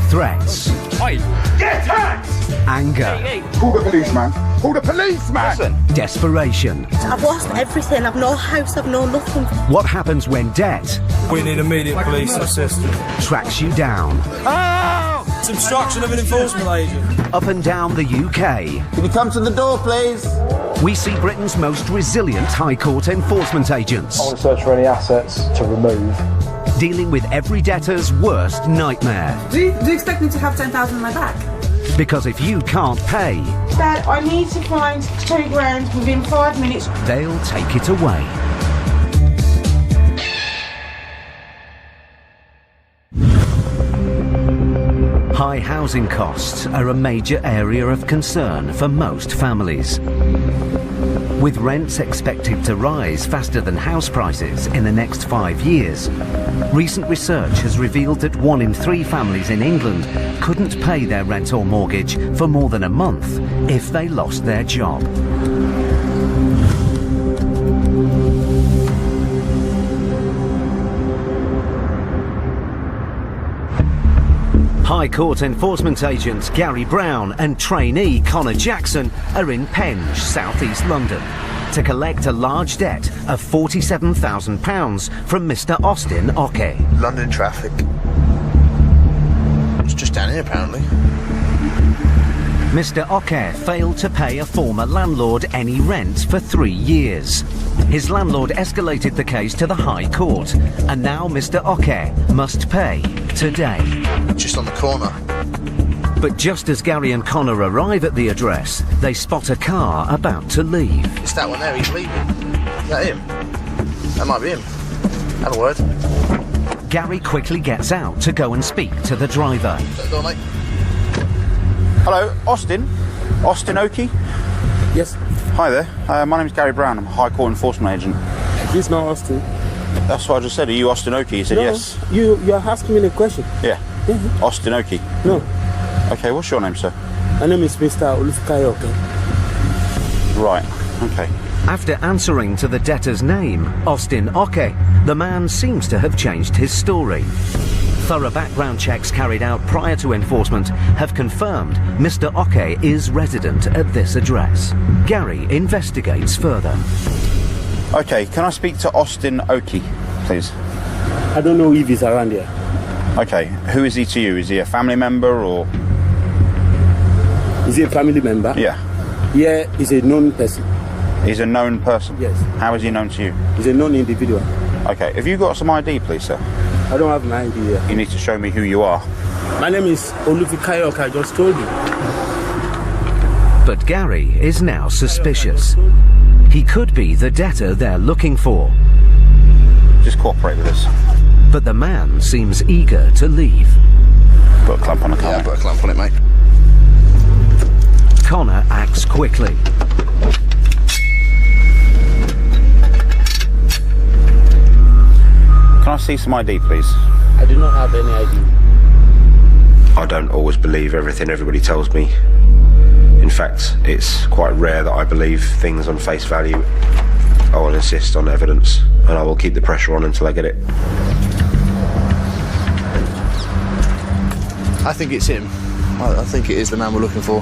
Threats. Oi! Get out! Anger. Call the police, man. Call the police, man! Listen. Desperation. I've lost everything. I've no house, I've no nothing. What happens when debt We need immediate police assistance. tracks you down? It's obstruction of an enforcement agent. Up and down the UK, Can you come to the door, please? we see Britain's most resilient High Court enforcement agents, I want to search for any assets to remove. dealing with every debtor's worst nightmare. Do you expect me to have 10,000 in my back? Because if you can't pay, Dad, I need to find £2,000 within 5 minutes. they'll take it away. High housing costs are a major area of concern for most families. With rents expected to rise faster than house prices in the next 5 years, recent research has revealed that 1 in 3 families in England couldn't pay their rent or mortgage for more than a month if they lost their job. High Court enforcement agent Gary Brown and trainee Connor Jackson are in Penge, South East London, to collect a large debt of £47,000 from Mr. Austin Oke. London traffic. It's just down here, apparently. Mr. Oke failed to pay a former landlord any rent for 3 years. His landlord escalated the case to the High Court, and now Mr. Oke must pay today. Just on the corner. But just as Gary and Connor arrive at the address, they spot a car about to leave. It's that one there, he's leaving. Is that him? That might be him. Have a word. Gary quickly gets out to go and speak to the driver. Shut the door, mate. Hello, Austin? Austin Oakey? Yes, Hi there. My name's Gary Brown. I'm a High Court enforcement agent. this not Austin. That's what I just said. Are you Austin Oakey? You said yes. You are asking me a question. Yeah. Austin Oakey. No, Okay, what's your name, sir? my name is Mr. Olufkayoke. Right. Okay. After answering to the debtor's name, Austin Oke, the man seems to have changed his story. Thorough background checks carried out prior to enforcement have confirmed Mr. Oke is resident at this address. Gary investigates further. Okay, can I speak to Austin Oakey, please? I don't know if he's around here. Okay, who is he to you? Is he a family member or...? Is he a family member? Yeah. Yeah, he's a known person. He's a known person? Yes. How is he known to you? He's a known individual. Okay, have you got some ID, please, sir? I don't have an idea. You need to show me who you are. My name is Olufkayoke, I just told you. But Gary is now suspicious. He could be the debtor they're looking for. Just cooperate with us. But the man seems eager to leave. Put a clamp on the car. Yeah, I've got a clamp on it, mate. Connor acts quickly. Can I see some ID, please? I do not have any idea. I don't always believe everything everybody tells me. In fact, it's quite rare that I believe things on face value. I will insist on evidence, and I will keep the pressure on until I get it. I think it's him. I think it is the man we're looking for.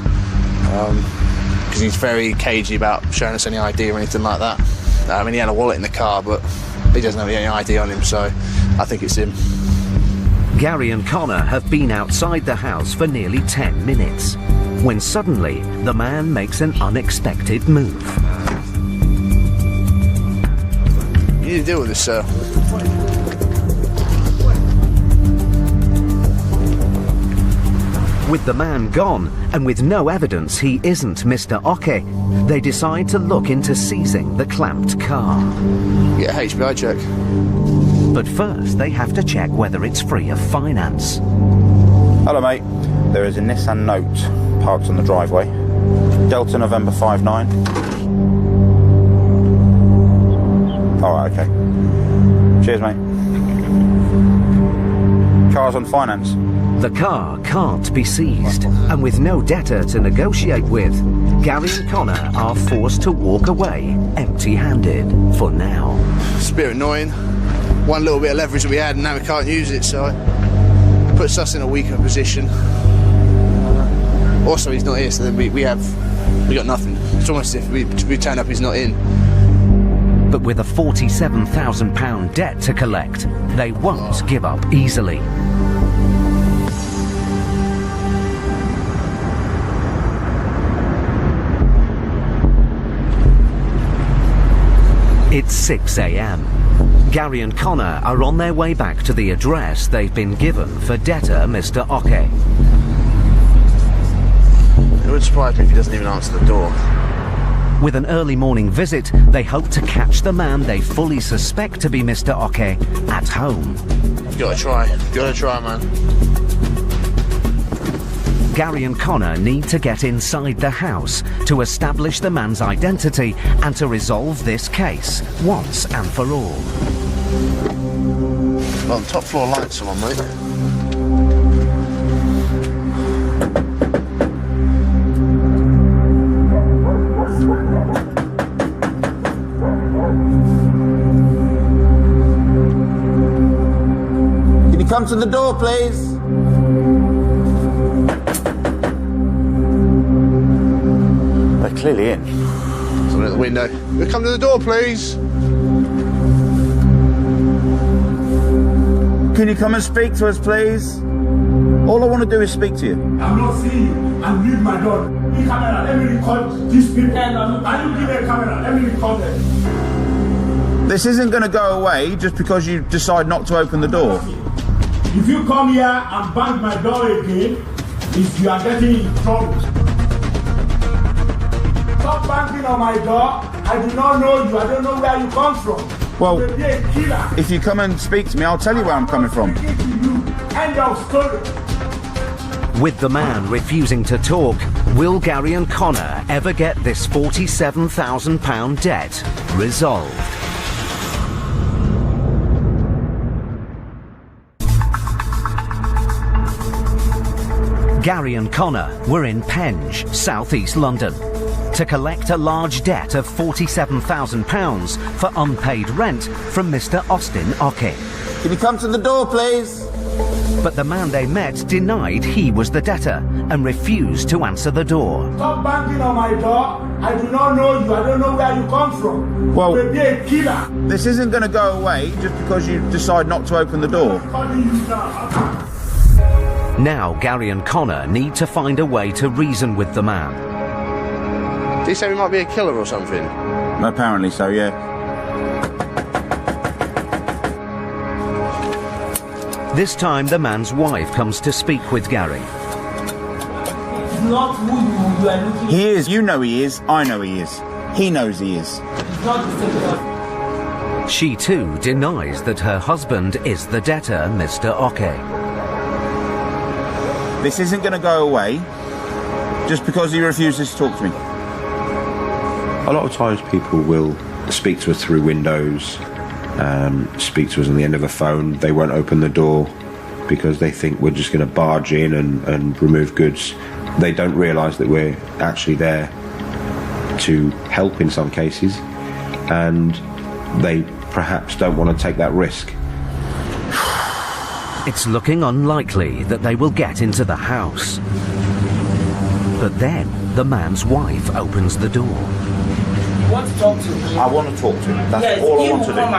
Because he's very cagey about showing us any ID or anything like that. I mean, he had a wallet in the car, but he doesn't have any ID on him, so I think it's him. Gary and Connor have been outside the house for nearly 10 minutes, when suddenly the man makes an unexpected move. You need to deal with this, sir. With the man gone, and with no evidence he isn't Mr. Oke, they decide to look into seizing the clamped car. Get a HPI check. But first they have to check whether it's free of finance. Hello, mate. There is a Nissan Note parked on the driveway. Delta November 59. Alright, okay. Cheers, mate. Car's on finance. The car can't be seized, and with no debtor to negotiate with, Gary and Connor are forced to walk away empty-handed for now. It's a bit annoying. One little bit of leverage that we had and now we can't use it, so puts us in a weaker position. Also, he's not here, so then we got nothing. It's almost as if we turn up, he's not in. But with a £47,000 debt to collect, they won't give up easily. It's 6 a.m. Gary and Connor are on their way back to the address they've been given for debtor Mr. Oke. It would surprise me if he doesn't even answer the door. With an early morning visit, they hope to catch the man they fully suspect to be Mr. Oke at home. Gotta try, man. Gary and Connor need to get inside the house to establish the man's identity and to resolve this case once and for all. Well, the top floor lights are on, mate. Can you come to the door, please? They're clearly in. Someone at the window. Come to the door, please. Can you come and speak to us, please? All I want to do is speak to you. I'm not seeing you. I'm leave my door. Give camera. Let me record these people. Can you give me a camera? Let me record them. This isn't going to go away just because you decide not to open the door. If you come here and bang my door again, if you are getting in trouble. Stop banging on my door. I do not know you. I don't know where you come from. Well, You may be a killer. if you come and speak to me, I'll tell you where I'm coming from. End of story. With the man refusing to talk, will Gary and Connor ever get this £47,000 debt resolved? Gary and Connor were in Penge, southeast London, to collect a large debt of £47,000 for unpaid rent from Mr. Austin Oke. Can you come to the door, please? But the man they met denied he was the debtor and refused to answer the door. Stop banging on my door. I do not know you. I don't know where you come from. Well- You may be a killer. This isn't going to go away just because you decide not to open the door. Calling you now. Now Gary and Connor need to find a way to reason with the man. Did he say he might be a killer or something? Apparently so, yeah. This time the man's wife comes to speak with Gary. It's not who you are looking. He is. You know he is. I know he is. He knows he is. It's not the same person. She too denies that her husband is the debtor, Mr. Oke. This isn't going to go away just because he refuses to talk to me. A lot of times people will speak to us through windows, speak to us on the end of a phone. They won't open the door because they think we're just going to barge in and remove goods. They don't realise that we're actually there to help in some cases, and they perhaps don't want to take that risk. It's looking unlikely that they will get into the house. But then the man's wife opens the door. You want to talk to him? I want to talk to him. That's Yes, all I he want will to come do.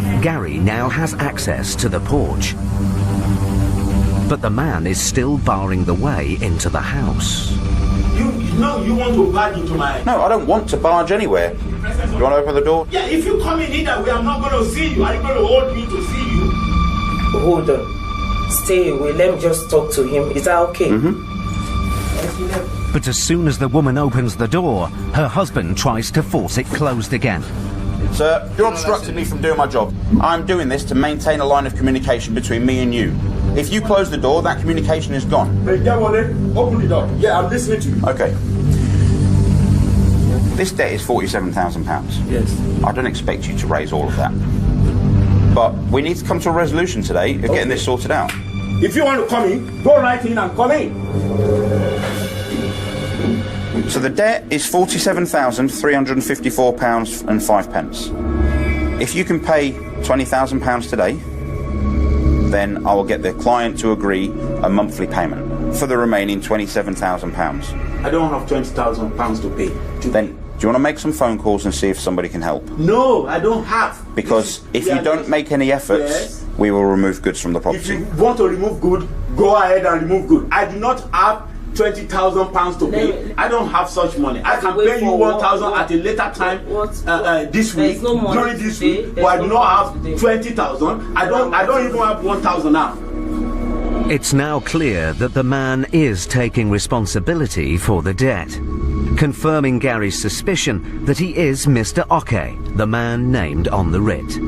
and Gary now has access to the porch. But the man is still barring the way into the house. You want to barge into my... No, I don't want to barge anywhere. You want to open the door? Yeah, if you come in either way, I'm not going to see you. Are you going to hold me to see you? hold on. Stay away. Let me just talk to him. Is that okay? But as soon as the woman opens the door, her husband tries to force it closed again. Sir, you're obstructing me from doing my job. I'm doing this to maintain a line of communication between me and you. If you close the door, that communication is gone. Hey, open the door. Yeah, I'm listening to you. Okay. This debt is £47,000. Yes. I don't expect you to raise all of that. But we need to come to a resolution today of getting this sorted out. If you want to come in, go right in and come in. So the debt is £47,354 and 5 pence. If you can pay £20,000 today, then I will get the client to agree a monthly payment for the remaining £27,000. I don't have £20,000 to pay. Then, do you want to make some phone calls and see if somebody can help? No, I don't have. Because if you don't make any efforts, Yes. we will remove goods from the If property. you want to remove good, go ahead and remove good. I do not have £20,000 to pay. I don't have such money. I can Wait pay you for 1,000 what? at a later time this There week. is no money During this today. week, There's but I no do not money have today. 20,000. I don't even have 1,000 now. It's now clear that the man is taking responsibility for the debt, confirming Gary's suspicion that he is Mr. Oke, the man named on the writ.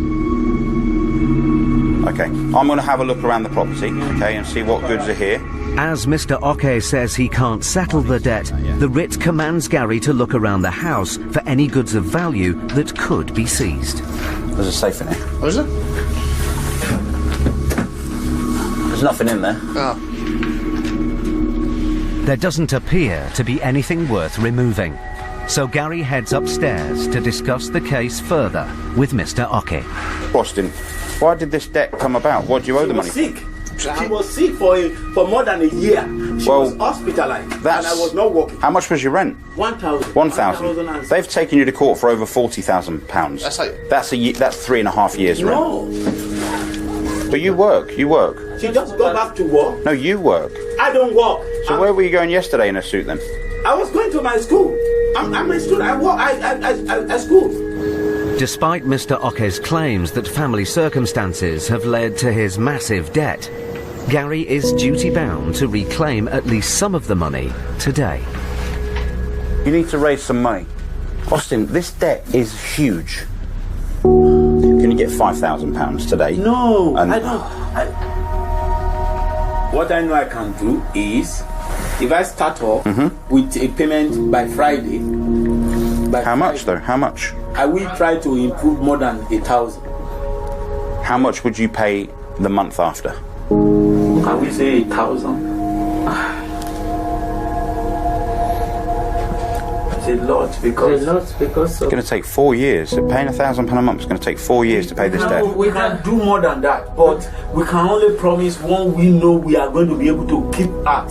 Okay, I'm going to have a look around the property, okay, and see what goods are here. As Mr. Oke says he can't settle the debt, the writ commands Gary to look around the house for any goods of value that could be seized. There's a safe in here. What is it? There's nothing in there. Oh. There doesn't appear to be anything worth removing, so Gary heads upstairs to discuss the case further with Mr. Oke. Boston, why did this debt come about? What do you owe the money for? Sick. She was sick for more than a year. She Well, was hospitalized, and that's- I was not working. How much was your rent? 1,000. 1,000. They've taken you to court for over £40,000. That's like- That's 3.5 years rent. No, But you work. she just got back to work. No, you work. I don't work. So where were you going yesterday in a suit then? I was going to my school. I'm a student. I work. I school. Despite Mr. Oke's claims that family circumstances have led to his massive debt, Gary is duty-bound to reclaim at least some of the money today. You need to raise some money. Austin, this debt is huge. Can you get £5,000 today? No, And- I don't. What I know I can do is, if I start off with a payment by Friday. How much though? How much? I will try to improve more than 1,000. How much would you pay the month after? Can we say 1,000? It's a lot because. It's going to take 4 years. So paying £1,000 a month is going to take 4 years to pay this debt. We can do more than that, but we can only promise when we know we are going to be able to keep at.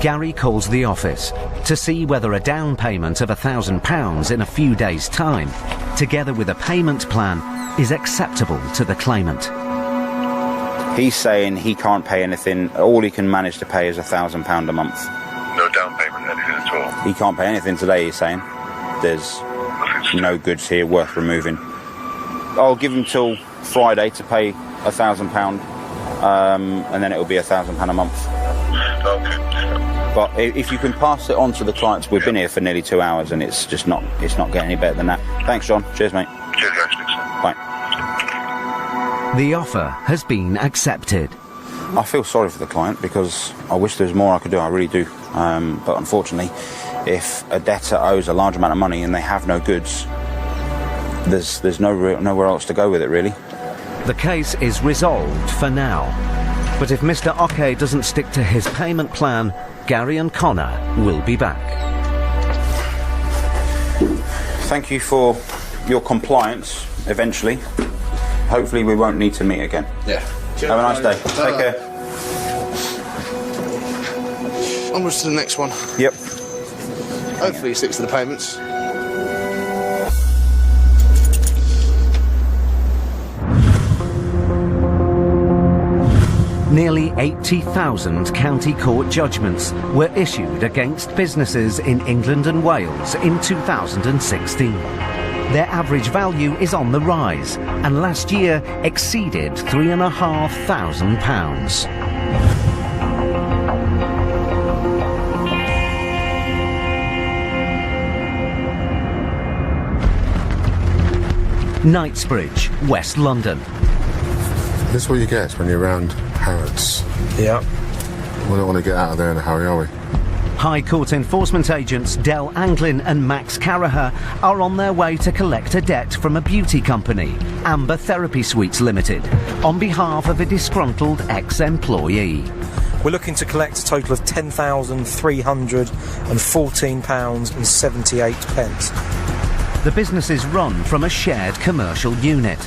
Gary calls the office to see whether a down payment of £1,000 in a few days' time, together with a payment plan, is acceptable to the claimant. He's saying he can't pay anything. All he can manage to pay is £1,000 a month. No down payment, anything at all. He can't pay anything today, he's saying. There's no goods here worth removing. I'll give him till Friday to pay £1,000, and then it'll be £1,000 a month. Okay. But if you can pass it on to the clients, we've been here for nearly 2 hours, and it's not getting any better than that. Thanks, John. Cheers, mate. Cheers, guys. Speak soon. Bye. The offer has been accepted. I feel sorry for the client because I wish there was more I could do. I really do. But unfortunately, if a debtor owes a large amount of money and they have no goods, there's nowhere else to go with it, really. The case is resolved for now. But if Mr. Oke doesn't stick to his payment plan, Gary and Connor will be back. Thank you for your compliance, eventually. Hopefully we won't need to meet again. Yeah. Have a nice day. Take care. Onwards to the next one. Yep. Hopefully he sticks to the payments. Nearly 80,000 county court judgments were issued against businesses in England and Wales in 2016. Their average value is on the rise and last year exceeded £3,500. Knightsbridge, West London. This is what you get when you're around Harrods. Yeah. We don't want to get out of there in a hurry, are we? High Court enforcement agents Del Anglin and Max Caraher are on their way to collect a debt from a beauty company, Amber Therapy Suites Limited, on behalf of a disgruntled ex-employee. We're looking to collect a total of £10,314.78. The business is run from a shared commercial unit.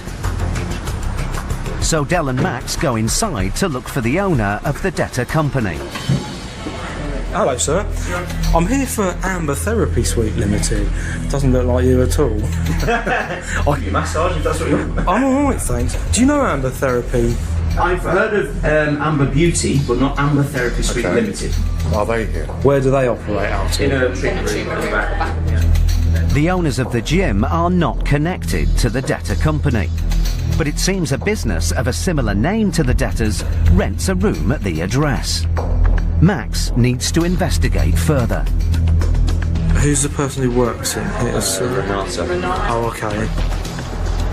So Del and Max go inside to look for the owner of the debtor company. Hello, sir. I'm here for Amber Therapy Suite Limited. Doesn't look like you at all. I'll give you a massage if that's what you want. I'm alright, thanks. Do you know Amber Therapy? I've heard of Amber Beauty, but not Amber Therapy Suite Limited. Are they here? Where do they operate out of? In a treatment room at the back. The owners of the gym are not connected to the debtor company. But it seems a business of a similar name to the debtors rents a room at the address. Max needs to investigate further. Who's the person who works in here? Renata. Oh, okay.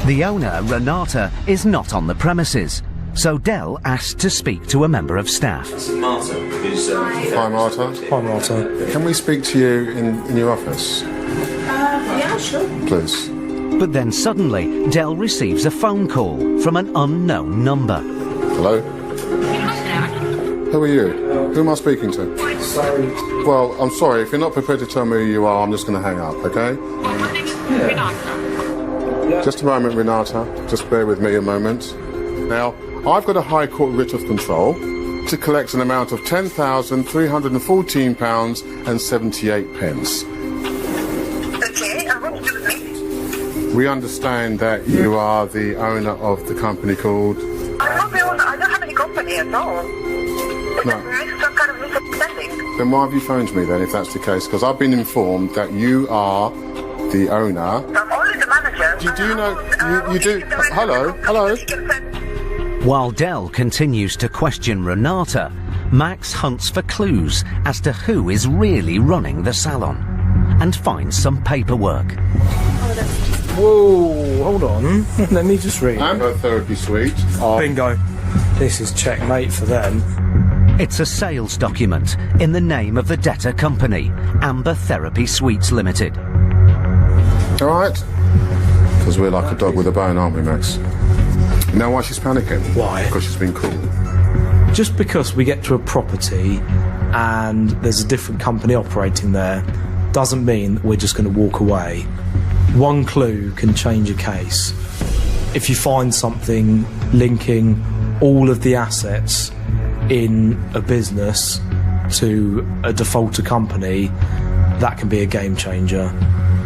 The owner, Renata, is not on the premises, so Del asked to speak to a member of staff. This is Marta, who's... Hi, Marta. Hi, Marta. Can we speak to you in your office? Yeah, sure. Please. But then suddenly, Del receives a phone call from an unknown number. Hello? Who are you? Who am I speaking to? Sorry. Well, I'm sorry. If you're not prepared to tell me who you are, I'm just going to hang up, okay? Just a moment, Renata. Just bear with me a moment. Now, I've got a High Court writ of control to collect an amount of £10,314.78. Okay, and what do you mean? We understand that you are the owner of the company called... I'm not the owner. I don't have any company at all. No. There's some kind of misunderstanding. Then why have you phoned me then, if that's the case? Because I've been informed that you are the owner. I'm only the manager. Do you know... You do... Hello? Hello? While Del continues to question Renata, Max hunts for clues as to who is really running the salon and finds some paperwork. Whoa, hold on. Let me just read. Amber Therapy Suite. Bingo. This is checkmate for them. It's a sales document in the name of the debtor company, Amber Therapy Suites Limited. All right? Because we're like a dog with a bone, aren't we, Max? You know why she's panicking? Why? Because she's been called. Just because we get to a property and there's a different company operating there doesn't mean that we're just going to walk away. One clue can change a case. If you find something linking all of the assets in a business to a defaulter company, that can be a game changer.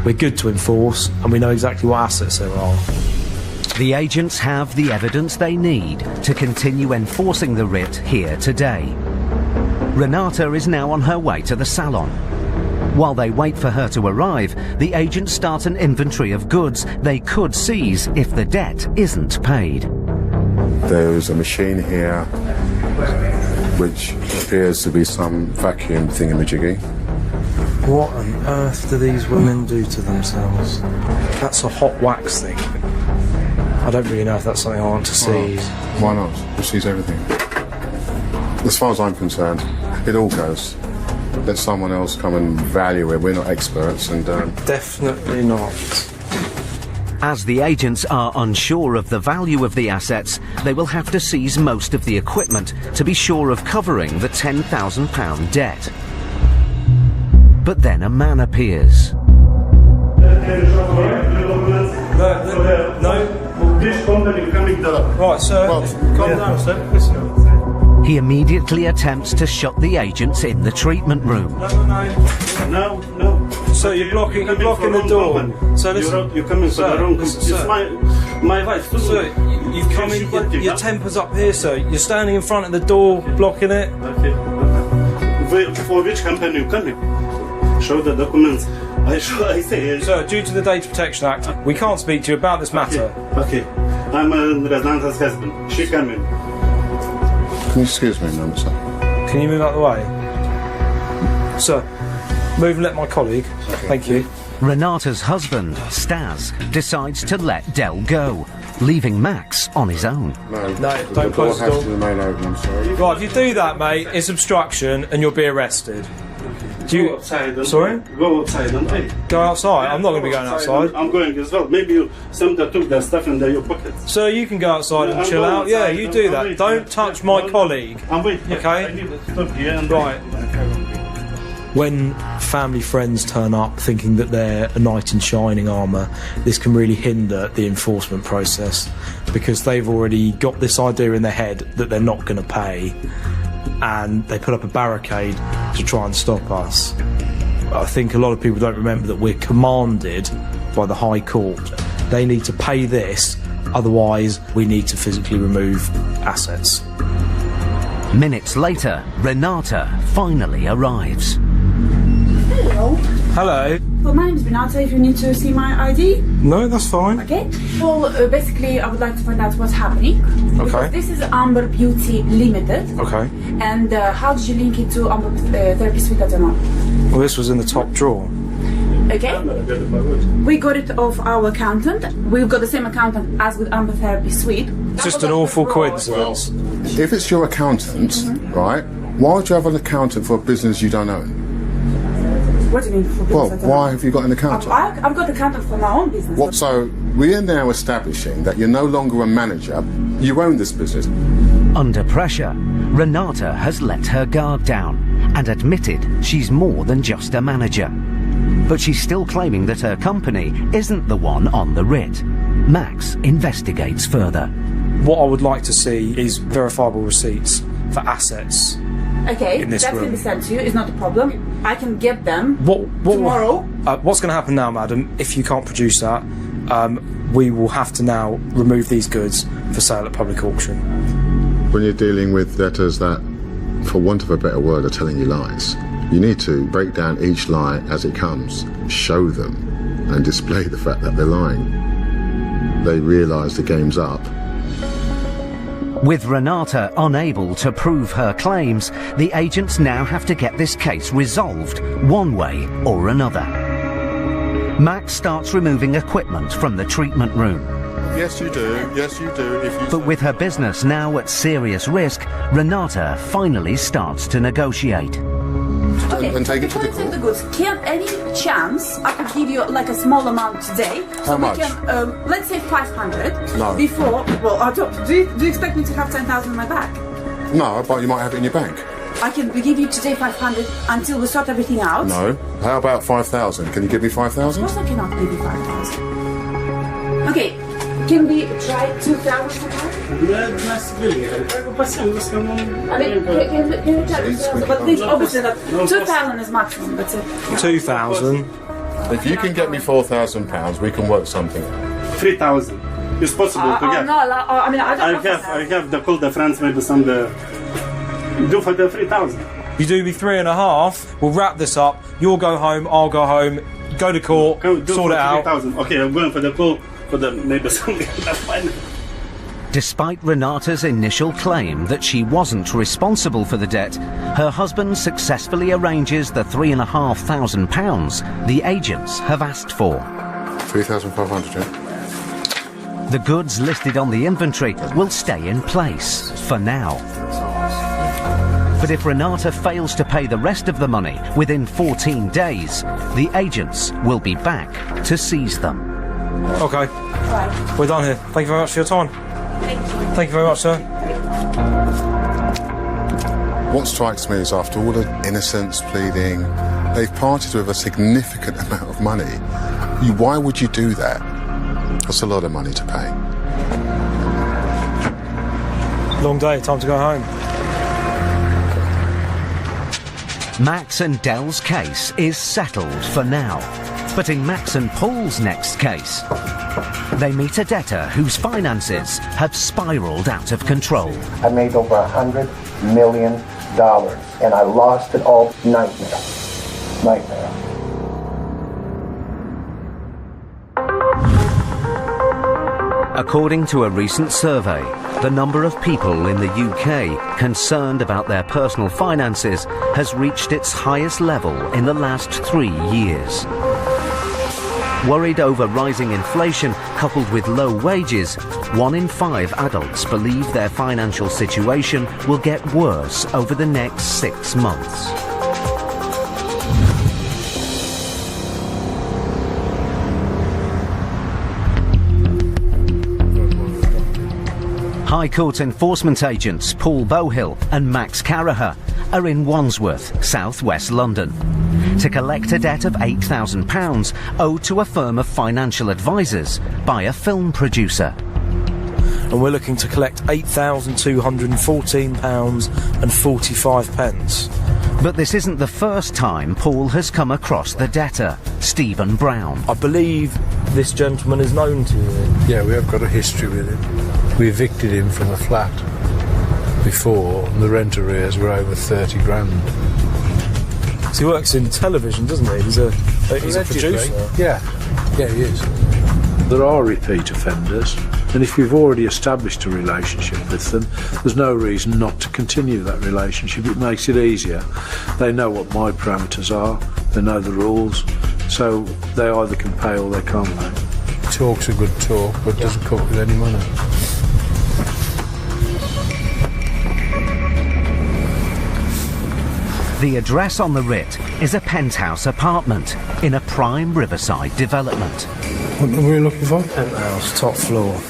We're good to enforce and we know exactly what assets there are. The agents have the evidence they need to continue enforcing the writ here today. Renata is now on her way to the salon. While they wait for her to arrive, the agents start an inventory of goods they could seize if the debt isn't paid. There's a machine here which appears to be some vacuum thingamajiggy. What on earth do these women do to themselves? That's a hot wax thing. I don't really know if that's something I want to seize. Why not? We'll seize everything. As far as I'm concerned, it all goes. Let someone else come and value it. We're not experts and... Definitely not. As the agents are unsure of the value of the assets, they will have to seize most of the equipment to be sure of covering the £10,000 debt. But then a man appears. No. This company coming down. Right, sir. Calm down, sir. Listen. He immediately attempts to shut the agents in the treatment room. No. So you're blocking the door. So listen, you're coming to the wrong. Listen, It's sir. my wife. Sir, you've come in. Your temper's up here, sir. You're standing in front of the door, blocking it. Okay. For which company you coming? Show the documents. I say. Sir, due to the Data Protection Act, we can't speak to you about this matter. Okay. I'm Renata's husband. She coming. Can you excuse me a moment, sir? Can you move out of the way? Sir, move and let my colleague. Thank you. Renata's husband, Stas, decides to let Del go, leaving Max on his own. No, don't close the door. has to remain open, I'm sorry. Right, if you do that, mate, it's obstruction and you'll be arrested. Go outside. Sorry? Go outside and wait. Go outside? I'm not going to be going outside. I'm going as well. Maybe somebody took their stuff in your pockets. Sir, you can go outside and chill out. Yeah, you do that. Don't touch my colleague. I'm waiting. Okay? I need to stop here and Right. When family friends turn up thinking that they're a knight in shining armour, this can really hinder the enforcement process, because they've already got this idea in their head that they're not going to pay, and they put up a barricade to try and stop us. I think a lot of people don't remember that we're commanded by the High Court. They need to pay this, otherwise we need to physically remove assets. Minutes later, Renata finally arrives. Hello. Hello. Well, my name is Renata. If you need to see my ID. No, that's fine. Okay. Well, basically, I would like to find out what's happening. Okay. Because this is Amber Beauty Limited. Okay. And how did you link it to Amber Therapy Suite? I don't know. Well, this was in the top drawer. Okay. We got it off our accountant. We've got the same accountant as with Amber Therapy Suite. It's just an awful coincidence. If it's your accountant, right, why would you have an accountant for a business you don't own? What do you mean? For business I don't Why know? have you got an accountant? I've got an accountant for my own business. What? So we are now establishing that you're no longer a manager. You own this business. Under pressure, Renata has let her guard down and admitted she's more than just a manager. But she's still claiming that her company isn't the one on the writ. Max investigates further. What I would like to see is verifiable receipts for assets. Okay, in this that room. can be sent to you. It's not a problem. I can get them tomorrow. What's going to happen now, madam, if you can't produce that, we will have to now remove these goods for sale at public auction. When you're dealing with debtors that, for want of a better word, are telling you lies, you need to break down each lie as it comes, show them, and display the fact that they're lying. They realise the game's up. With Renata unable to prove her claims, the agents now have to get this case resolved one way or another. Max starts removing equipment from the treatment room. Yes, you do. Yes, you do. If you But with her business now at serious risk, Renata finally starts to negotiate. Okay, and take it to before the you take court. the goods, can any chance I could give you like a small amount today? How much? We can, let's say 500. No. Before, well, I don't. Do you expect me to have 10,000 in my bank? No, but you might have it in your bank. I can give you today 500 until we sort everything out. No. How about 5,000? Can you give me 5,000? Of course I cannot give you 5,000. Okay, can we try 2,000 for I mean, can you try? But please, obviously, 2,000 is maximum. That's it. 2,000. If you can get me £4,000, we can work something out. 3,000. It's possible to get. No, I mean, I don't know. I have the call the friends, maybe some the do for the 3,000. You do me 3.5. We'll wrap this up. You'll go home. I'll go home. Go to court. Sort it out. 3,000. Okay, I'm going for the call for the maybe something. That's fine. Despite Renata's initial claim that she wasn't responsible for the debt, her husband successfully arranges the £3,500 the agents have asked for. 3,500, yeah? The goods listed on the inventory will stay in place for now. But if Renata fails to pay the rest of the money within 14 days, the agents will be back to seize them. Okay. Right. We're done here. Thank you very much for your time. Thank you. Thank you very much, sir. What strikes me is after all the innocence pleading, they've parted with a significant amount of money. Why would you do that? That's a lot of money to pay. Long day, time to go home. Max and Dell's case is settled for now. But in Max and Paul's next case, they meet a debtor whose finances have spiraled out of control. I made over $100 million, and I lost it all. Nightmare. According to a recent survey, the number of people in the UK concerned about their personal finances has reached its highest level in the last 3 years. Worried over rising inflation coupled with low wages, 1 in 5 adults believe their financial situation will get worse over the next 6 months. High Court enforcement agents Paul Bowhill and Max Caraher are in Wandsworth, south-west London. to collect a debt of £8,000 owed to a firm of financial advisors by a film producer. And we're looking to collect £8,214.45. But this isn't the first time Paul has come across the debtor, Stephen Brown. I believe this gentleman is known to you. Yeah, we have got a history with him. We evicted him from a flat before, and the rent arrears were over 30 grand. So he works in television, doesn't he? He's a producer. Yeah, he is. There are repeat offenders, and if you've already established a relationship with them, there's no reason not to continue that relationship. It makes it easier. They know what my parameters are, they know the rules, so they either can pay or they can't pay. Talk's a good talk, but doesn't come with any money. The address on the writ is a penthouse apartment in a prime riverside development. What are we looking for? Penthouse, top floor.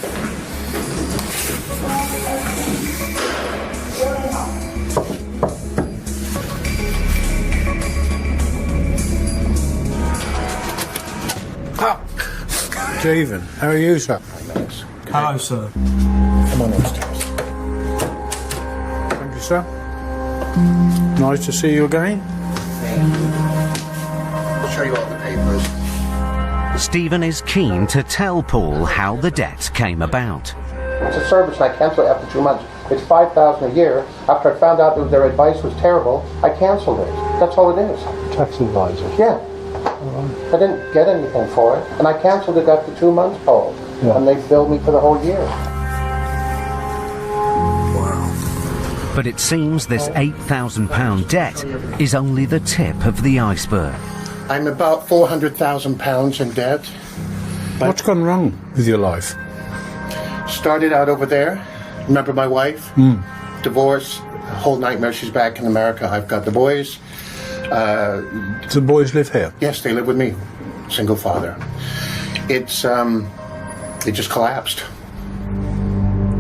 Stephen, how are you, sir? Hello, sir. Come on upstairs. Thank you, sir. Nice to see you again. I'll show you all the papers. Stephen is keen to tell Paul how the debt came about. It's a service and I canceled it after 2 months. It's $5,000 a year. After I found out that their advice was terrible, I canceled it. That's all it is. Tax advisor. Yeah. I didn't get anything for it, and I canceled it after 2 months, Paul. Yeah. And they billed me for the whole year. But it seems this £8,000 debt is only the tip of the iceberg. I'm about £400,000 in debt. What's gone wrong with your life? Started out over there. Remember my wife? Divorce, whole nightmare. She's back in America. I've got the boys. Do the boys live here? Yes, they live with me. Single father. It just collapsed.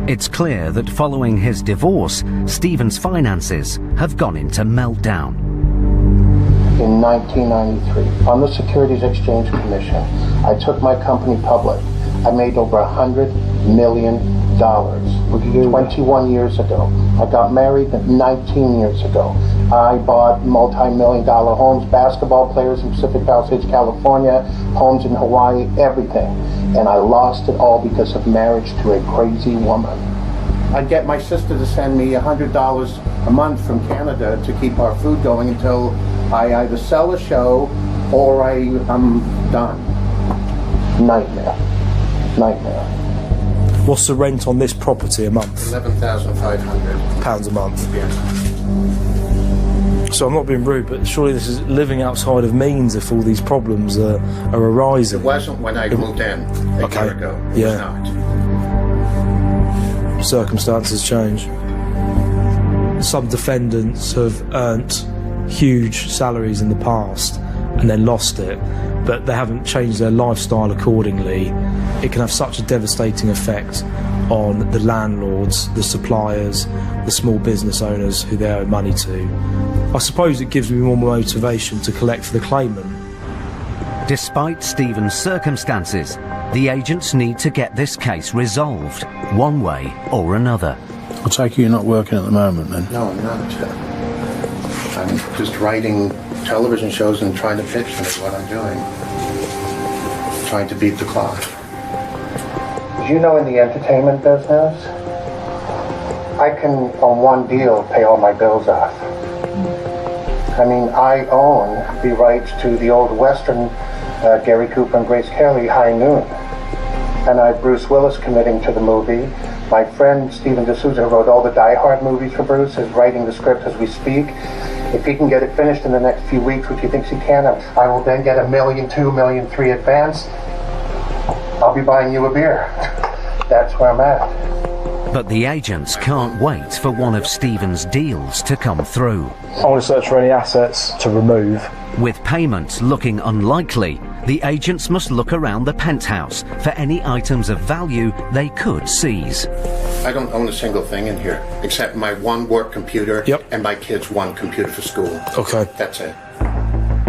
It's clear that following his divorce, Stephen's finances have gone into meltdown. In 1993, on the Securities Exchange Commission, I took my company public. I made over $100 million 21 years ago. I got married 19 years ago. I bought multi-million-dollar homes, basketball players in Pacific Palisades, California, homes in Hawaii, everything. And I lost it all because of marriage to a crazy woman. I'd get my sister to send me $100 a month from Canada to keep our food going until I either sell a show or I'm done. Nightmare. Nightmare. What's the rent on this property a month? £11,500 a month. Yes. So I'm not being rude, but surely this is living outside of means if all these problems are arising. It wasn't when I moved in a year ago. It was not. Circumstances change. Some defendants have earned huge salaries in the past and then lost it, but they haven't changed their lifestyle accordingly. It can have such a devastating effect on the landlords, the suppliers, the small business owners who they owe money to. I suppose it gives me more motivation to collect for the claimant. Despite Stephen's circumstances, the agents need to get this case resolved, one way or another. I take it you're not working at the moment, then? No, I'm not. I'm just writing television shows and trying to pitch them is what I'm doing. Trying to beat the clock. You know, in the entertainment business, I can, on one deal, pay all my bills off. I mean, I own the rights to the old Western Gary Cooper and Grace Kelly, High Noon. And I have Bruce Willis committing to the movie. My friend Stephen D'Souza, who wrote all the Die Hard movies for Bruce, is writing the script as we speak. If he can get it finished in the next few weeks, which he thinks he can, I will then get $1.2 million, $1.3 million advance. I'll be buying you a beer. That's where I'm at. But the agents can't wait for one of Stephen's deals to come through. I want to search for any assets to remove. With payments looking unlikely, the agents must look around the penthouse for any items of value they could seize. I don't own a single thing in here, except my one work computer and my kid's one computer for school. Okay. That's it.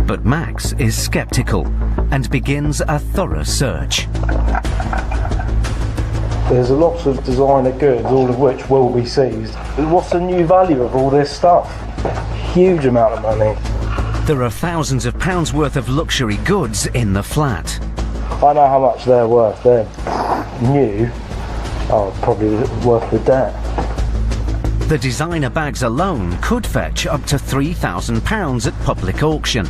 But Max is sceptical and begins a thorough search. There's lots of designer goods, all of which will be seized. What's the new value of all this stuff? Huge amount of money. There are thousands of pounds worth of luxury goods in the flat. I know how much they're worth. They're new. Oh, probably worth the debt. The designer bags alone could fetch up to £3,000 at public auction.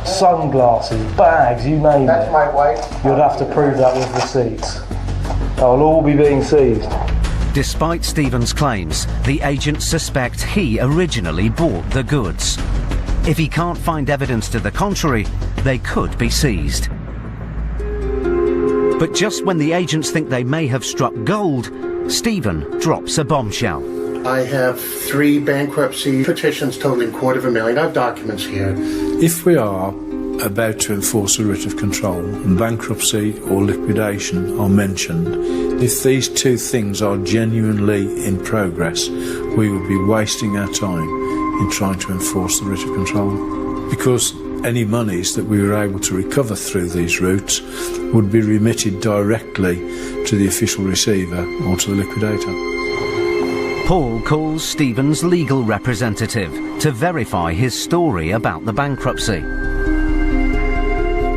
Sunglasses, bags, you name That's it. my wife. You'd have to prove that with receipts. They'll all be being seized. Despite Stephen's claims, the agents suspect he originally bought the goods. If he can't find evidence to the contrary, they could be seized. But just when the agents think they may have struck gold, Stephen drops a bombshell. I have 3 bankruptcy petitions totaling $250,000. I have documents here. If we are about to enforce a writ of control and bankruptcy or liquidation are mentioned, if these two things are genuinely in progress, we would be wasting our time in trying to enforce the writ of control, because any monies that we were able to recover through these routes would be remitted directly to the official receiver or to the liquidator. Paul calls Stephen's legal representative to verify his story about the bankruptcy.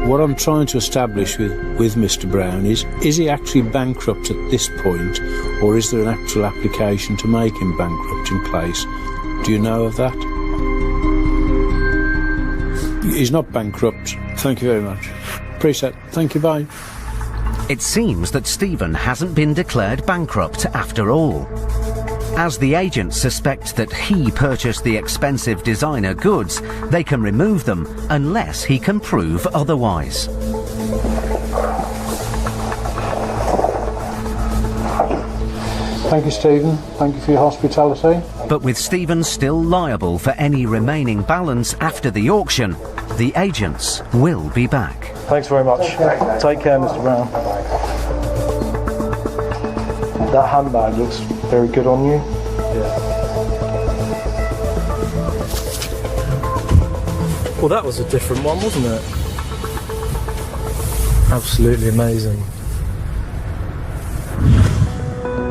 What I'm trying to establish with Mr. Brown is he actually bankrupt at this point, or is there an actual application to make him bankrupt in place? Do you know of that? He's not bankrupt. Thank you very much. Appreciate it. Thank you, bye. It seems that Stephen hasn't been declared bankrupt after all. As the agents suspect that he purchased the expensive designer goods, they can remove them unless he can prove otherwise. Thank you, Stephen. Thank you for your hospitality. But with Stephen still liable for any remaining balance after the auction, the agents will be back. Thanks very much. Take care, Mr. Brown. That handbag looks very good on you. Yeah. Well, that was a different one, wasn't it? Absolutely amazing.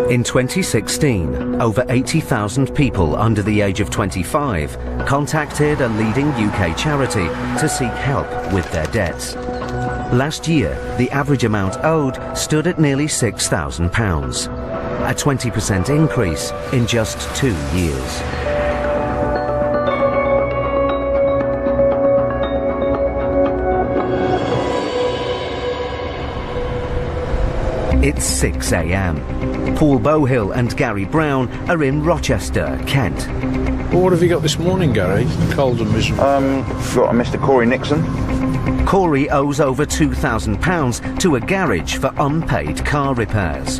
In 2016, over 80,000 people under the age of 25 contacted a leading UK charity to seek help with their debts. Last year, the average amount owed stood at nearly £6,000, a 20% increase in just 2 years. It's 6 a.m. Paul Bohill and Gary Brown are in Rochester, Kent. Well, what have you got this morning, Gary? Cold and miserable. Got a Mr. Corey Nixon. Corey owes over £2,000 to a garage for unpaid car repairs.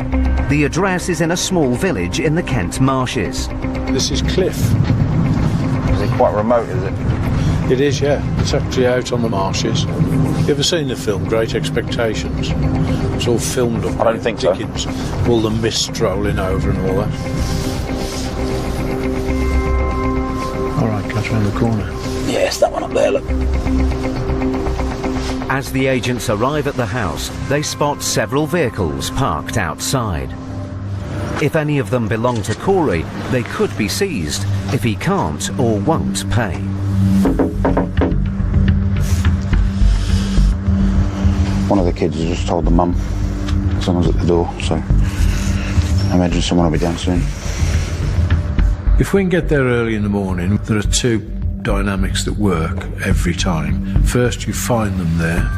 The address is in a small village in the Kent marshes. This is Cliff. Is it quite remote, is it? It is, yeah. It's actually out on the marshes. You ever seen the film Great Expectations? It's all filmed up. I don't think Dickens. So. All the mist rolling over and all that. All right, catch around the corner. Yes, that one up there, look. As the agents arrive at the house, they spot several vehicles parked outside. If any of them belong to Corey, they could be seized if he can't or won't pay. One of the kids has just told the mum someone's at the door, so I imagine someone will be down soon. If we can get there early in the morning, there are two dynamics that work every time. First, you find them there.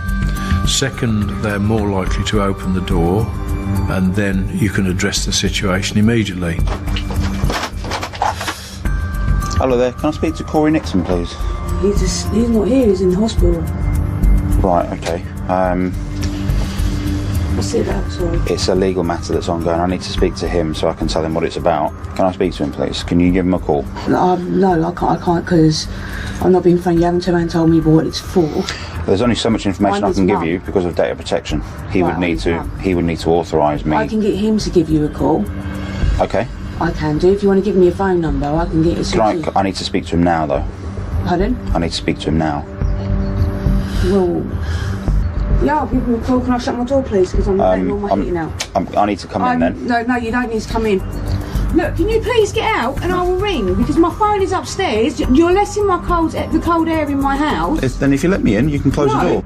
Second, they're more likely to open the door, and then you can address the situation immediately. Hello there, can I speak to Corey Nixon, please? He's not here, he's in the hospital. Right, okay. What's it about, sorry? It's a legal matter that's ongoing. I need to speak to him so I can tell him what it's about. Can I speak to him, please? Can you give him a call? No, I can't because I'm not being funny. You haven't turned around and told me what it's for. There's only so much information I can give you because of data protection. He would need to authorise me. I can get him to give you a call. Okay. I can do. If you want to give me a phone number, I can get it. I need to speak to him now, though. Pardon? I need to speak to him now. Well, yeah, I'll give him a call. Can I shut my door, please? Because I'm letting all my heating out. I need to come in then. No, you don't need to come in. Look, can you please get out and I will ring because my phone is upstairs. You're letting the cold air in my house. Then if you let me in, you can close the door.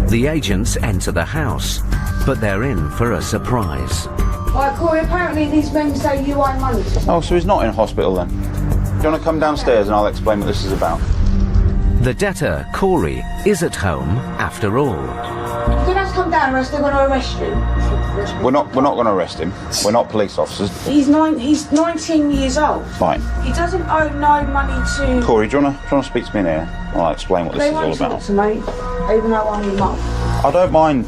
The agents enter the house, but they're in for a surprise. Right, Corey, apparently these men say you owe money to them. Oh, so he's not in hospital then? Do you want to come downstairs and I'll explain what this is about? The debtor, Corey, is at home after all. You're going to have to come down or else they're going to arrest you. We're not going to arrest him. We're not police officers. He's 19 years old. Fine. He doesn't owe no money to... Corey, do you want to speak to me in here? I'll explain what this is all about. They won't talk to me, even though I'm your mum. I don't mind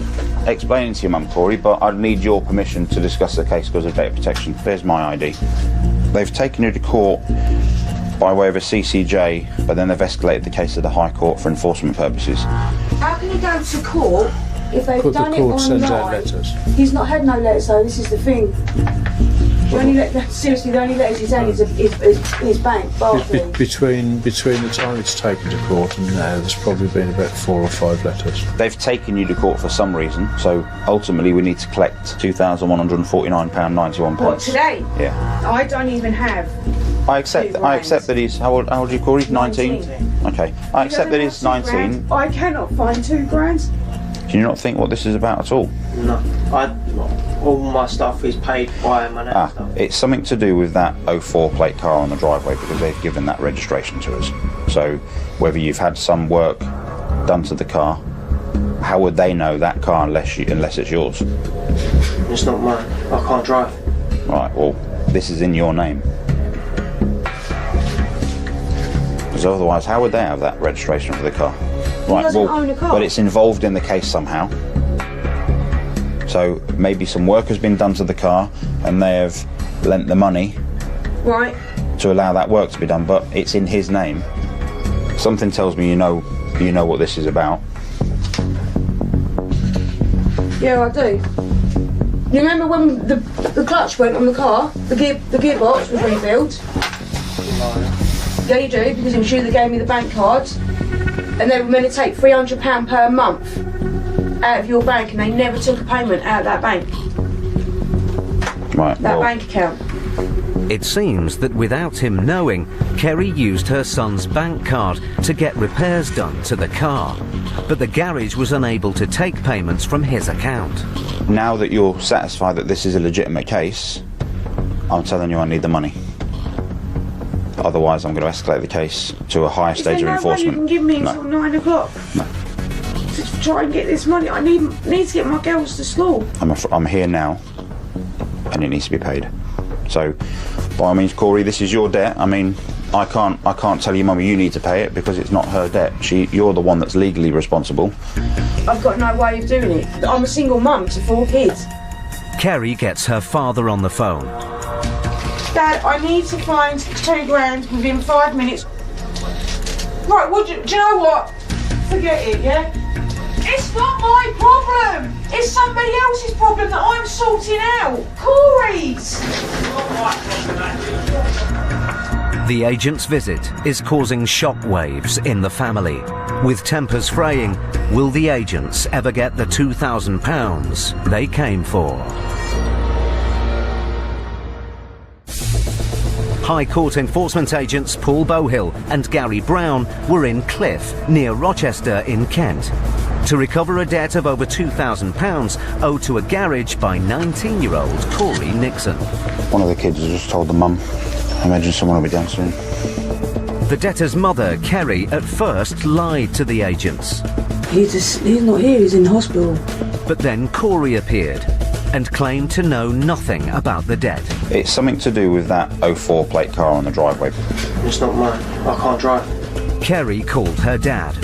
explaining to your mum, Corey, but I'd need your permission to discuss the case because of data protection. There's my ID. They've taken you to court by way of a CCJ, but then they've escalated the case to the High Court for enforcement purposes. How can you go to court if they've done it The court online? sends out letters. He's not had no letters, though. This is the thing. The only letters he's had is his bank, Barclays. Between the time it's taken to court and now, there's probably been about 4 or 5 letters. They've taken you to court for some reason, so ultimately we need to collect £2,149.91. What, today? Yeah. I don't even have... I accept that he's... How old are you, Corey? 19? Okay. I accept that he's 19. I cannot find £2,000. Do you not think what this is about at all? No. All my stuff is paid by my name. It's something to do with that 04 plate car on the driveway because they've given that registration to us. So whether you've had some work done to the car, how would they know that car unless it's yours? It's not mine. I can't drive. Right, well, this is in your name. Because otherwise, how would they have that registration for the car? Right, doesn't own a car. But it's involved in the case somehow. So maybe some work has been done to the car and they have lent the money to allow that work to be done, but it's in his name. Something tells me you know what this is about. Yeah, I do. You remember when the clutch went on the car? The gearbox was rebuilt? Yeah, you do, because it was you that gave me the bank cards. And they were meant to take £300 per month out of your bank, and they never took a payment out of that bank. Right. That bank account. It seems that without him knowing, Kerry used her son's bank card to get repairs done to the car, but the garage was unable to take payments from his account. Now that you're satisfied that this is a legitimate case, I'm telling you I need the money. Otherwise, I'm going to escalate the case to a higher stage of enforcement. You can give me until 9 o'clock? No. To try and get this money. I need to get my girls to school. I'm here now, and it needs to be paid. So, by all means, Corey, this is your debt. I mean, I can't tell you, Mummy, you need to pay it because it's not her debt. You're the one that's legally responsible. I've got no way of doing it. I'm a single mum to 4 kids. Kerry gets her father on the phone. Dad, I need to find £2,000 within 5 minutes. Right, do you know what? Forget it, yeah? It's not my problem! It's somebody else's problem that I'm sorting out! Corey's! The agent's visit is causing shockwaves in the family. With tempers fraying, will the agents ever get the £2,000 they came for? High Court enforcement agents Paul Bohill and Gary Brown were in Cliff, near Rochester in Kent, to recover a debt of over £2,000 owed to a garage by 19-year-old Corey Nixon. One of the kids has just told the mum. I imagine someone will be down soon. The debtor's mother, Kerry, at first lied to the agents. He's not here, he's in hospital. But then Corey appeared and claimed to know nothing about the debt. It's something to do with that 04 plate car on the driveway. It's not mine. I can't drive. Kerry called her dad.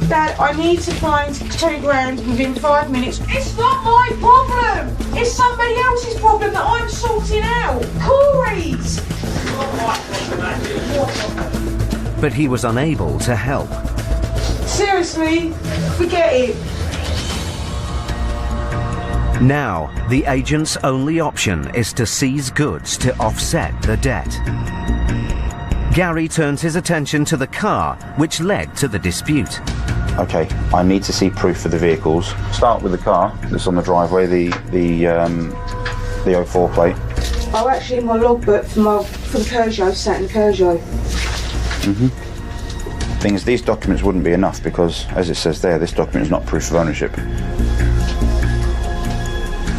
Dad, I need to find £2,000 within 5 minutes. It's not my problem! It's somebody else's problem that I'm sorting out! Corey's! But he was unable to help. Seriously, forget it. Now, the agent's only option is to seize goods to offset the debt. Gary turns his attention to the car which led to the dispute. Okay, I need to see proof of the vehicles. Start with the car that's on the driveway, the 04 plate. Oh, actually, my logbook for the Peugeot, sat in the Peugeot. Thing is, these documents wouldn't be enough because, as it says there, this document is not proof of ownership.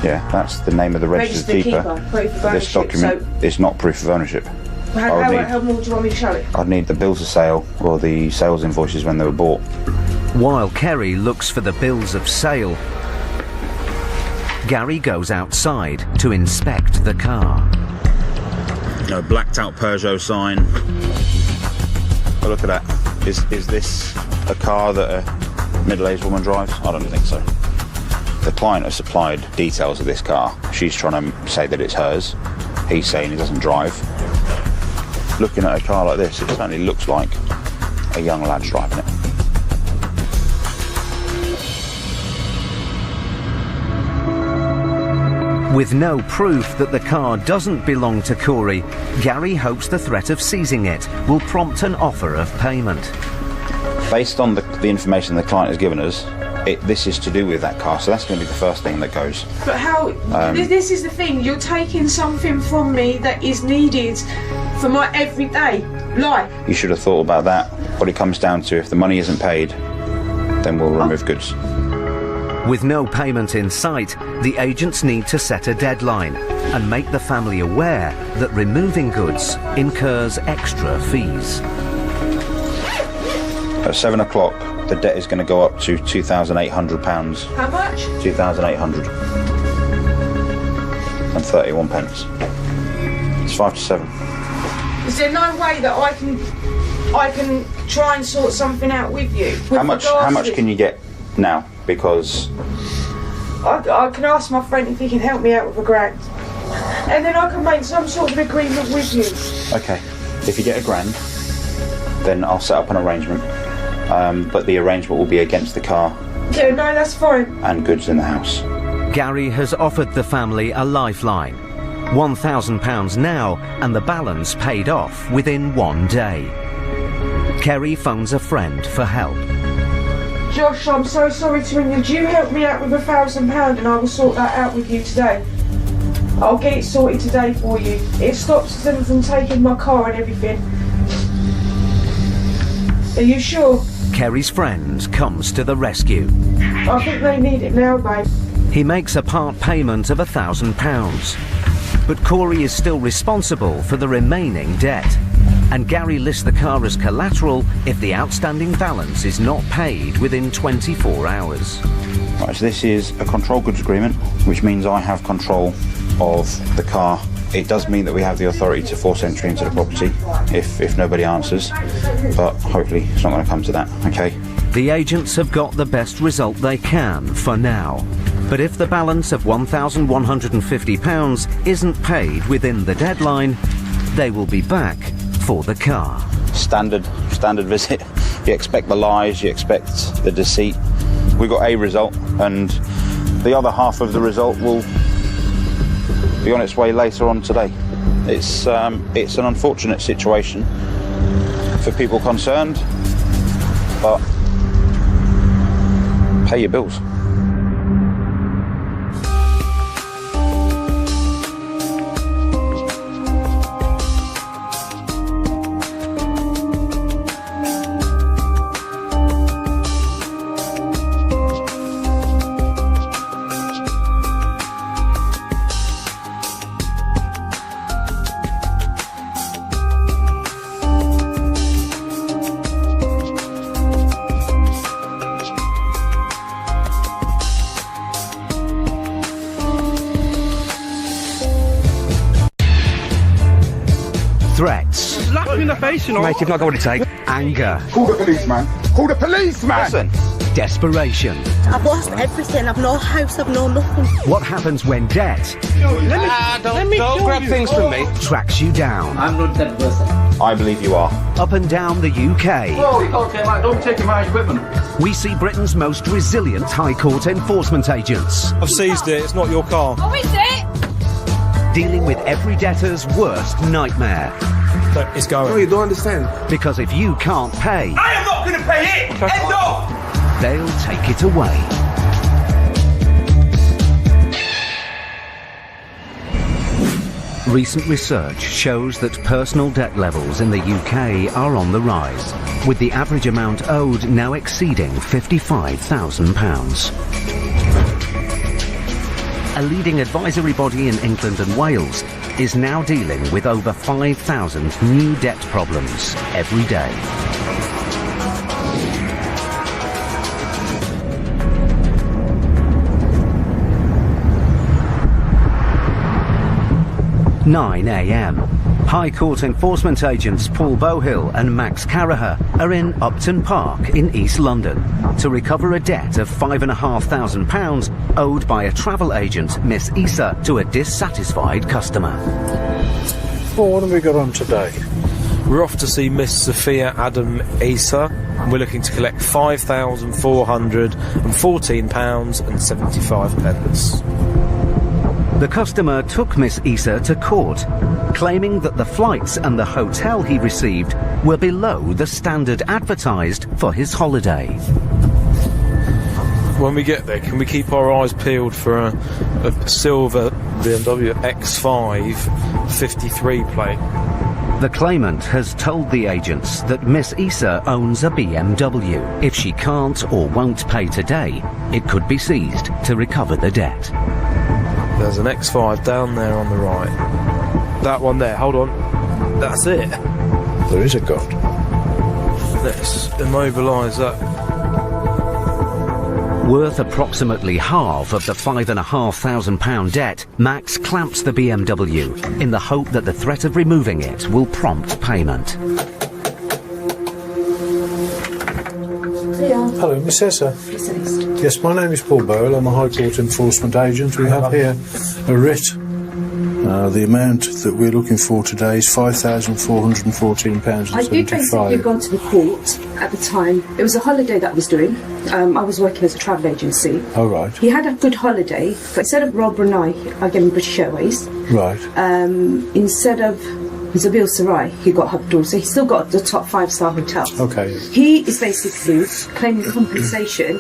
Yeah, that's the name of the registered keeper. Proof of This ownership, document is not proof of ownership. How more do you want me to show it? I'd need the bills of sale or the sales invoices when they were bought. While Kerry looks for the bills of sale, Gary goes outside to inspect the car. No, blacked out Peugeot sign. Oh, look at that. Is this a car that a middle-aged woman drives? I don't think so. The client has supplied details of this car. She's trying to say that it's hers. He's saying he doesn't drive. Looking at a car like this, it certainly looks like a young lad's driving it. With no proof that the car doesn't belong to Corey, Gary hopes the threat of seizing it will prompt an offer of payment. Based on the information the client has given us, this is to do with that car, so that's going to be the first thing that goes. But how... this is the thing, you're taking something from me that is needed for my everyday life. You should have thought about that. What it comes down to, if the money isn't paid, then we'll remove goods. With no payment in sight, the agents need to set a deadline and make the family aware that removing goods incurs extra fees. At 7 o'clock, the debt is going to go up to £2,800. How much? 2,831 pence. It's 5 to 7. Is there no way that I can try and sort something out with you? How much can you get now? Because I can ask my friend if he can help me out with £1,000, and then I can make some sort of agreement with you. okay, if you get £1,000, then I'll set up an arrangement. But the arrangement will be against the car. Yeah, no, that's fine. And goods in the house. Gary has offered the family a lifeline. £1,000 now and the balance paid off within 1 day. Kerry phones a friend for help. Josh, I'm so sorry to ring you. Do you help me out with £1,000 and I will sort that out with you today? I'll get it sorted today for you. It stops them from taking my car and everything. Are you sure? Kerry's friend comes to the rescue. I think they need it now, babe. He makes a part payment of £1,000. But Corey is still responsible for the remaining debt. And Gary lists the car as collateral if the outstanding balance is not paid within 24 hours. Right, so this is a control goods agreement, which means I have control of the car. It does mean that we have the authority to force entry into the property if nobody answers, but hopefully it's not going to come to that, okay? The agents have got the best result they can for now. But if the balance of £1,150 isn't paid within the deadline, they will be back for the car. Standard visit. You expect the lies, you expect the deceit. We got a result, and the other half of the result will be on its way later on today. It's an unfortunate situation for people concerned, but pay your bills. Threats. Slap him in the face, you know. Mate, you've not got what it takes. Anger. Call the police, man. Call the police, man. Listen. Desperation. I've lost everything. I've no house, I've no nothing. What happens when debt Don't grab things from me. tracks you down? I'm not that person. I believe you are. Up and down the UK, Oh, you can't take my, don't take my equipment. we see Britain's most resilient High Court enforcement agents. I've seized it, it's not your car. Oh, is it? Dealing with every debtor's worst nightmare. But it's going. No, you don't understand. Because if you can't pay, I am not going to pay it. End of. they'll take it away. Recent research shows that personal debt levels in the UK are on the rise, with the average amount owed now exceeding £55,000. A leading advisory body in England and Wales is now dealing with over 5,000 new debt problems every day. (9 a.m). High Court enforcement agents Paul Bohill and Max Caraher are in Upton Park in East London to recover a debt of £5,500 owed by a travel agent, Miss Issa, to a dissatisfied customer. Well, what have we got on today? We're off to see Miss Sophia Adam Issa. We're looking to collect £5,414.75. The customer took Miss Issa to court, claiming that the flights and the hotel he received were below the standard advertised for his holiday. When we get there, can we keep our eyes peeled for a silver BMW X5 53 plate? The claimant has told the agents that Miss Issa owns a BMW. If she can't or won't pay today, it could be seized to recover the debt. There's an X5 down there on the right. That one there, hold on. That's it. There is a god. Let's immobilise that. Worth approximately half of the £5,500 debt, Max clamps the BMW in the hope that the threat of removing it will prompt payment. Hello, Miss Essa. Yes, my name is Paul Boyle. I'm a High Court enforcement agent. We have here a writ. The amount that we're looking for today is £5,414.75. I did basically go to the court at the time. It was a holiday that I was doing. I was working as a travel agency. Oh, right. He had a good holiday, but instead of Rob Brunei, I gave him British Airways. Right. Instead of Zabil Sarai, he got Habdul, so he's still got the top 5-star hotels. Okay. He is basically claiming compensation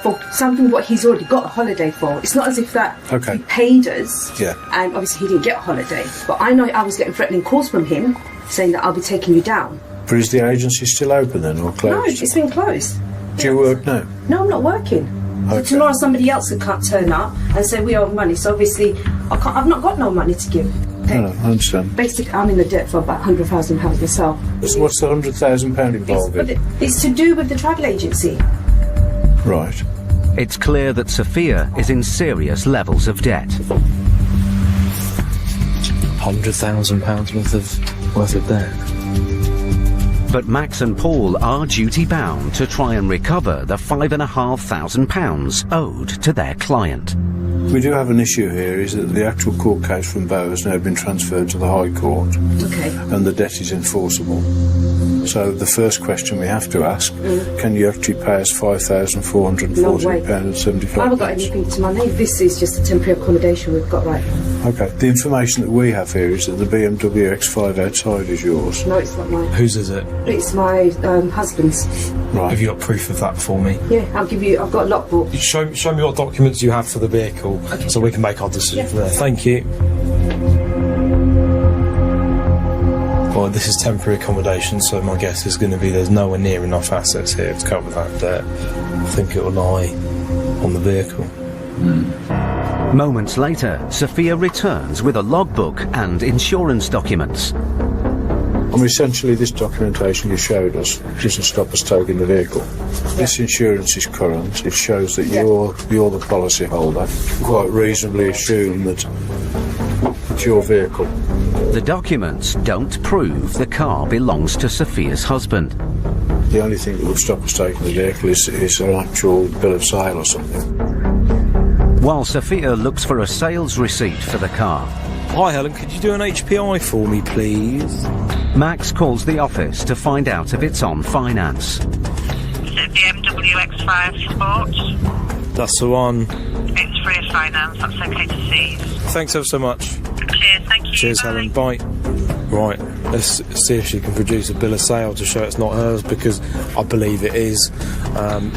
for something what he's already got a holiday for. It's not as if that he paid us, and obviously he didn't get a holiday. But I know I was getting threatening calls from him saying that I'll be taking you down. But is the agency still open then, or closed? No, it's been closed. Do you work now? No, I'm not working. Okay. So tomorrow somebody else can't turn up and say we owe money. So obviously I've not got no money to give. No, I understand. Basically, I'm in the debt for about £100,000 myself. So what's the £100,000 involved in? It's to do with the travel agency. Right. It's clear that Sophia is in serious levels of debt. £100,000 worth of debt. But Max and Paul are duty-bound to try and recover the £5,500 owed to their client. We do have an issue here, is that the actual court case from Bow has now been transferred to the High Court. Okay. And the debt is enforceable. So the first question we have to ask, can you actually pay us £5,414.75? I haven't got anything to my name. This is just a temporary accommodation we've got right now. Okay. The information that we have here is that the BMW X5 outside is yours. No, it's not mine. Whose is it? It's my husband's. Right. Have you got proof of that for me? Yeah, I've got a logbook. Show me what documents you have for the vehicle, so we can make our decision from there. Thank you. Well, this is temporary accommodation, so my guess is going to be there's nowhere near enough assets here to cover that debt. I think it will lie on the vehicle. Moments later, Sophia returns with a logbook and insurance documents. I mean, essentially, this documentation you showed us doesn't stop us taking the vehicle. This insurance is current. It shows that you're the policy holder. Quite reasonably assume that it's your vehicle. The documents don't prove the car belongs to Sophia's husband. The only thing that would stop us taking the vehicle is an actual bill of sale or something. While Sophia looks for a sales receipt for the car. Hi Helen, could you do an HPI for me, please? Max calls the office to find out if it's on finance. Is it BMW X5 Sport? That's the one. It's free of finance, that's okay to seize. Thanks ever so much. Cheers, thank you. Cheers, bye. Helen. Bye. Right, let's see if she can produce a bill of sale to show it's not hers, because I believe it is.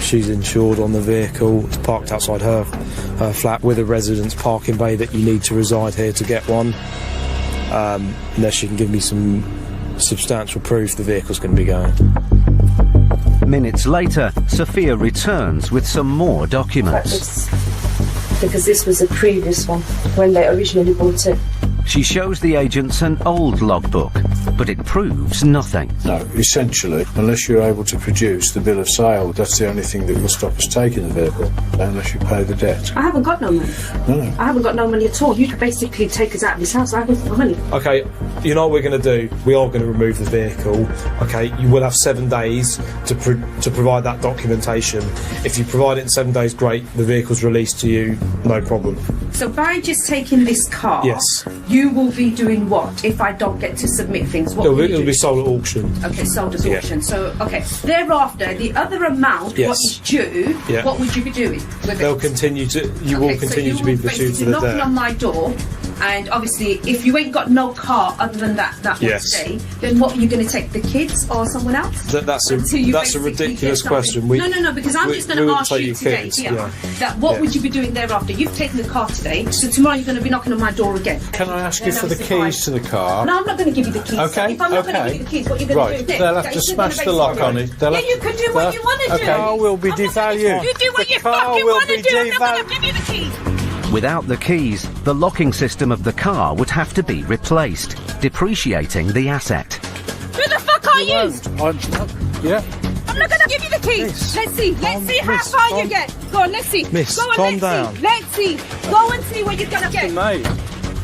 She's insured on the vehicle. It's parked outside her flat with a residence parking bay that you need to reside here to get one. Unless she can give me some substantial proof the vehicle's going to be going. Minutes later, Sophia returns with some more documents. Because this was the previous one, when they originally bought it. She shows the agents an old logbook, but it proves nothing. No, essentially, unless you're able to produce the bill of sale, that's the only thing that will stop us taking the vehicle, unless you pay the debt. I haven't got no money. No. I haven't got no money at all. You could basically take us out of this house. I haven't got no money. Okay, you know what we're going to do? We are going to remove the vehicle. Okay, you will have 7 days to provide that documentation. If you provide it in 7 days, great. The vehicle's released to you, no problem. So by just taking this car, Yes. you will be doing what if I don't get to submit things? What will you It'll do? be sold at auction. Okay, sold at Yeah. auction. So, okay. Thereafter, the other amount, Yes. what is due, Yeah. what would you be doing with They'll it? continue to. You will continue to be pursued to the knocking debt. on my door, and obviously, if you ain't got no car other than that Yes. one day, then what are you going to take, the kids or someone else? That's a Until you that's a basically ridiculous get something. question. No, because I'm we- just going we to would ask take you your today, kids, here, yeah. that what Yeah. would you be doing thereafter? You've taken the car today, so tomorrow you're going to be knocking on my door again. Can I ask you Then for the obviously keys to the car? No, I'm not going to give you the keys. Okay, If I'm not going to okay. give you the keys, what are you going to Right, do then? they'll have That to is still gonna smash the lock on it. They'll Yeah, have- you can do what you want to do. The car will be devalued. You do what you car fucking will want to be do. I'm not going to give you the keys. Without the keys, the locking system of the car would have to be replaced, depreciating the asset. Who the fuck are you? Yeah. I'm not going to give you the keys. Miss, Let's see how miss, far calm- you get. Go on, let's see. Miss, Go on, calm let's down. See. Let's see. Go and see what you're going to get. Mate,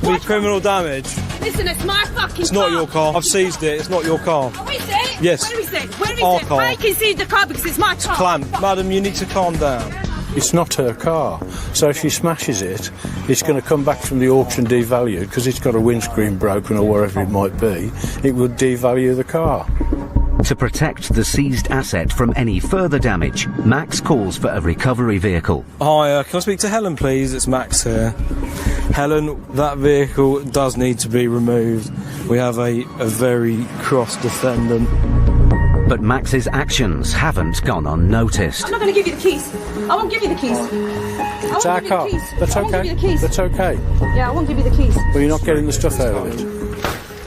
with criminal damage. Listen, it's my fucking It's not your car. I've seized it. It's not your car. Oh, is it? Yes. Where is it? Where is Our it? car. I can see the car because it's my car. Clamp. Madam, you need to calm down. It's not her car. So if she smashes it, it's going to come back from the auction devalued because it's got a windscreen broken or wherever it might be. It would devalue the car. To protect the seized asset from any further damage, Max calls for a recovery vehicle. Hi, can I speak to Helen, please? It's Max here. Helen, that vehicle does need to be removed. We have a very cross defendant. But Max's actions haven't gone unnoticed. I'm not going to give you the keys. I won't give you the keys. It's our car. That's I won't give okay. you the keys. That's okay. Yeah, I won't give you the keys. But you're not getting the stuff out of it.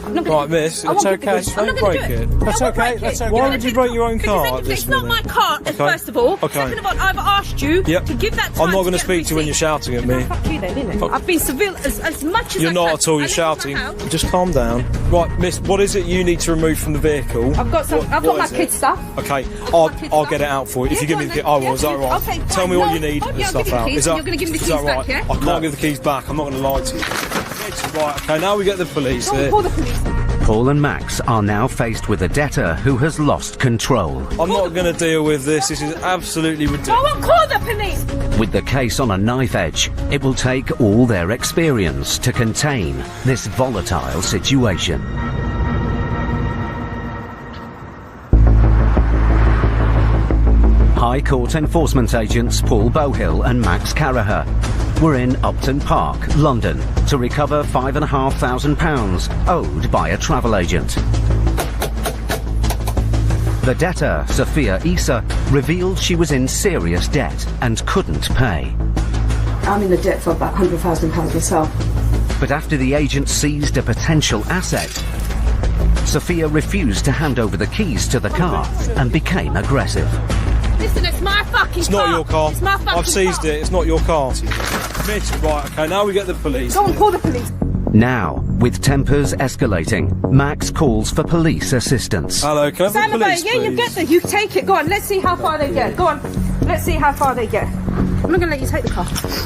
I'm not gonna, Right, miss, I it's won't give the okay. keys. I'm Don't not going break to do it. it. That's I won't okay, break that's it. okay. Why would you break your own Because car at this it's not my minute? car, Okay. first of all. Okay. Second of all, I've asked you Yep. to give that time I'm not going to get speak to you when you're receipt. shouting at me. Fuck you then, innit? Fuck- I've been civil as much as You're I not can. at all, I you're live in shouting. my house. Just calm down. Right, miss, what is it you need to remove from the vehicle? I've got some. I've got What my is it? kids' stuff. Okay, my I'll kids' I'll stuff. get it out for you. If Yeah, you give go me on the key, then. I will. Yeah, Is that you- right? okay, Tell fine. me what No, you need oh, and yeah, I'll stuff give you the out. keys Is that, and you're gonna give me the is that keys right? back, yeah? I can't give the keys back. I'm not going to lie to you. Right, okay, now we get the police Go here. and call the police. Paul and Max are now faced with a debtor who has lost control. I'm not going to deal with this. This is absolutely Go ridiculous. and call the police. With the case on a knife edge, it will take all their experience to contain this volatile situation. High Court enforcement agents Paul Bohill and Max Caraher were in Upton Park, London, to recover £5,500 owed by a travel agent. The debtor, Sophia Issa, revealed she was in serious debt and couldn't pay. I'm in the debt for about £100,000 myself. But after the agent seized a potential asset, Sophia refused to hand over the keys to the car and became aggressive. Listen, it's my fucking It's car. not your car. It's my fucking I've seized car. it. It's not your car. Miss, right, okay, now we get the police. Go and call the police. Now, with tempers escalating, Max calls for police assistance. Hello, can I have the Simon, police, yeah, you please? get there. You take it. Go on. Let's see how far they get. Go on. Let's see how far they get. I'm not going to let you take the car.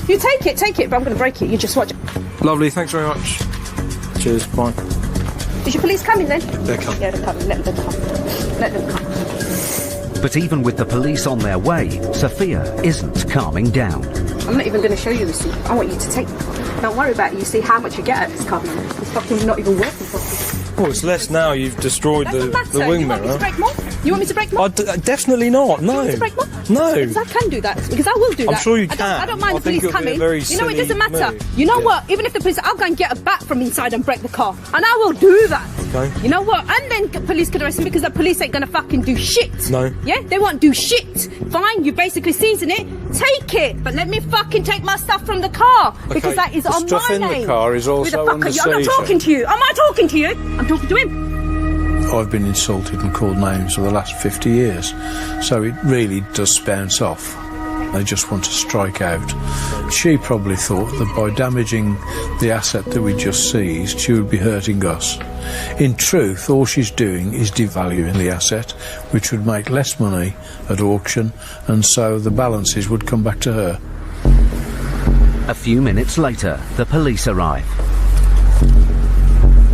You take it, but I'm going to break it. You just watch. Lovely, thanks very much. Cheers, bye. Is your police coming then? They're coming. Yeah, they're coming. Let them come. Let them come. But even with the police on their way, Sophia isn't calming down. I'm not even going to show you a receipt. I want you to take the car. Don't worry about it. You see how much you get at this car. It's fucking not even working properly. Oh, it's less now. You've destroyed Doesn't the matter. wing You want me to mirror. break more? You want me to break them up? Definitely not. No. You want me to break them up? No. Because I can do that. Because I will do that. I'm sure you I can. don't mind I the think police it'll be a coming. very You know, it doesn't silly matter. move. You know what? Even if the police, I'll go and get a bat from inside and break the car. And I will do that. Okay. You know what? And then police could arrest me because the police ain't going to fucking do shit. No. Yeah? They won't do shit. Fine, you basically seizing it. Take it. But let me fucking take my stuff from the car. Because that is The on stuff my in the name. car is also Who the fuck under are you? I'm not seizure. talking to you. Am I talking to you? I'm talking to him. I've been insulted and called names for the last 50 years, so it really does bounce off. They just want to strike out. She probably thought that by damaging the asset that we just seized, she would be hurting us. In truth, all she's doing is devaluing the asset, which would make less money at auction, and so the balances would come back to her. A few minutes later, the police arrive.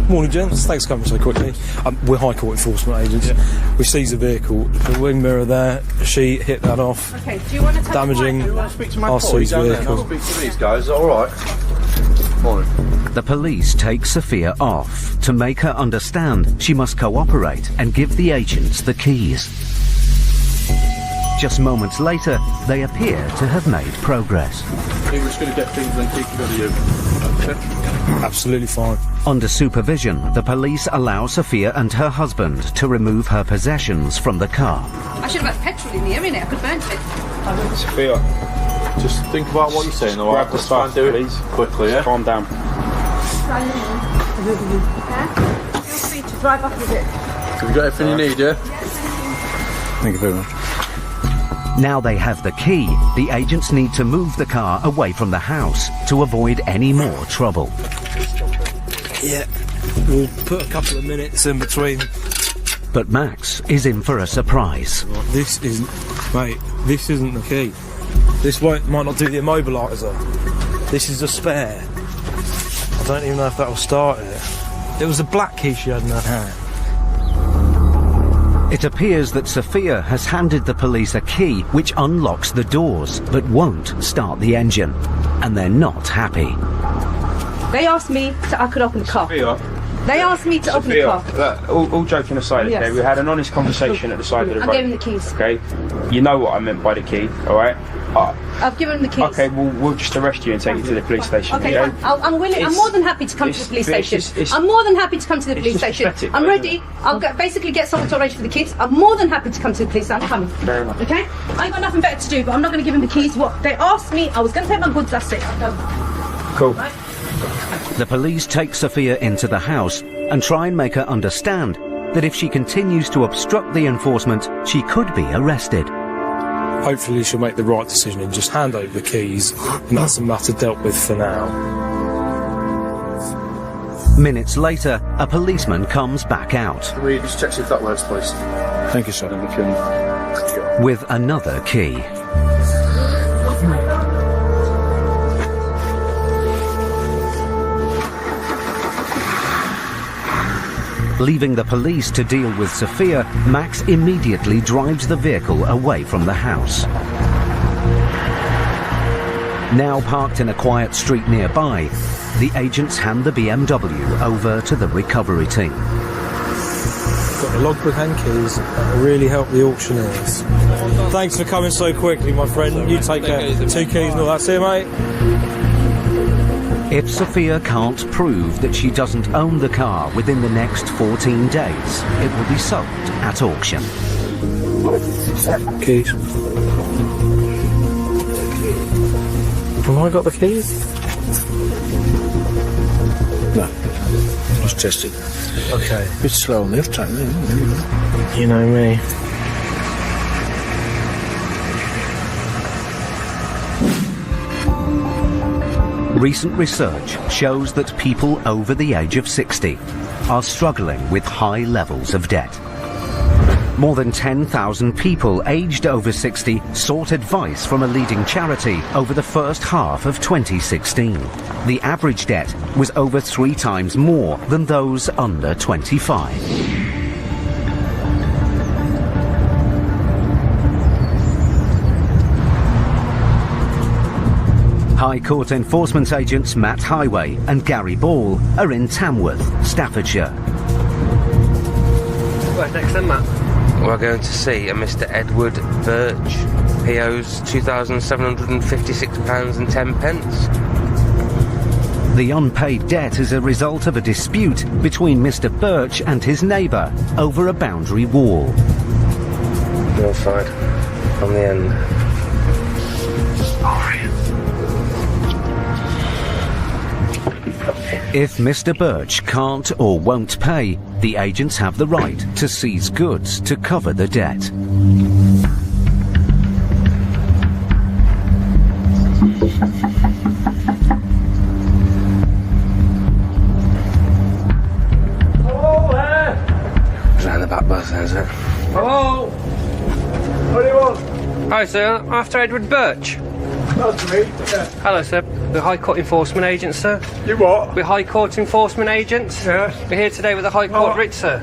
Morning, gents. Thanks for coming so quickly. We're High Court enforcement agents. We seized the vehicle. The wing mirror there, she hit that off. Okay, do you want to tell Damaging our seized vehicle. Speak to these guys, all right? Morning. The police take Sophia off to make her understand she must cooperate and give the agents the keys. Just moments later, they appear to have made progress. We're just going to get things and keep rid of you. Okay. Absolutely fine. Under supervision, the police allow Sophia and her husband to remove her possessions from the car. I should have had petrol in here, innit? I could burn it. Sophia, just think about what you're saying, all right? Grab the stuff, do it please. Quickly, yeah? Calm down. Feel free to drive up with it. Have you got everything you need, yeah? Thank you very much. Now they have the key, the agents need to move the car away from the house to avoid any more trouble. Yeah. We'll put a couple of minutes in between. But Max is in for a surprise. This isn't... Mate, this isn't the key. This might not do the immobiliser. This is a spare. I don't even know if that'll start it. It was a black key she had in her hand. It appears that Sophia has handed the police a key which unlocks the doors but won't start the engine. And they're not happy. They asked me I could open the car. Sophia. They asked me to open the car. All joking aside, Yes. okay, we had an honest conversation at the side of the I road. gave him the keys. Okay, you know what I meant by the key, all right? I've given him the keys. Okay, we'll just arrest you and take you to the police station. Okay, fine. I'm willing. I'm more than happy to come to the police station. I'm more than happy to come to the police station. pathetic, I'm isn't ready. I'll basically get someone to arrange for the kids. I'm more than happy to come to the police. I'm coming. Fair enough. Okay? I ain't got nothing better to do, but I'm not going to give him the keys. What they asked me, I was going to take my goods. That's it. I'm done. Cool. The police take Sophia into the house and try and make her understand that if she continues to obstruct the enforcement, she could be arrested. Hopefully she'll make the right decision and just hand over the keys, and that's the matter dealt with for now. Minutes later, a policeman comes back out Can we just check if that works, please? Thank you, sir. Then we can... with another key. Leaving the police to deal with Sophia, Max immediately drives the vehicle away from the house. Now parked in a quiet street nearby, the agents hand the BMW over to the recovery team. Got the logbook and keys. That'll really help the auctioneers. Thanks for coming so quickly, my friend. You take care. 2 keys and all that's it, mate. If Sophia can't prove that she doesn't own the car within the next 14 days, it will be sold at auction. Keys. Have I got the keys? No. Just tested. Okay. A bit slow on the off time, isn't it? You know me. Recent research shows that people over the age of 60 are struggling with high levels of debt. More than 10,000 people aged over 60 sought advice from a leading charity over the first half of 2016. The average debt was over 3 times more than those under 25. High Court enforcement agents Matt Highway and Gary Ball are in Tamworth, Staffordshire. Right, next then, Matt. We're going to see a Mr. Edward Birch. He owes £2,756.10. The unpaid debt is a result of a dispute between Mr. Birch and his neighbour over a boundary wall. Your side, on the end. If Mr. Birch can't or won't pay, the agents have the right to seize goods to cover the debt. Round the back bus, is it? Hello? What do you want? Hi, sir. After Edward Birch. That's me, yeah. Hello, sir. We're High Court Enforcement Agents, sir. You what? We're High Court Enforcement Agents. Yes. We're here today with the High Court writ, sir.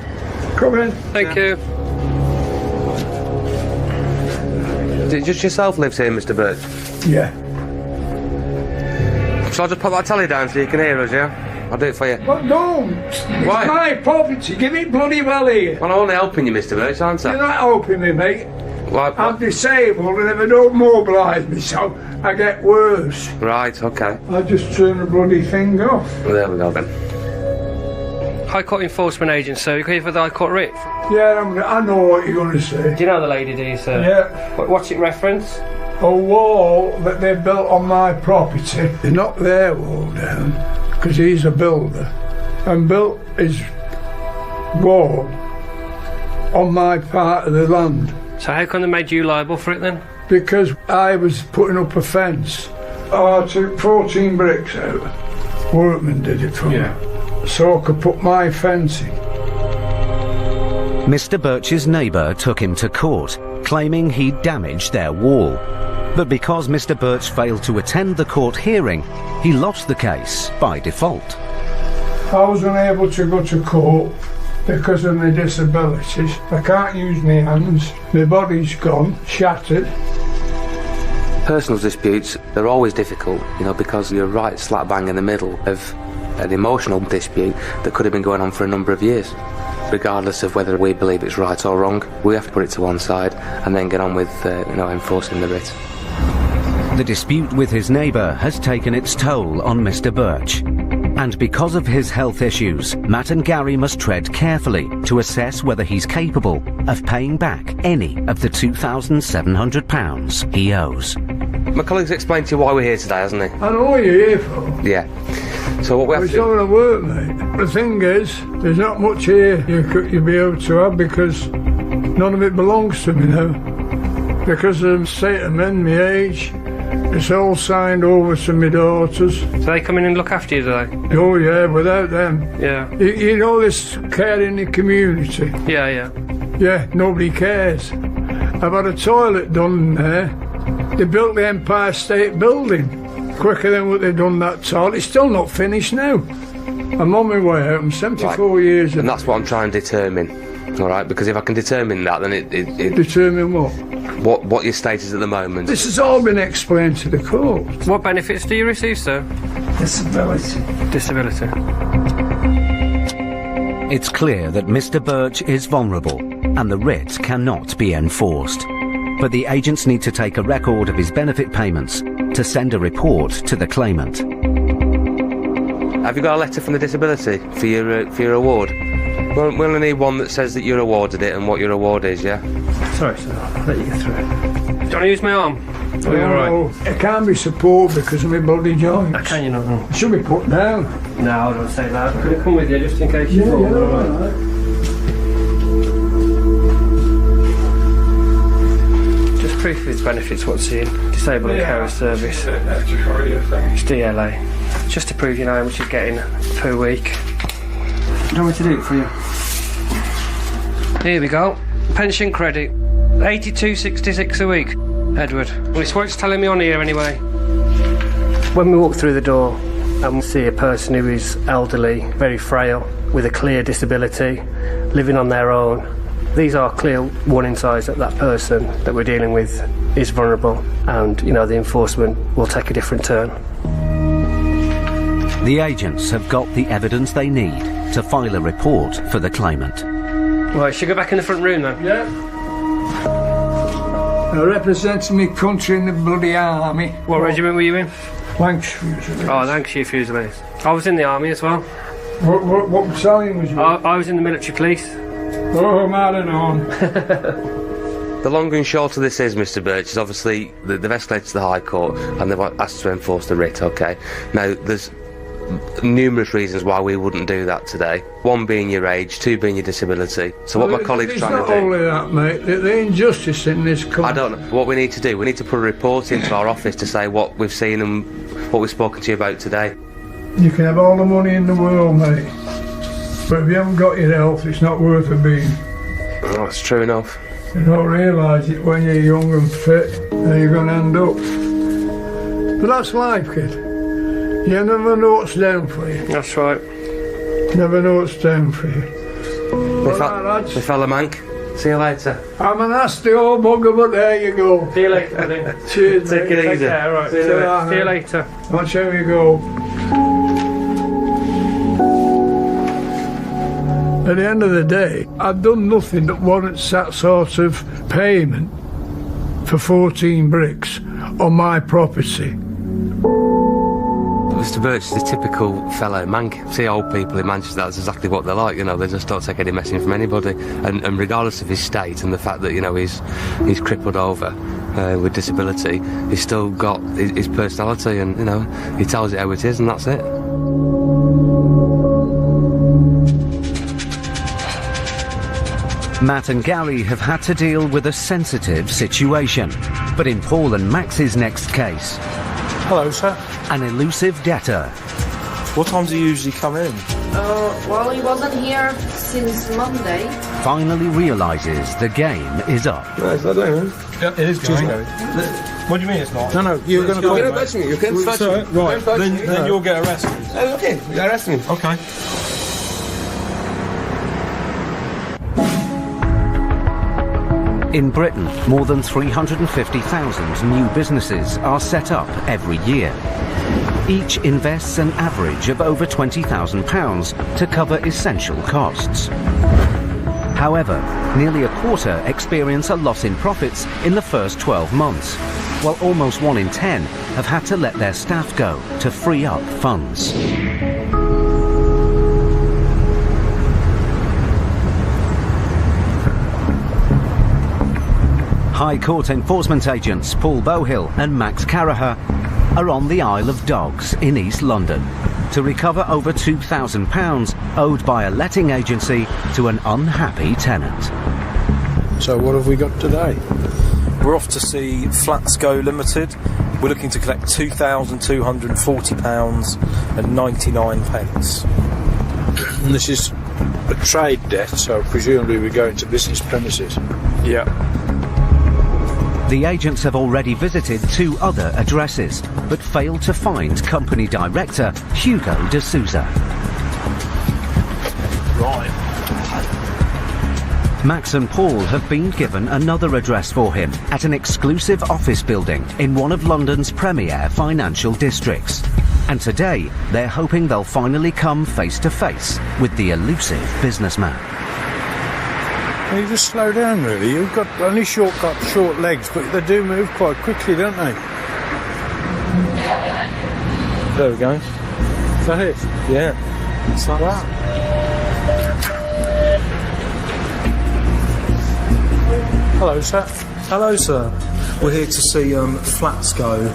Come in. Thank you. Is it just yourself lives here, Mr. Birch? Yeah. Shall I just put that telly down so you can hear us, yeah? I'll do it for you. Well, don't. Why? It's my property. Give it bloody well here. Well, I'm only helping you, Mr. Birch, aren't I? You're not helping me, mate. Why? I'm disabled, and if I don't mobilise myself, I get worse. Right, okay. I just turn the bloody thing off. Well, there we go then. High Court Enforcement Agents, sir. You're here for the High Court writ. Yeah, I know what you're going to say. Do you know the lady, do you, sir? Yeah. What's it reference? A wall that they built on my property. They knocked their wall down because he's a builder and built his wall on my part of the land. So how come they made you liable for it then? Because I was putting up a fence. I took 14 bricks out. Workmen did it for me. So I could put my fence in. Mr. Birch's neighbour took him to court, claiming he'd damaged their wall. But because Mr. Birch failed to attend the court hearing, he lost the case by default. I was unable to go to court because of my disabilities. I can't use my hands. My body's gone, shattered. Personal disputes, they're always difficult, you know, because you're right slap bang in the middle of an emotional dispute that could have been going on for a number of years. Regardless of whether we believe it's right or wrong, we have to put it to one side and then get on with, enforcing the writ. The dispute with his neighbour has taken its toll on Mr. Birch. And because of his health issues, Matt and Gary must tread carefully to assess whether he's capable of paying back any of the £2,700 he owes. My colleague's explained to you why we're here today, hasn't he? I know what you're here for. Yeah. So what we have It's to not do... going to work, mate. The thing is, there's not much here you'll be able to have because none of it belongs to me now. Because of the state of men, my age, it's all signed over to my daughters. So they come in and look after you, do they? Oh yeah, without them. Yeah. You know this care in the community? Yeah. Yeah, nobody cares. I've had a toilet done there. They built the Empire State Building quicker than what they've done that toilet. It's still not finished now. I'm on my way out. I'm 74 years old. And that's what I'm trying to determine, all right? Because if I can determine that, then it Determine what? What your state is at the moment. This has all been explained to the court. What benefits do you receive, sir? Disability. Disability. It's clear that Mr. Birch is vulnerable and the writ cannot be enforced. But the agents need to take a record of his benefit payments to send a report to the claimant. Have you got a letter from the disability for your award? We'll only need one that says that you're awarded it and what your award is, yeah? Sorry, sir. I'll let you get through it. Do you want to use my arm? Oh, right? It can't be supported because of my bloody joints. Can you not? No. It should be put down. No, I don't say that. Could it come with you just in case you fall? Right. Just proof of its benefits, what's in Disabled and Carer Service. It's DLA. Just to prove you know how much you're getting per week. What do you want me to do it for you? Here we go. Pension credit. 82.66 a week, Edward. Well, it's what it's telling me on here anyway. When we walk through the door and we see a person who is elderly, very frail, with a clear disability, living on their own, these are clear warning signs that that person that we're dealing with is vulnerable and, the enforcement will take a different turn. The agents have got the evidence they need to file a report for the claimant. Right, should we go back in the front room then? Yeah. I represented my country in the bloody army. What regiment were you in? Lancashire Fusiliers. Oh, Lancashire Fusiliers. I was in the army as well. What battalion was you in? I was in the military police. Oh, man and on. The long and short of this is, Mr. Birch, is obviously they've escalated to the High Court and they've asked to enforce the writ, okay? Now, there's numerous reasons why we wouldn't do that today. One being your age, two being your disability. So what my colleague's trying to do... It's not only that, mate. The injustice in this country... I don't know. What we need to do, we need to put a report into our office to say what we've seen and what we've spoken to you about today. You can have all the money in the world, mate. But if you haven't got your health, it's not worth a bean. Oh, that's true enough. You don't realise it when you're young and fit, how you're going to end up. But that's life, kid. You never know what's down for you. That's right. Never know what's down for you. The fella Mank. See you later. I'm a nasty old bugger, but there you go. See you later, buddy. Cheers, Take it easy. Care, right. See you later. Watch how you go. At the end of the day, I've done nothing that warrants that sort of payment for 14 bricks on my property. Mr. Birch is a typical fellow mank. See old people in Manchester, that's exactly what they're like, you know, they just don't take any messing from anybody. And regardless of his state and the fact that, you know, he's crippled over with disability, he's still got his personality and, you know, he tells it how it is and that's it. Matt and Gary have had to deal with a sensitive situation. But in Paul and Max's next case... Hello, sir. An elusive debtor. What time do you usually come in? Well, he wasn't here since Monday. Finally realises the game is up. No, it's not going. Yeah, it is going. What do you mean it's not? No, you're going to call me. You can't touch me. Right, then you'll get arrested. Okay, you arrest me. Okay. In Britain, more than 350,000 new businesses are set up every year. Each invests an average of over £20,000 to cover essential costs. However, nearly a quarter experience a loss in profits in the first 12 months, while almost 1 in 10 have had to let their staff go to free up funds. High Court enforcement agents Paul Bowhill and Max Caraher are on the Isle of Dogs in East London to recover over £2,000 owed by a letting agency to an unhappy tenant. So what have we got today? We're off to see Flatsco Limited. We're looking to collect £2,240.99. And this is a trade debt, so presumably we go into business premises. Yeah. The agents have already visited 2 other addresses, but failed to find company director Hugo de Souza. Right. Max and Paul have been given another address for him at an exclusive office building in one of London's premier financial districts. And today, they're hoping they'll finally come face to face with the elusive businessman. You just slow down, really. You've got only short legs, but they do move quite quickly, don't they? There we go. Is that it? Yeah. It's like that. Hello, sir. Hello, sir. We're here to see Flatsco.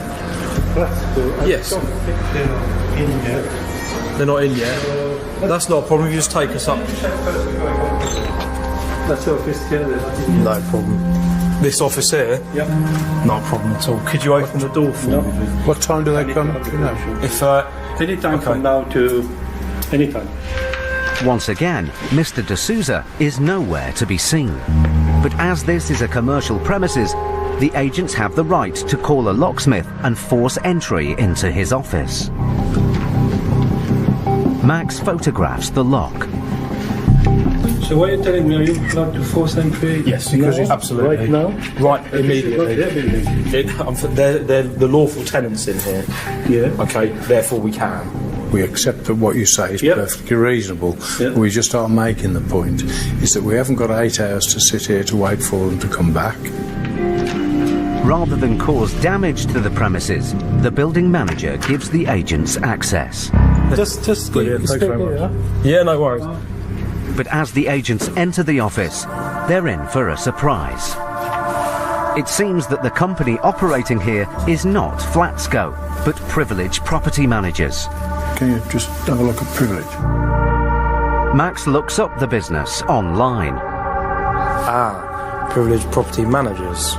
Flatsco? Yes. They're not in yet. That's not a problem. You just take us up. That's office here. No problem. This office here? Yep. No problem at all. Could you open the door for me? What time do they come? If anytime from now to anytime. Once again, Mr. de Souza is nowhere to be seen. But as this is a commercial premises, the agents have the right to call a locksmith and force entry into his office. Max photographs the lock. So what you're telling me, are you allowed to force entry? Yes, because now? Absolutely. Right now? Right, immediately. They're the lawful tenants in here. Yeah. Okay, therefore we can. we accept that what you say is perfectly reasonable. We just are making the point is that we haven't got 8 hours to sit here to wait for them to come back. Rather than cause damage to the premises, the building manager gives the agents access. Just Brilliant, thanks very much. Yeah, no worries. But as the agents enter the office, they're in for a surprise. It seems that the company operating here is not Flatsco, but Privilege Property Managers. Can you just have a look at Privilege? Max looks up the business online. Privilege Property Managers.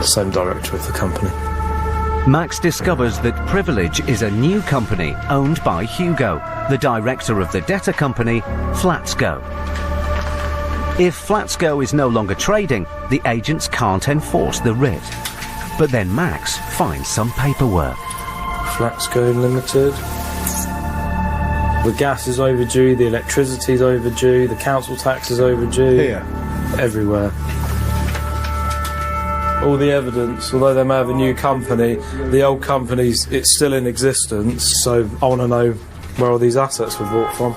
Same director of the company. Max discovers that Privilege is a new company owned by Hugo, the director of the debtor company, Flatsco. If Flatsco is no longer trading, the agents can't enforce the writ. But then Max finds some paperwork. Flatsco Limited. The gas is overdue, the electricity is overdue, the council tax is overdue. Here? Everywhere. All the evidence, although they may have a new company, the old company's, it's still in existence, so I want to know where all these assets were bought from.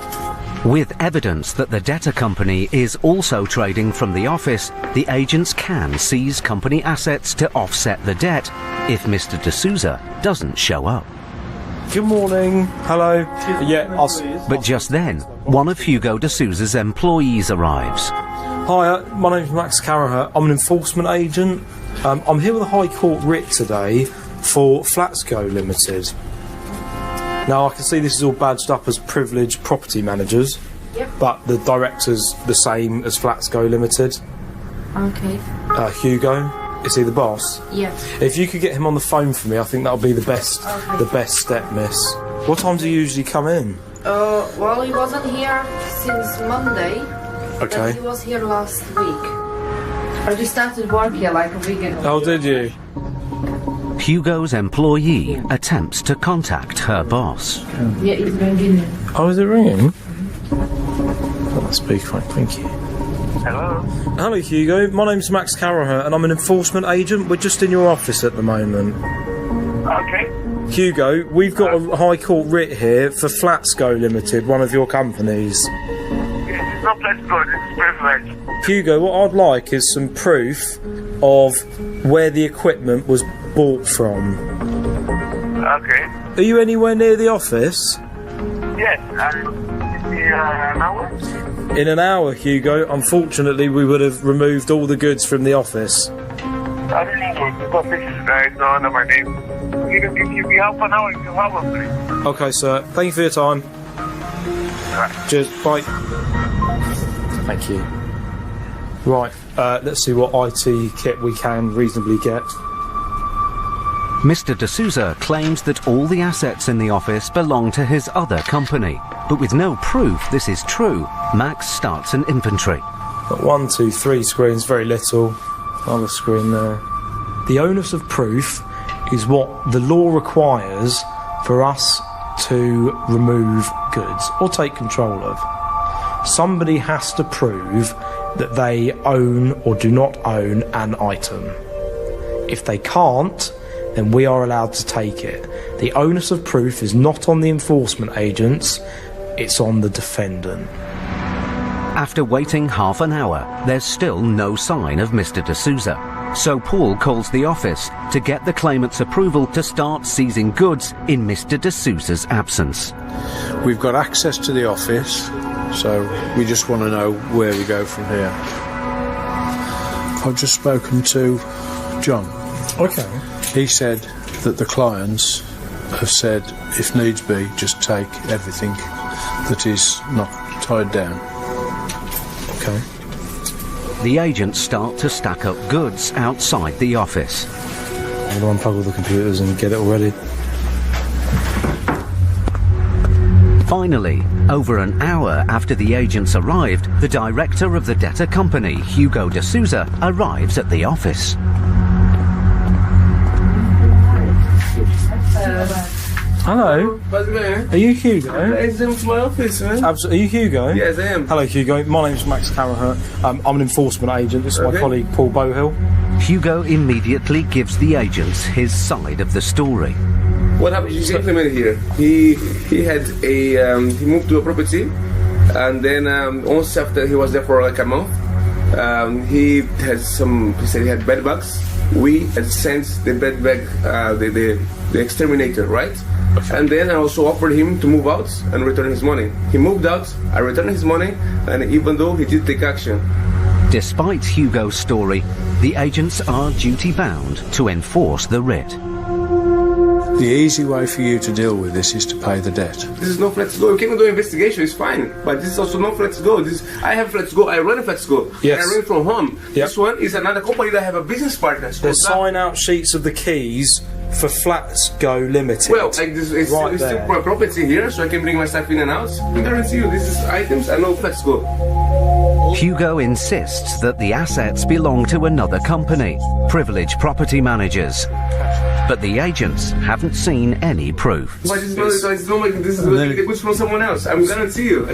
With evidence that the debtor company is also trading from the office, the agents can seize company assets to offset the debt if Mr. D'Souza doesn't show up. Good morning. Hello. But just then, one of Hugo D'Souza's employees arrives. Hi, my name's Max Carraher. I'm an enforcement agent. I'm here with a High Court writ today for Flatsco Limited. Now, I can see this is all badged up as Privileged Property Managers, but the director's the same as Flatsco Limited. Okay. Hugo, is he the boss? Yeah. If you could get him on the phone for me, I think that would be the best step, miss. What time do you usually come in? Well, he wasn't here since Monday. Okay. But he was here last week. I just started work here like a week ago. Oh, did you? Hugo's employee attempts to contact her boss. Yeah, it's ringing. Oh, is it ringing? I'll speak fine, thank you. Hello? Hello, Hugo. My name's Max Carraher, and I'm an enforcement agent. We're just in your office at the moment. Okay. Hugo, we've got a High Court writ here for Flatsco Limited, one of your companies. Yes, it's not Flatsco, it's Privilege. Hugo, what I'd like is some proof of where the equipment was bought from. Okay. Are you anywhere near the office? Yes, an hour? In an hour, Hugo. Unfortunately, we would have removed all the goods from the office. I don't know, because this is not under my name. If you have an hour, you have one, please. Okay, sir. Thank you for your time. Cheers. Bye. Thank you. Right, let's see what IT kit we can reasonably get. Mr. D'Souza claims that all the assets in the office belong to his other company. But with no proof this is true, Max starts an inventory. Got 1, 2, 3 screens, very little. Another screen there. The onus of proof is what the law requires for us to remove goods or take control of. Somebody has to prove that they own or do not own an item. If they can't, then we are allowed to take it. The onus of proof is not on the enforcement agents, it's on the defendant. After waiting half an hour, there's still no sign of Mr. D'Souza. So Paul calls the office to get the claimant's approval to start seizing goods in Mr. D'Souza's absence. We've got access to the office, so we just want to know where we go from here. I've just spoken to John. Okay. He said that the clients have said, if needs be, just take everything that is not tied down. Okay. The agents start to stack up goods outside the office. I'm going to unplug all the computers and get it all ready. Finally, over an hour after the agents arrived, the director of the debtor company, Hugo D'Souza, arrives at the office. Hello. What's going on? Are you Hugo? It's in my office, man. Absolutely. Are you Hugo? Yes, I am. Hello, Hugo. My name's Max Carraher. I'm an enforcement agent. This is my colleague, Paul Bohill. Hugo immediately gives the agents his side of the story. What happened? You gentleman here. He had a he moved to a property, and then once after he was there for like a month, he had some. He said he had bed bugs. We had sent the bed bug, the exterminator, right? Okay. And then I also offered him to move out and return his money. He moved out. I returned his money, and even though he did take action. Despite Hugo's story, the agents are duty-bound to enforce the writ. The easy way for you to deal with this is to pay the debt. This is no Let's Go. You can do investigation, it's fine. But this is also no Let's Go. I have Let's Go, I run Let's Go. Yes. I run from home. Yep. This one is another company that I have a business partner. There's sign-out sheets of the keys for Flats Go Limited. Well, like this, it's still my property here, so I can bring my stuff in and out. I guarantee you, this is items I know Let's Go. Hugo insists that the assets belong to another company, Privilege Property Managers. But the agents haven't seen any proof. But this is not the goods from someone else. I can guarantee you.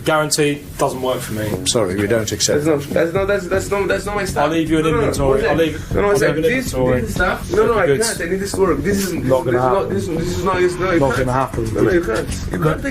Guarantee doesn't work for me. Sorry, we don't accept. That's not my stuff. I'll leave you an inventory. I'll leave it. This stuff. No, I can't. I need this work. This is not going to happen. This is not going to happen. No, you can't.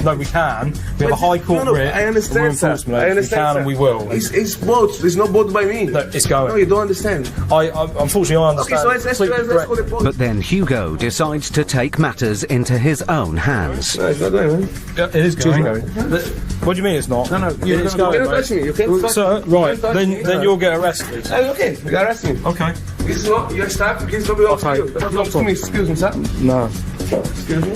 No, we can. We have a high court writ. I understand that. We can and we will. It's bought. It's not bought by me. No, it's going. No, you don't understand. Unfortunately, I understand. Okay, so let's call the police. But then Hugo decides to take matters into his own hands. No, it's not going. It is going. What do you mean it's not? No, you're it's not going. touching me. You can't touch Sir, me. right, then you'll get arrested. Okay, you arrest me. Okay. This is not your staff. This is not belongs to you. That belongs to me. Excuse me, sir. No. Excuse me.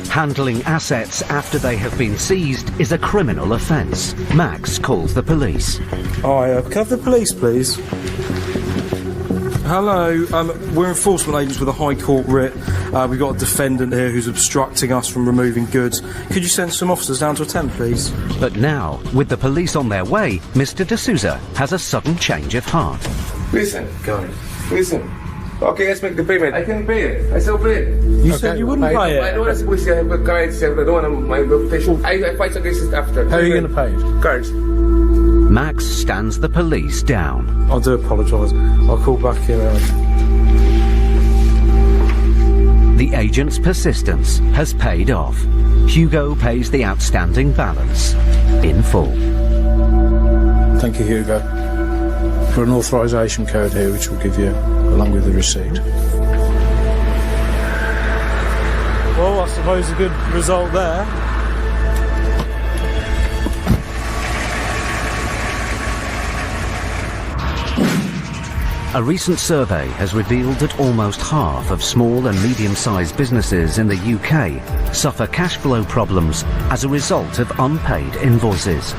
Handling assets after they have been seized is a criminal offence. Max calls the police. Can I have the police, please? Hello, we're enforcement agents with a High Court writ. We've got a defendant here who's obstructing us from removing goods. Could you send some officers down to attend, please? But now, with the police on their way, Mr. D'Souza has a sudden change of heart. Listen. Listen. Okay, let's make the payment. I can pay it. I still pay it. You said you wouldn't pay it. I don't want to see I have a card. I don't want my reputation. I fight against it after. How are you going to pay it? Cards. Max stands the police down. I do apologise. I'll call back in. The agent's persistence has paid off. Hugo pays the outstanding balance in full. Thank you, Hugo. For an authorisation code here, which we'll give you along with the receipt. Well, I suppose a good result there. A recent survey has revealed that almost half of small and medium-sized businesses in the UK suffer cash flow problems as a result of unpaid invoices.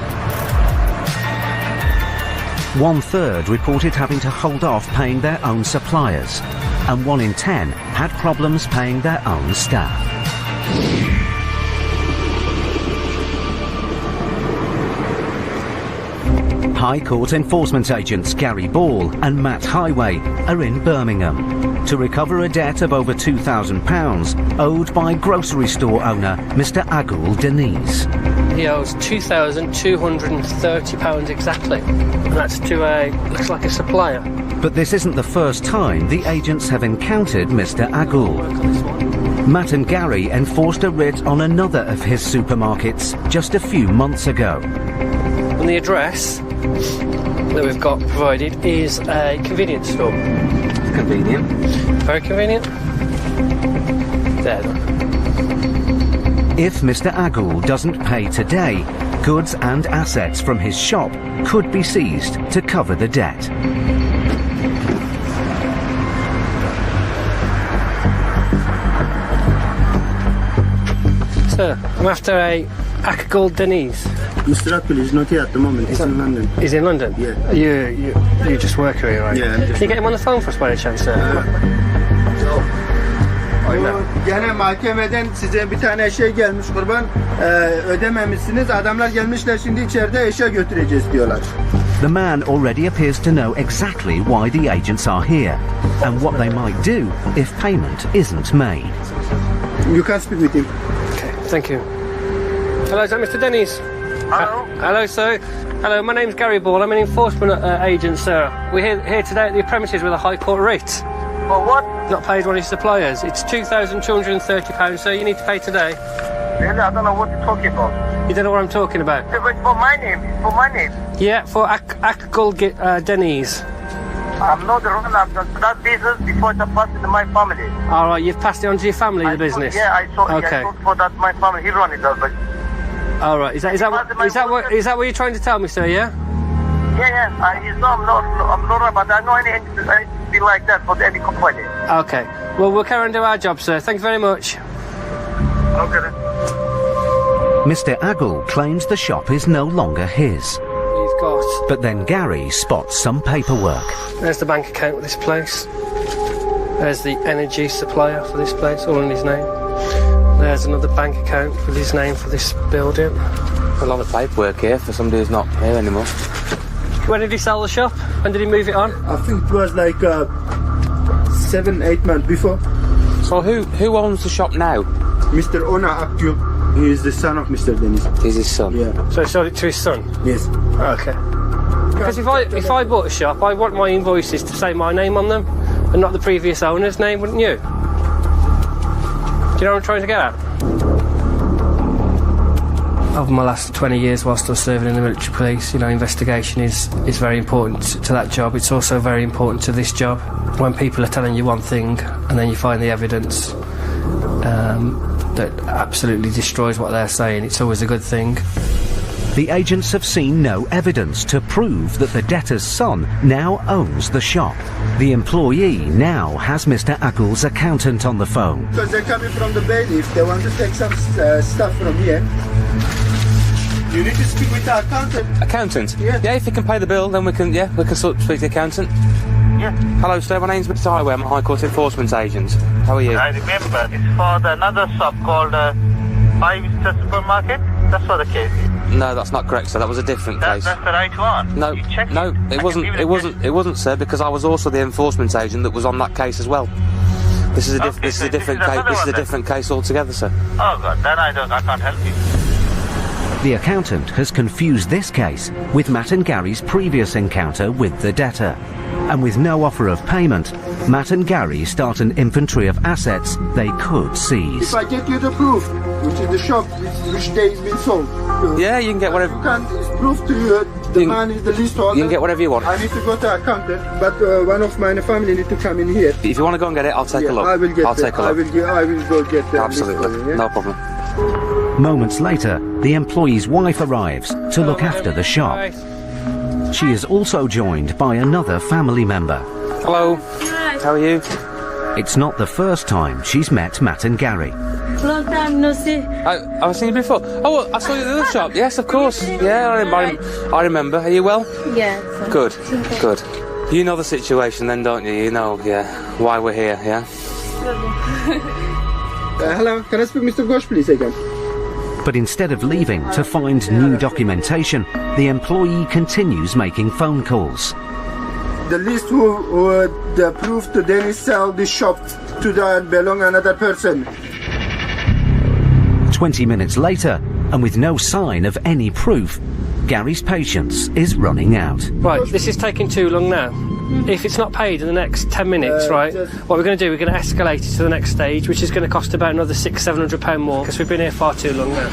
1/3 reported having to hold off paying their own suppliers, and 1 in 10 had problems paying their own staff. High Court enforcement agents Gary Ball and Matt Highway are in Birmingham to recover a debt of over £2,000 owed by grocery store owner Mr. Agul Denise. He owes £2,230 exactly. And that's to looks like a supplier. But this isn't the first time the agents have encountered Mr. Agul. Matt and Gary enforced a writ on another of his supermarkets just a few months ago. And the address that we've got provided is a convenience store. Convenient. Very convenient. There. If Mr. Agul doesn't pay today, goods and assets from his shop could be seized to cover the debt. Sir, I'm after a Agul Denise. Mr. Akul is not here at the moment. He's in London. He's in London? Yeah. You just work here, right? Yeah. Can you get him on the phone for us by any chance, sir? Gene mahkemeden size bir tane eşya gelmiş kurban. Ödememişsiniz. Adamlar gelmişler şimdi içeride eşya götüreceğiz diyorlar. The man already appears to know exactly why the agents are here and what they might do if payment isn't made. You can speak with him. Okay, thank you. Hello, is that Mr. Dennis? Hello? Hello, sir. Hello, my name's Gary Ball. I'm an enforcement agent, sir. We're here today at the premises with a High Court writ. For what? Not paid one of his suppliers. It's £2,230, so you need to pay today. Really? I don't know what you're talking about. You don't know what I'm talking about? It's for my name. It's for my name. Yeah, for Akgul Deniz. I'm not the runner. I'm that business before it's a part of my family. All right, you've passed it on to your family, the business? Yeah, I saw. Okay. I sold for that my family. He run it, but. All right. Is that what you're trying to tell me, sir? Yeah. Yeah. I'm not, but I know anything like that for any company. Okay. Well, we'll carry on do our job, sir. Thank you very much. Okay then. Mr. Agul claims the shop is no longer his. You've got. But then Gary spots some paperwork. There's the bank account with this place. There's the energy supplier for this place, all in his name. There's another bank account with his name for this building. A lot of paperwork here for somebody who's not here anymore. When did he sell the shop? When did he move it on? I think it was like 7-8 months before. So who owns the shop now? Mr. Ona Akgul. He is the son of Mr. Deniz. He's his son? Yeah. So he sold it to his son? Yes. Okay. Because if I bought a shop, I want my invoices to say my name on them and not the previous owner's name, wouldn't you? Do you know what I'm trying to get at? Over my last 20 years whilst I was serving in the military police, investigation is very important to that job. It's also very important to this job. When people are telling you one thing and then you find the evidence that absolutely destroys what they're saying, it's always a good thing. The agents have seen no evidence to prove that the debtor's son now owns the shop. The employee now has Mr. Agul's accountant on the phone. Because they're coming from the bailiff, they want to take some stuff from here. You need to speak with the accountant. Accountant? Yeah, if he can pay the bill, then we can sort of speak to the accountant. Yeah. Hello, sir. My name's Mr. Highway. I'm a High Court Enforcement Agent. How are you? I remember. It's for another shop called Five Star Supermarket. That's what the case is. No, that's not correct, sir. That was a different case. That's the right one. No, it wasn't. It wasn't, sir, because I was also the enforcement agent that was on that case as well. This is a different case. This is a different case altogether, sir. Oh God, then I can't help you. The accountant has confused this case with Matt and Gary's previous encounter with the debtor. And with no offer of payment, Matt and Gary start an inventory of assets they could seize. If I get you the proof, which is the shop, which day it's been sold. Yeah, you can get whatever. You can prove to you the man is the leaseholder. You can get whatever you want. I need to go to accountant, but one of my family need to come in here. If you want to go and get it, I'll take a look. I will get I'll take a look. I will go get them. Absolutely, no problem. Moments later, the employee's wife arrives to look after the shop. She is also joined by another family member. Hello. Hi. How are you? It's not the first time she's met Matt and Gary. Long time no see. I've seen you before. Oh, I saw you at the other shop. Yes, of course. Yeah, I remember. Are you well? Yes. Good. Good. You know the situation then, don't you? You know, why we're here, yeah? Hello, can I speak Mr. Ghosh, please, again? But instead of leaving to find new documentation, the employee continues making phone calls. The list who the proof to Deniz sell the shop to the belong another person. 20 minutes later, and with no sign of any proof, Gary's patience is running out. Right, this is taking too long now. If it's not paid in the next 10 minutes, right, what we're going to do, we're going to escalate it to the next stage, which is going to cost about another £600-700 more, because we've been here far too long now.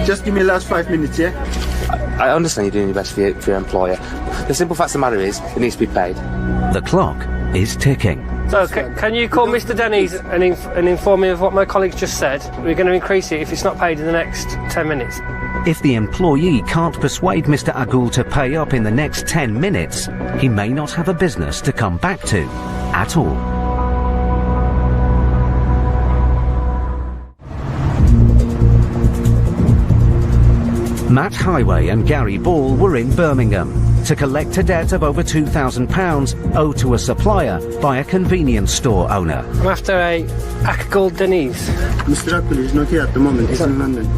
Just give me the last 5 minutes, yeah? I understand you're doing your best for your employer. The simple fact of the matter is, it needs to be paid. The clock is ticking. So, can you call Mr. Deniz and inform me of what my colleague just said? We're going to increase it if it's not paid in the next 10 minutes. If the employee can't persuade Mr. Agul to pay up in the next 10 minutes, he may not have a business to come back to at all. Matt Highway and Gary Ball were in Birmingham to collect a debt of over £2,000 owed to a supplier by a convenience store owner. I'm after a Akgul Deniz. Mr. Akgul is not here at the moment, he's in London.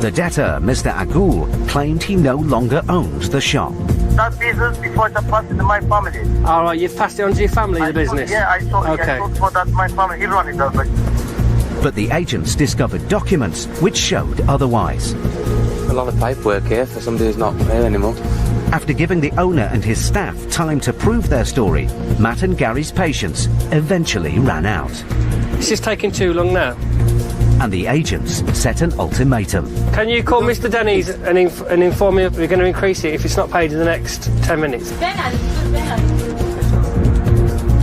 The debtor, Mr. Agul, claimed he no longer owned the shop. That business before it's a part of my family. All right, you've passed it on to your family, the business? Yeah, I saw it. I sold for that my family. He run it, But the agents discovered documents which showed otherwise. A lot of paperwork here for somebody who's not here anymore. After giving the owner and his staff time to prove their story, Matt and Gary's patience eventually ran out. This is taking too long now. And the agents set an ultimatum. Can you call Mr. Denny's and inform me we're going to increase it if it's not paid in the next 10 minutes?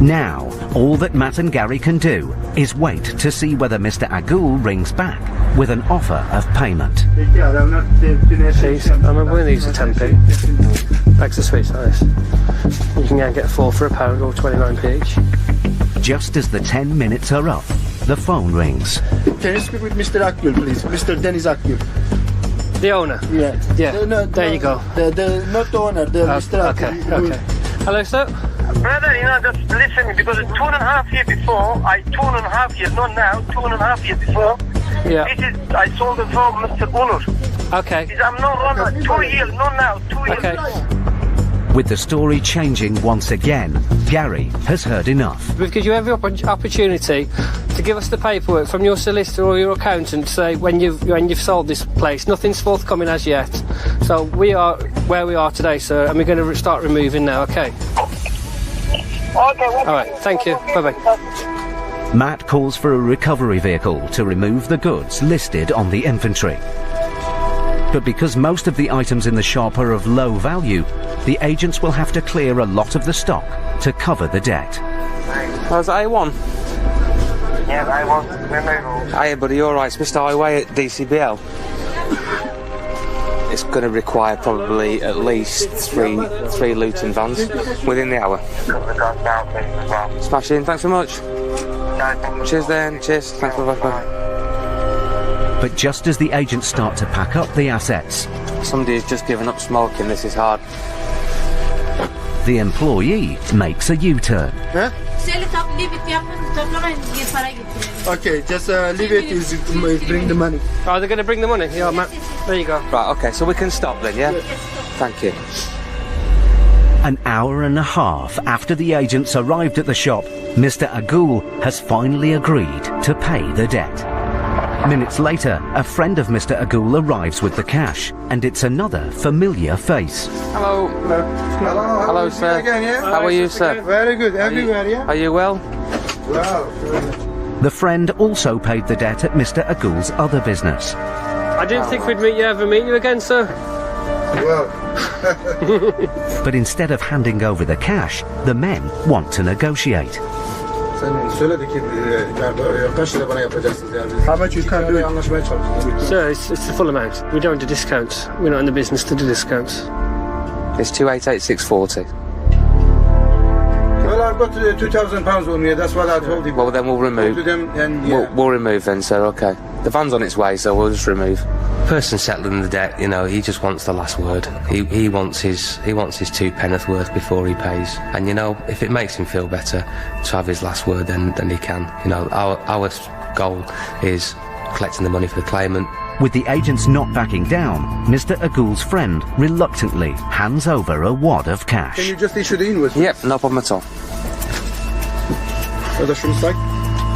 Now, all that Matt and Gary can do is wait to see whether Mr. Agul rings back with an offer of payment. These, I remember when these were 10p. Bags of sweets like this. You can get 4 for £1 or 29p each. Just as the 10 minutes are up, the phone rings. Can you speak with Mr. Akgül, please? Mr. Deniz Akgül. The owner? Yeah. Yeah. There you go. Not the owner, Mr. Akgül. Okay. Hello, sir? Brother, just listen, because 2.5 years before, 2.5 years, not now, 2.5 years before, yeah. This is, I sold it from Mr. Onur. Okay. I'm not wrong, 2 years, not now, 2 years. Okay. With the story changing once again, Gary has heard enough. We've given you every opportunity to give us the paperwork from your solicitor or your accountant to say when you've sold this place. Nothing's forthcoming as yet. So we are where we are today, sir, and we're going to start removing now, okay? Okay. All right, thank you. Bye-bye. Matt calls for a recovery vehicle to remove the goods listed on the inventory. But because most of the items in the shop are of low value, the agents will have to clear a lot of the stock to cover the debt. How's A1? Yeah, A1. Hiya, buddy, you alright? It's Mr. Highway at DCBL. It's going to require probably at least three Luton vans within the hour. Smashing, thanks so much. Cheers then, cheers, thanks, bye-bye. But just as the agents start to pack up the assets, somebody has just given up smoking, this is hard. The employee makes a U-turn. Huh? Okay, just leave it, bring the money. Oh, they're going to bring the money? Yeah, Matt. There you go. Right, okay, so we can stop then, yeah? Yes. Thank you. An hour and a half after the agents arrived at the shop, Mr. Agul has finally agreed to pay the debt. Minutes later, a friend of Mr. Agul arrives with the cash, and it's another familiar face. Hello. Hello, sir. Again, yeah? How are you, sir? Very good, everywhere, yeah? Are you well? Wow. The friend also paid the debt at Mr. Agul's other business. I didn't think we'd ever meet you again, sir. Well. But instead of handing over the cash, the men want to negotiate. How much you can do it? Sir, it's the full amount. We don't do discounts. We're not in the business to do discounts. It's 288640. Well, I've got £2,000 on me. That's what I told him. Well, then we'll remove. To them and, yeah. We'll remove then, sir. Okay. The van's on its way, so we'll just remove. Person settling the debt, he just wants the last word. He wants his 2 penneth worth before he pays. And if it makes him feel better to have his last word, then he can. Our goal is collecting the money for the claimant. With the agents not backing down, Mr. Agul's friend reluctantly hands over a wad of cash. Can you just issue the invoice? Yep, no problem at all. Şunu say.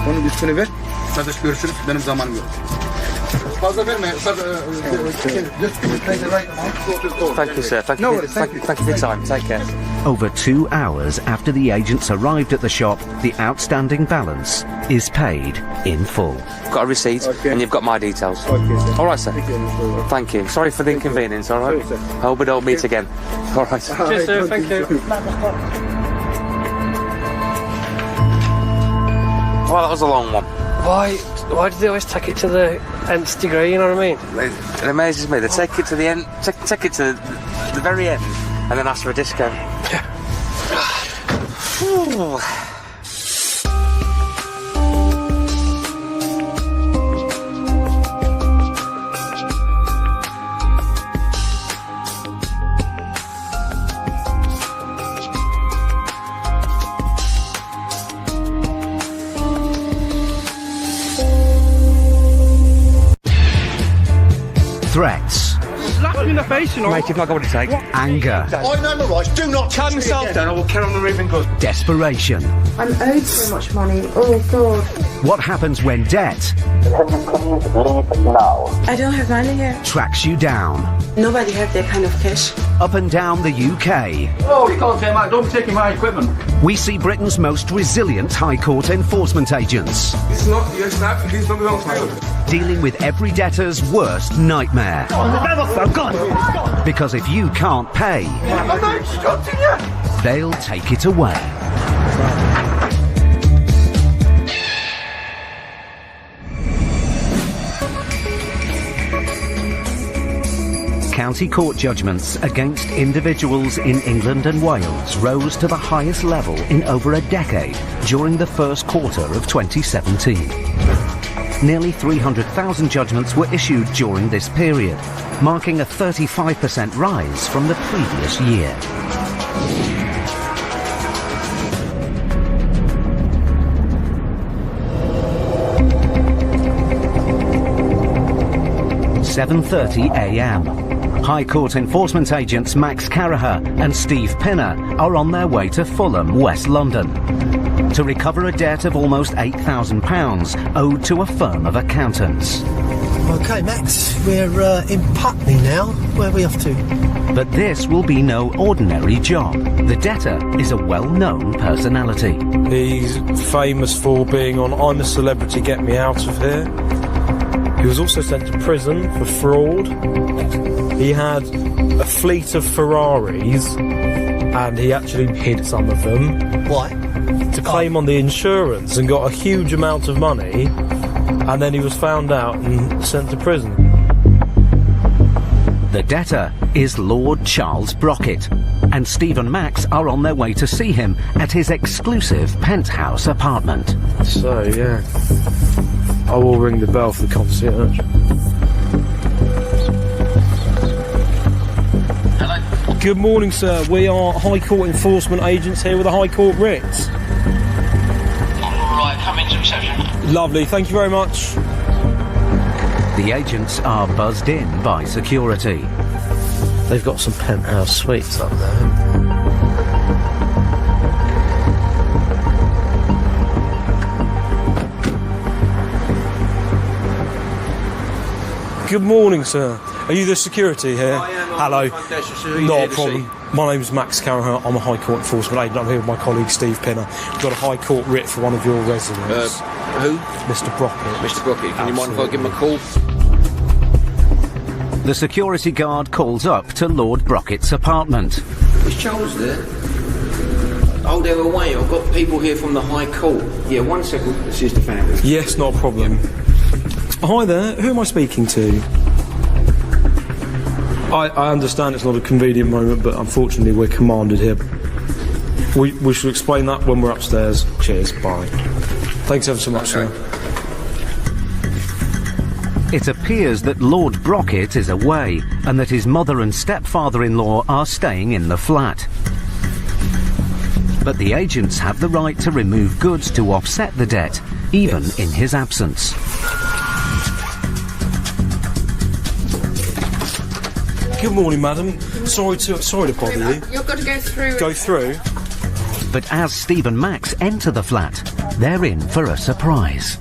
Onun üstünü ver. Kardeş görüşürüz. Benim zamanım yok. Fazla verme. Thank you, sir. Thank you for your time. Take care. Over 2 hours after the agents arrived at the shop, the outstanding balance is paid in full. Got a receipt, and you've got my details. All right, sir. Thank you. Sorry for the inconvenience, all right? I hope we don't meet again. All right. Cheers, sir. Thank you. Well, that was a long one. Why do they always take it to the nth degree, you know what I mean? It amazes me. They take it to the end, take it to the very end, and then ask for a discount. Threats, face, you know. Mate, if I got what it takes. Anger. I know my rights. Do not calm yourself down. I will carry on the raving good. Desperation. I'm owed so much money. Oh, God. What happens when debt I don't have money here. tracks you down? Nobody have that kind of cash. Up and down the UK, Oh, you can't take my... Don't be taking my equipment. we see Britain's most resilient High Court enforcement agents It's not your staff, please don't be on fire. dealing with every debtor's worst nightmare. Because if you can't pay, I'm not instructing you. they'll take it away. County court judgments against individuals in England and Wales rose to the highest level in over a decade during the first quarter of 2017. Nearly 300,000 judgments were issued during this period, marking a 35% rise from the previous year. (7:30 a.m). High Court enforcement agents Max Caraher and Steve Pinner are on their way to Fulham, West London, to recover a debt of almost £8,000 owed to a firm of accountants. OK, Max, we're in Putney now. Where are we off to? But this will be no ordinary job. The debtor is a well-known personality. He's famous for being on I'm a Celebrity, Get Me Out of Here. He was also sent to prison for fraud. He had a fleet of Ferraris and he actually hid some of them. Why? To claim on the insurance and got a huge amount of money, and then he was found out and sent to prison. The debtor is Lord Charles Brockett, and Steve and Max are on their way to see him at his exclusive penthouse apartment. So, yeah, I will ring the bell for the concierge. Hello. Good morning, sir. We are High Court enforcement agents here with a High Court writ. Alright, come into reception. Lovely, thank you very much. The agents are buzzed in by security. They've got some penthouse suites up there. Good morning, sir. Are you the security here? I am. Hello. Not a to problem. My name's Max Caraher. I'm a High Court enforcement agent. I'm here with my colleague Steve Pinner. We've got a High Court writ for one of your residents. Who? Mr. Brockett. Mr. Brockett, can you mind if I give him a call? The security guard calls up to Lord Brockett's apartment. Is Charles there? Oh, they're away. I've got people here from the High Court. Yeah, 1 second. This is the family. Yes, not a problem. Hi there. Who am I speaking to? I understand it's not a convenient moment, but unfortunately we're commanded here. We should explain that when we're upstairs. Cheers. Bye. Thanks ever so much, sir. It appears that Lord Brockett is away and that his mother and stepfather-in-law are staying in the flat. But the agents have the right to remove goods to offset the debt, even in his absence. Good morning, madam. Sorry to bother you. You've got to go through. Go through. But as Steve and Max enter the flat, they're in for a surprise.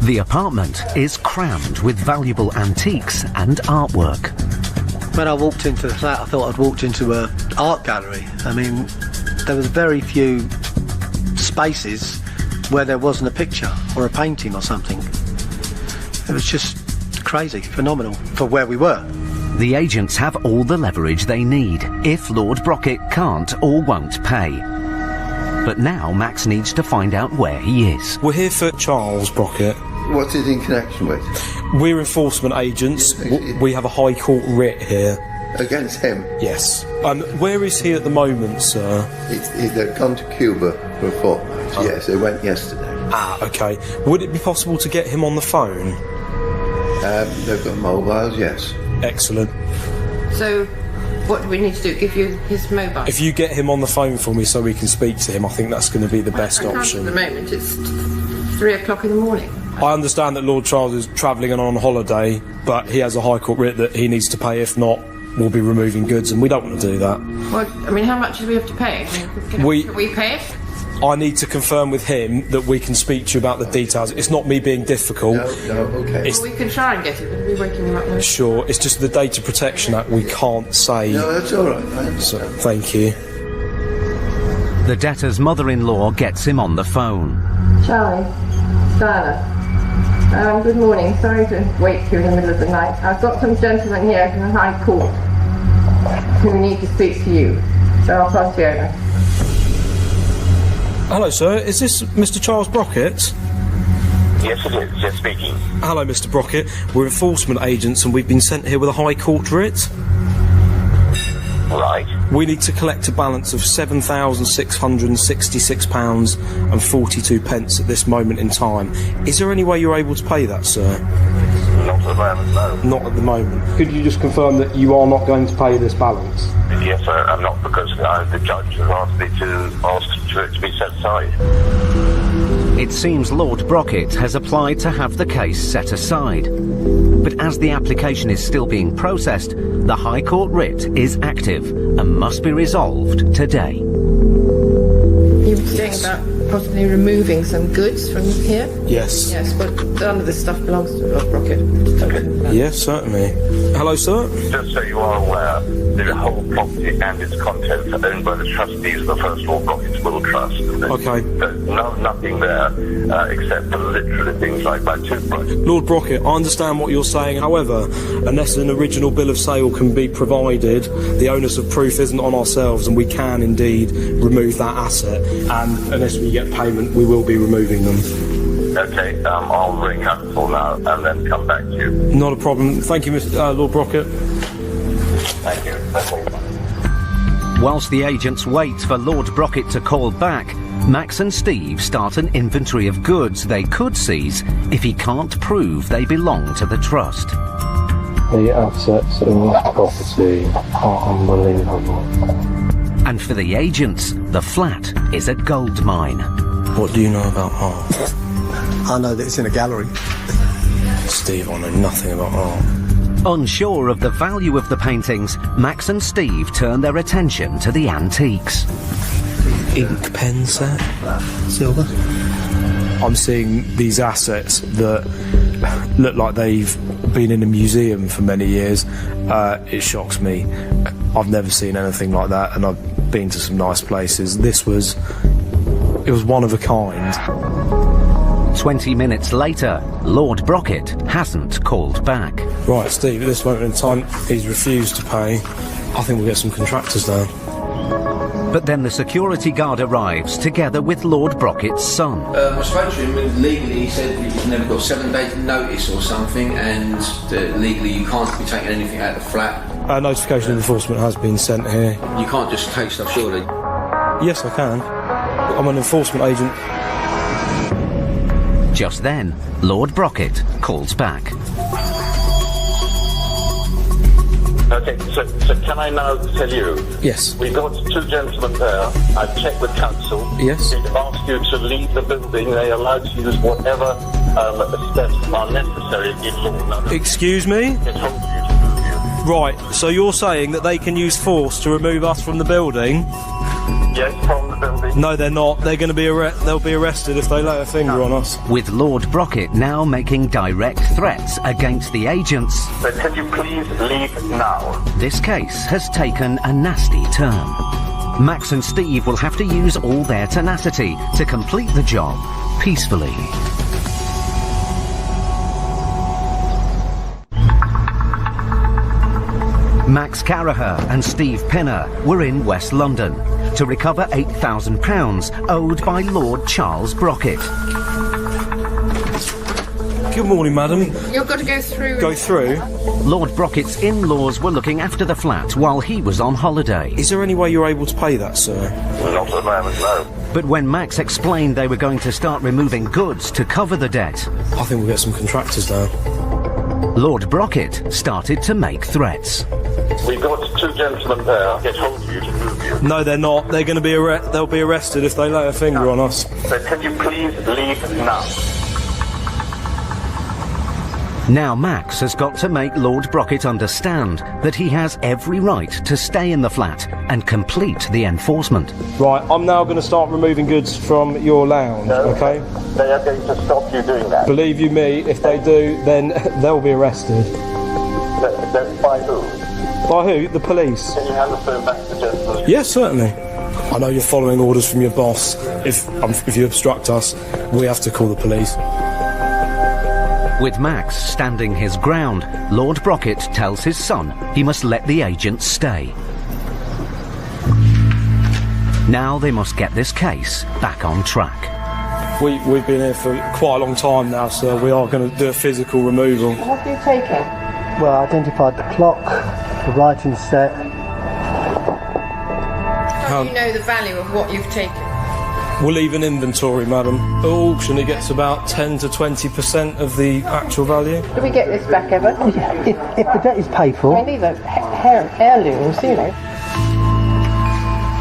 The apartment is crammed with valuable antiques and artwork. When I walked into the flat, I thought I'd walked into an art gallery. I mean, there was very few spaces where there wasn't a picture or a painting or something. It was just crazy, phenomenal for where we were. The agents have all the leverage they need if Lord Brockett can't or won't pay. But now Max needs to find out where he is. We're here for Charles Brockett. What's it in connection with? We're enforcement agents. We have a High Court writ here. Against him? Yes. Where is he at the moment, sir? They've gone to Cuba for a fortnight. Yes, they went yesterday. Ah, okay. Would it be possible to get him on the phone? They've got mobiles, yes. Excellent. So, what do we need to do? Give you his mobile? If you get him on the phone for me so we can speak to him, I think that's going to be the best option. At the moment, it's 3 o'clock in the morning. I understand that Lord Charles is travelling and on holiday, but he has a High Court writ that he needs to pay. If not, we'll be removing goods, and we don't want to do that. Well, I mean, how much do we have to pay? Can we pay it? I need to confirm with him that we can speak to you about the details. It's not me being difficult. No, okay. Well, we can try and get it, but we're waking him up now. Sure, it's just the Data Protection Act we can't say. No, that's all right. So, thank you. The debtor's mother-in-law gets him on the phone. Charlie, Diana. Good morning. Sorry to wake you in the middle of the night. I've got some gentlemen here from the High Court who need to speak to you. So I'll pass you over. Hello, sir. Is this Mr. Charles Brockett? Yes, it is. Yes, speaking. Hello, Mr. Brockett. We're enforcement agents and we've been sent here with a High Court writ. Right. We need to collect a balance of £7,666.42 at this moment in time. Is there any way you're able to pay that, sir? Not at the moment, no. Not at the moment. Could you just confirm that you are not going to pay this balance? Yes, sir, I'm not, because the judge has asked me to ask for it to be set aside. It seems Lord Brockett has applied to have the case set aside. But as the application is still being processed, the High Court writ is active and must be resolved today. You were saying about possibly removing some goods from here? Yes. Yes, but none of this stuff belongs to Lord Brockett. Yes, certainly. Hello, sir. Just so you are aware, the whole property and its contents are owned by the trustees of the First Lord Brockett's Will Trust. Okay. There's nothing there except for literally things like my toothbrush. Lord Brockett, I understand what you're saying. However, unless an original bill of sale can be provided, the onus of proof isn't on ourselves, and we can indeed remove that asset. And unless we get payment, we will be removing them. Okay, I'll ring up for now and then come back to you. Not a problem. Thank you, Mr. Lord Brockett. Thank you. That's all. Whilst the agents wait for Lord Brockett to call back, Max and Steve start an inventory of goods they could seize if he can't prove they belong to the trust. The assets in this property are unbelievable. And for the agents, the flat is a gold mine. What do you know about art? I know that it's in a gallery. Steve, I know nothing about art. Unsure of the value of the paintings, Max and Steve turn their attention to the antiques. Ink pen set? Silver. I'm seeing these assets that look like they've been in a museum for many years. It shocks me. I've never seen anything like that, and I've been to some nice places. It was one of a kind. 20 minutes later, Lord Brockett hasn't called back. Right, Steve, at this moment in time, he's refused to pay. I think we'll get some contractors down. But then the security guard arrives together with Lord Brockett's son. I spoke to him, and legally he said you've never got 7 days notice or something, and legally you can't be taking anything out of the flat. Notification of enforcement has been sent here. You can't just take stuff, surely? Yes, I can. I'm an enforcement agent. Just then, Lord Brockett calls back. Okay, so can I now tell you? Yes. We've got 2 gentlemen there. I've checked with council. Yes. They've asked you to leave the building. They are allowed to use whatever steps are necessary in law. Excuse me? Right, so you're saying that they can use force to remove us from the building? Yes, from the building. No, they're not. They're going to be they'll be arrested if they lay a finger on us. With Lord Brockett now making direct threats against the agents. But can you please leave now? This case has taken a nasty turn. Max and Steve will have to use all their tenacity to complete the job peacefully. Max Caraher and Steve Pinner were in West London to recover £8,000 owed by Lord Charles Brockett. Good morning, madam. You've got to go through. Go through? Lord Brockett's in-laws were looking after the flat while he was on holiday. Is there any way you're able to pay that, sir? Not at the moment, no. But when Max explained they were going to start removing goods to cover the debt, I think we'll get some contractors down. Lord Brockett started to make threats. We've got 2 gentlemen there. Get hold of you to move you. No, they're not. They're going to be they'll be arrested if they lay a finger on us. But can you please leave now? Now Max has got to make Lord Brocket understand that he has every right to stay in the flat and complete the enforcement. Right, I'm now going to start removing goods from your lounge, okay? They are going to stop you doing that. Believe you me, if they do, then they'll be arrested. Then by who? By who? The police. Can you hand the phone back to the gentleman? Yes, certainly. I know you're following orders from your boss. If you obstruct us, we have to call the police. With Max standing his ground, Lord Brocket tells his son he must let the agent stay. Now they must get this case back on track. We've been here for quite a long time now, so we are going to do a physical removal. What have you taken? Well, I identified the clock, the writing set. How do you know the value of what you've taken? We'll leave an inventory, madam. At auction, it gets about 10 to 20% of the actual value. Do we get this back ever? If the debt is paid for. I mean, these are heirlooms, you know.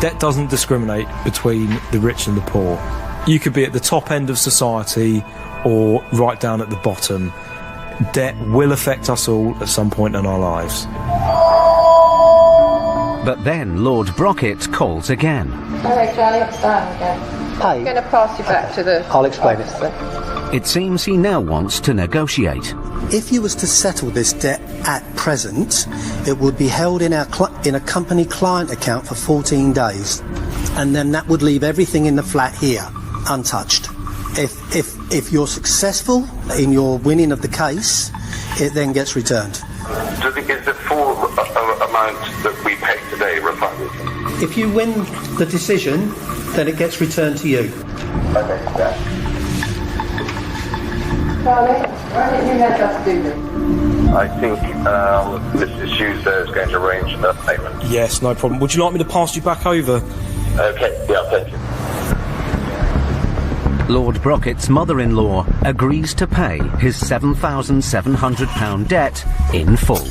Debt doesn't discriminate between the rich and the poor. You could be at the top end of society or right down at the bottom. Debt will affect us all at some point in our lives. But then Lord Brocket calls again. Hello, Charlie, it's Diane again. Hey. I'm going to pass you back to the... I'll explain it. It seems he now wants to negotiate. If you was to settle this debt at present, it would be held in in a company client account for 14 days. And then that would leave everything in the flat here, untouched. If you're successful in your winning of the case, it then gets returned. Is the full amount that we pay today refunded? If you win the decision, then it gets returned to you. Okay, yeah. Charlie, why don't you let us do this? I think Mrs. Hughes is going to arrange a payment. Yes, no problem. Would you like me to pass you back over? Okay, yeah, thank you. Lord Brocket's mother-in-law agrees to pay his £7,700 debt in full.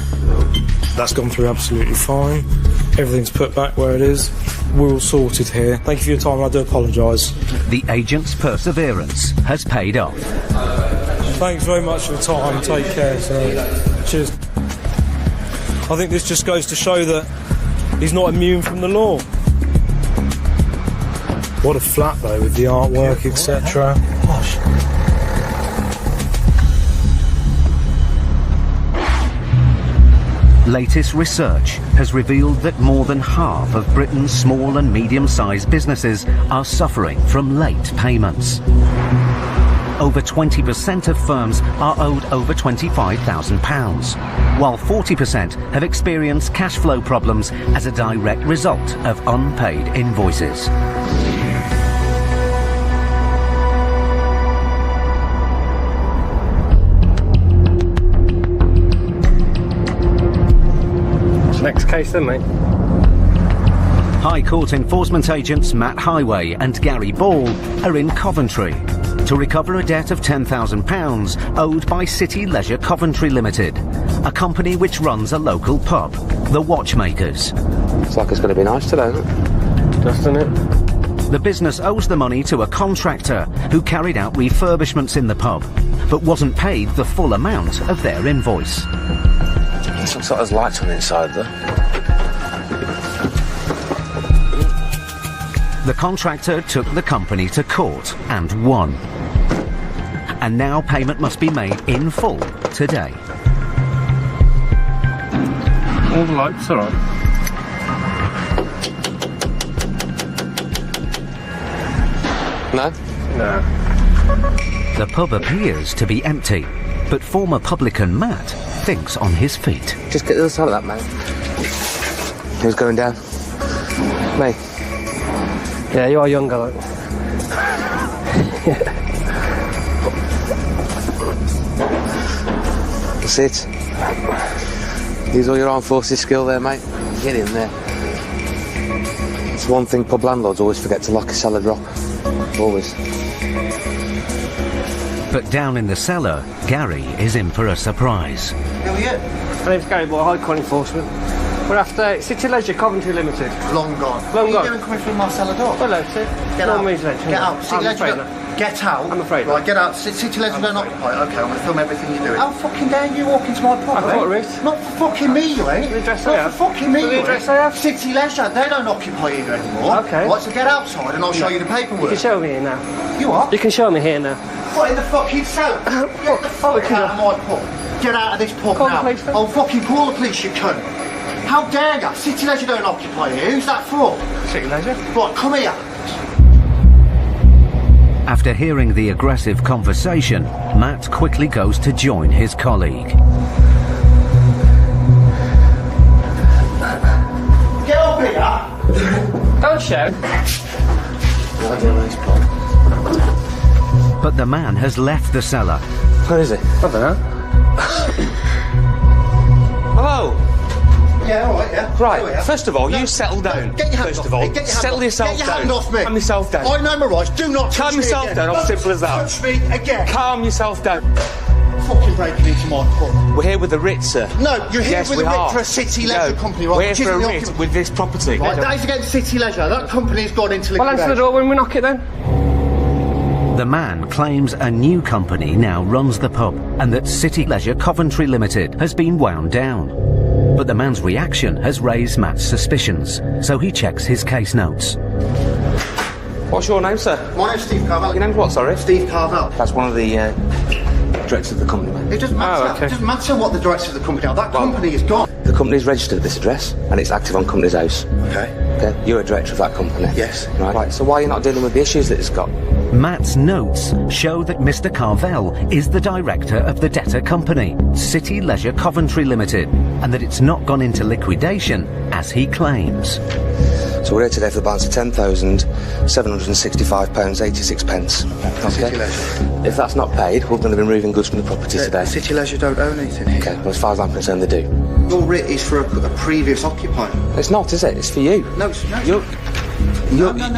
That's gone through absolutely fine. Everything's put back where it is. We're all sorted here. Thank you for your time. I do apologise. The agent's perseverance has paid off. Thanks very much for your time. Take care. So, cheers. I think this just goes to show that he's not immune from the law. What a flat though, with the artwork, etc. Latest research has revealed that more than half of Britain's small and medium-sized businesses are suffering from late payments. Over 20% of firms are owed over £25,000, while 40% have experienced cash flow problems as a direct result of unpaid invoices. Next case then, mate. High Court enforcement agents Matt Highway and Gary Ball are in Coventry to recover a debt of £10,000 owed by City Leisure Coventry Limited, a company which runs a local pub, the Watchmakers. Looks like it's going to be nice today, isn't it? Doesn't it? The business owes the money to a contractor who carried out refurbishments in the pub, but wasn't paid the full amount of their invoice. It looks like there's lights on the inside there. The contractor took the company to court and won. And now payment must be made in full today. All the lights are on. No? No. The pub appears to be empty, but former publican Matt thinks on his feet. Just get the other side of that, mate. Who's going down? Me. Yeah, you are younger, though. That's it. Use all your armed forces skill there, mate. Get in there. It's one thing pub landlords always forget to lock a cellar drop. Always. But down in the cellar, Gary is in for a surprise. Who are you? My name's Gary Boy, High Court Enforcement. We're after City Leisure Coventry Limited. Long gone. Long What gone. are you doing coming through my cellar door? Hello, sir. Get No out. means leisure. Get out. City I'm a Leisure. trainer. Get out. I'm afraid. Right, get out. City Leisure don't occupy it. Okay, I'm going to film everything you're doing. How fucking dare you walk into my property? I've got a route. Not for fucking me, you ain't. The address I Not have. for fucking me, The you address ain't. I have. City Leisure, they don't occupy here anymore. Okay. Right, so get outside and I'll show you the You paperwork. can show me here now. You what? You can show me here now. What, in the fucking cellar? Get the fuck out of my pub. Get out of this pub Call now. the police, then. I'll fucking call the police, you cunt. How dare you? City Leisure don't occupy here. Who's that for? City Leisure. Right, come here. After hearing the aggressive conversation, Matt quickly goes to join his colleague. Get up here. Don't shout. But the man has left the cellar. Where is he? I don't know. Hello. Yeah, alright, yeah. Right, first of all, you settle down. Get your hand First off of all, me. Get your hand settle off. yourself Get your down. hand off me. Calm yourself down. I know my rights. Do not touch Calm me yourself again. down, Don't simple as that. touch me again. Calm yourself down. Fucking breaking into my pub. We're here with the writ, sir. No, you're here Yes, with we a writ are. for a City Leisure No, company, right? We're which here for isn't a the writ occupant. with this property. Right, that is against City Leisure. That company's gone into Well, liquidation. answer the door when we knock it then. The man claims a new company now runs the pub and that City Leisure Coventry Limited has been wound down. But the man's reaction has raised Matt's suspicions, so he checks his case notes. What's your name, sir? My name's Steve Carvel. Your name's what, sorry? Steve Carvel. That's one of the directors of the company, mate. It doesn't matter. Oh, okay. It doesn't matter what the director of the company are. That company is gone. The company's registered at this address, and it's active on Company's House. Okay. Okay, you're a director of that company. Yes. Right, so why are you not dealing with the issues that it's got? Matt's notes show that Mr. Carvel is the director of the debtor company, City Leisure Coventry Limited, and that it's not gone into liquidation, as he claims. So we're here today for the balance of £10,765.86. City Leisure. If that's not paid, we're going to be removing goods from the property today. City Leisure don't own anything here. Okay, well, as far as I'm concerned, they do. Your writ is for a previous occupier. It's not, is it? It's for you. No, it's no.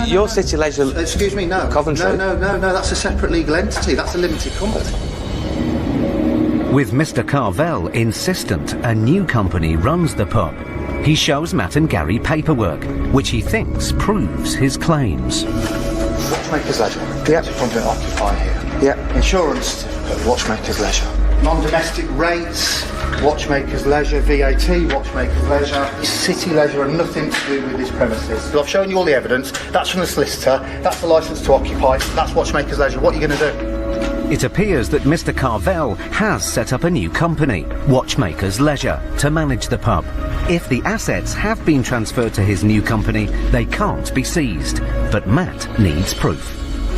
Your City Leisure... Excuse me, no. Coventry? No, that's a separate legal entity. That's a limited company. With Mr. Carvel insistent a new company runs the pub, he shows Matt and Gary paperwork, which he thinks proves his claims. Watchmaker's Leisure. Yep. It's a company that occupy here. Yep. Insurance certificate, Watchmaker's Leisure. Non-domestic rates, Watchmaker's Leisure, VAT, Watchmaker's Leisure. City Leisure and nothing to do with this premises. So I've shown you all the evidence. That's from the solicitor. That's the licence to occupy. That's Watchmaker's Leisure. What are you going to do? It appears that Mr. Carvel has set up a new company, Watchmaker's Leisure, to manage the pub. If the assets have been transferred to his new company, they can't be seized. But Matt needs proof.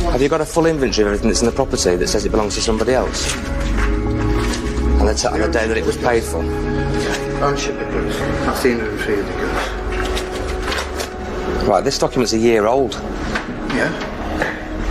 Have you got a full inventory of everything that's in the property that says it belongs to somebody else? And the day that it was paid for? Ownership of goods. That's the inventory of the goods. Right, this document's a year old. Yeah.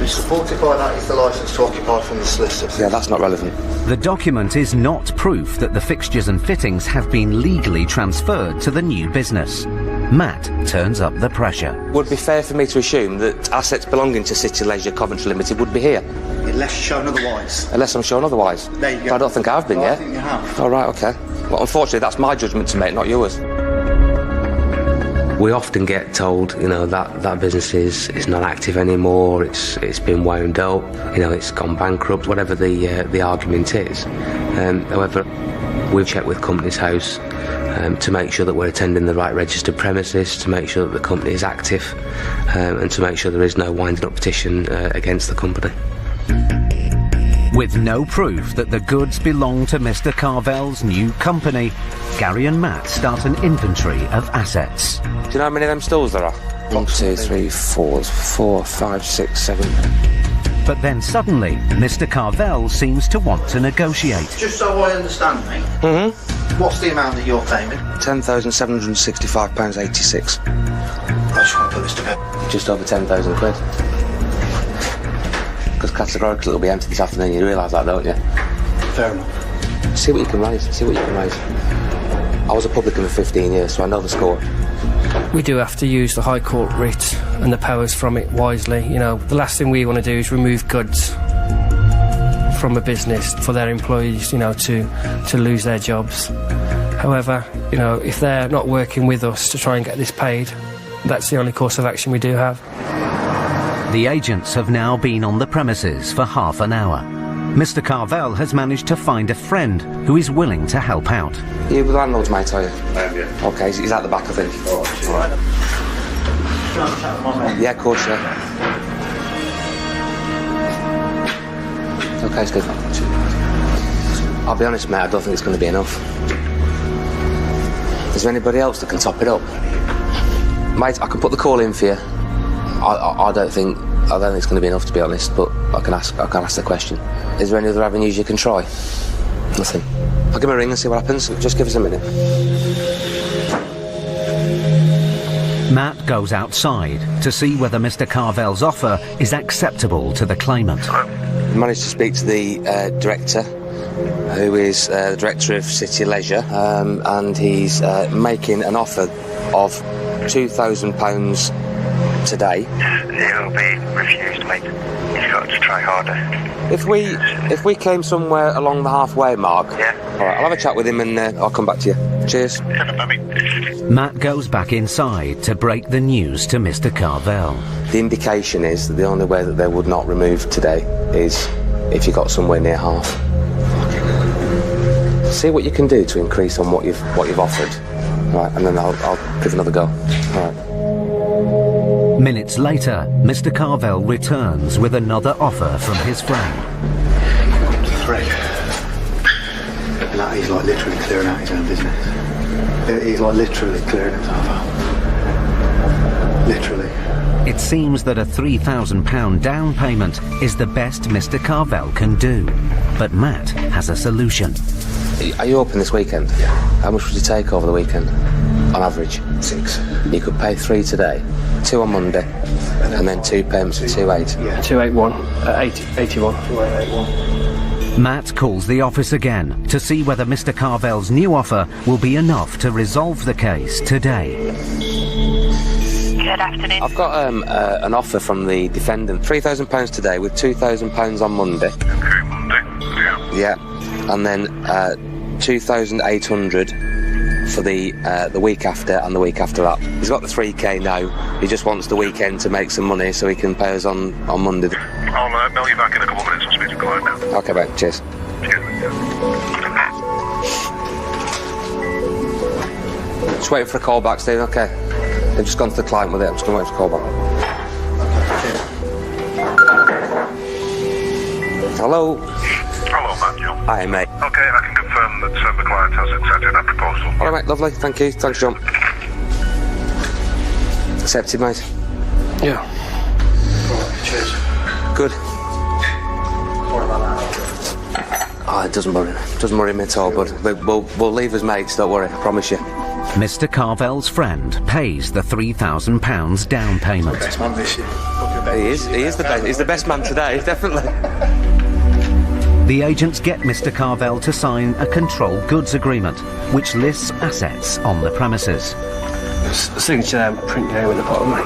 Supported by that is the licence to occupy from the solicitor. Yeah, that's not relevant. The document is not proof that the fixtures and fittings have been legally transferred to the new business. Matt turns up the pressure. Would it be fair for me to assume that assets belonging to City Leisure Coventry Limited would be here? Unless shown otherwise. Unless I'm shown otherwise. There you go. But I don't think I've been I yet. think you have. All right, okay. Well, unfortunately, that's my judgment to make, not yours. We often get told, you know, that business is not active anymore. It's been wound up. You know, it's gone bankrupt. Whatever the argument is. However, we've checked with Company's House to make sure that we're attending the right registered premises, to make sure that the company is active, and to make sure there is no winding up petition against the company. With no proof that the goods belong to Mr. Carvel's new company, Gary and Matt start an inventory of assets. Do you know how many of them stalls there are? 1, 2, 3, 4, 5, 6, 7. But then suddenly, Mr. Carvel seems to want to negotiate. Just so I understand, mate. What's the amount that you're claiming? £10,765.86. I just want to put this to bed. Just over 10,000 quid. Because categorically it'll be empty this afternoon, you realise that, don't you? Fair enough. See what you can raise, see what you can raise. I was a publican for 15 years, so I know the score. We do have to use the High Court writ and the powers from it wisely. You know, the last thing we want to do is remove goods from a business for their employees, you know, to lose their jobs. However, you know, if they're not working with us to try and get this paid, that's the only course of action we do have. The agents have now been on the premises for half an hour. Mr. Carvel has managed to find a friend who is willing to help out. You the landlord's mate, are you? Yeah. Okay, he's at the back, I think. All right. Yeah, of course, yeah. Okay, it's good. I'll be honest, mate, I don't think it's going to be enough. Is there anybody else that can top it up? Mate, I can put the call in for you. I don't think it's going to be enough, to be honest, but I can ask the question. Is there any other avenues you can try? Nothing. I'll give him a ring and see what happens. Just give us a minute. Matt goes outside to see whether Mr. Carvel's offer is acceptable to the claimant. I managed to speak to the director, who is the director of City Leisure, and he's making an offer of £2,000 today. It'll be refused, mate. You've got to try harder. If we came somewhere along the halfway mark, yeah. All right, I'll have a chat with him and I'll come back to you. Cheers. Matt goes back inside to break the news to Mr. Carvel. The indication is that the only way that they would not remove today is if you got somewhere near half. See what you can do to increase on what you've offered, right? And then I'll give another go. All right. Minutes later, Mr. Carvel returns with another offer from his friend. Three. Like, he's like literally clearing out his own business. He's like literally clearing himself out. Literally. It seems that a £3,000 down payment is the best Mr. Carvel can do. But Matt has a solution. Are you open this weekend? Yeah. How much would you take over the weekend, on average? 6. You could pay 3 today, 2 on Monday, and then 2 payments at 2.8. Yeah. 281, 81. 2881. Matt calls the office again to see whether Mr. Carvel's new offer will be enough to resolve the case today. Good afternoon. I've got an offer from the defendant, £3,000 today with £2,000 on Monday. Okay, Monday. Yeah. Yeah, and then 2,800 for the week after and the week after that. He's got the 3k now. He just wants the weekend to make some money so he can pay us on Monday. I'll mail you back in a couple of minutes. I'll speak to Glenn now. Okay, mate. Cheers. Cheers. Just waiting for a call back, Steve. Okay. They've just gone to the client with it. I'm just going to wait for a call back. Hello. Hello, Matthew. Hi, mate. Okay, I can confirm that the client has accepted that proposal. All right, mate. Lovely. Thank you. Thanks, John. Accepted, mate. Yeah. Cheers. Good. Oh, it doesn't worry me at all, but we'll leave as mates, don't worry, I promise you. Mr. Carvel's friend pays the £3,000 down payment. Best man this year. He is the best. He's the best man today, definitely. The agents get Mr. Carvel to sign a controlled goods agreement, which lists assets on the premises. Signature there, print name at the bottom, mate.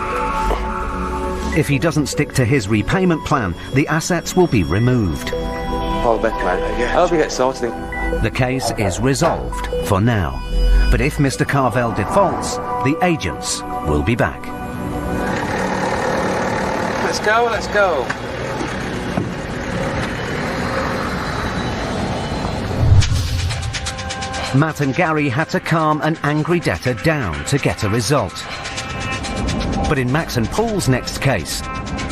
If he doesn't stick to his repayment plan, the assets will be removed. All the best, mate. I hope you get sorted. The case is resolved for now. But if Mr. Carvel defaults, the agents will be back. Let's go, let's go. Matt and Gary had to calm an angry debtor down to get a result. But in Max and Paul's next case,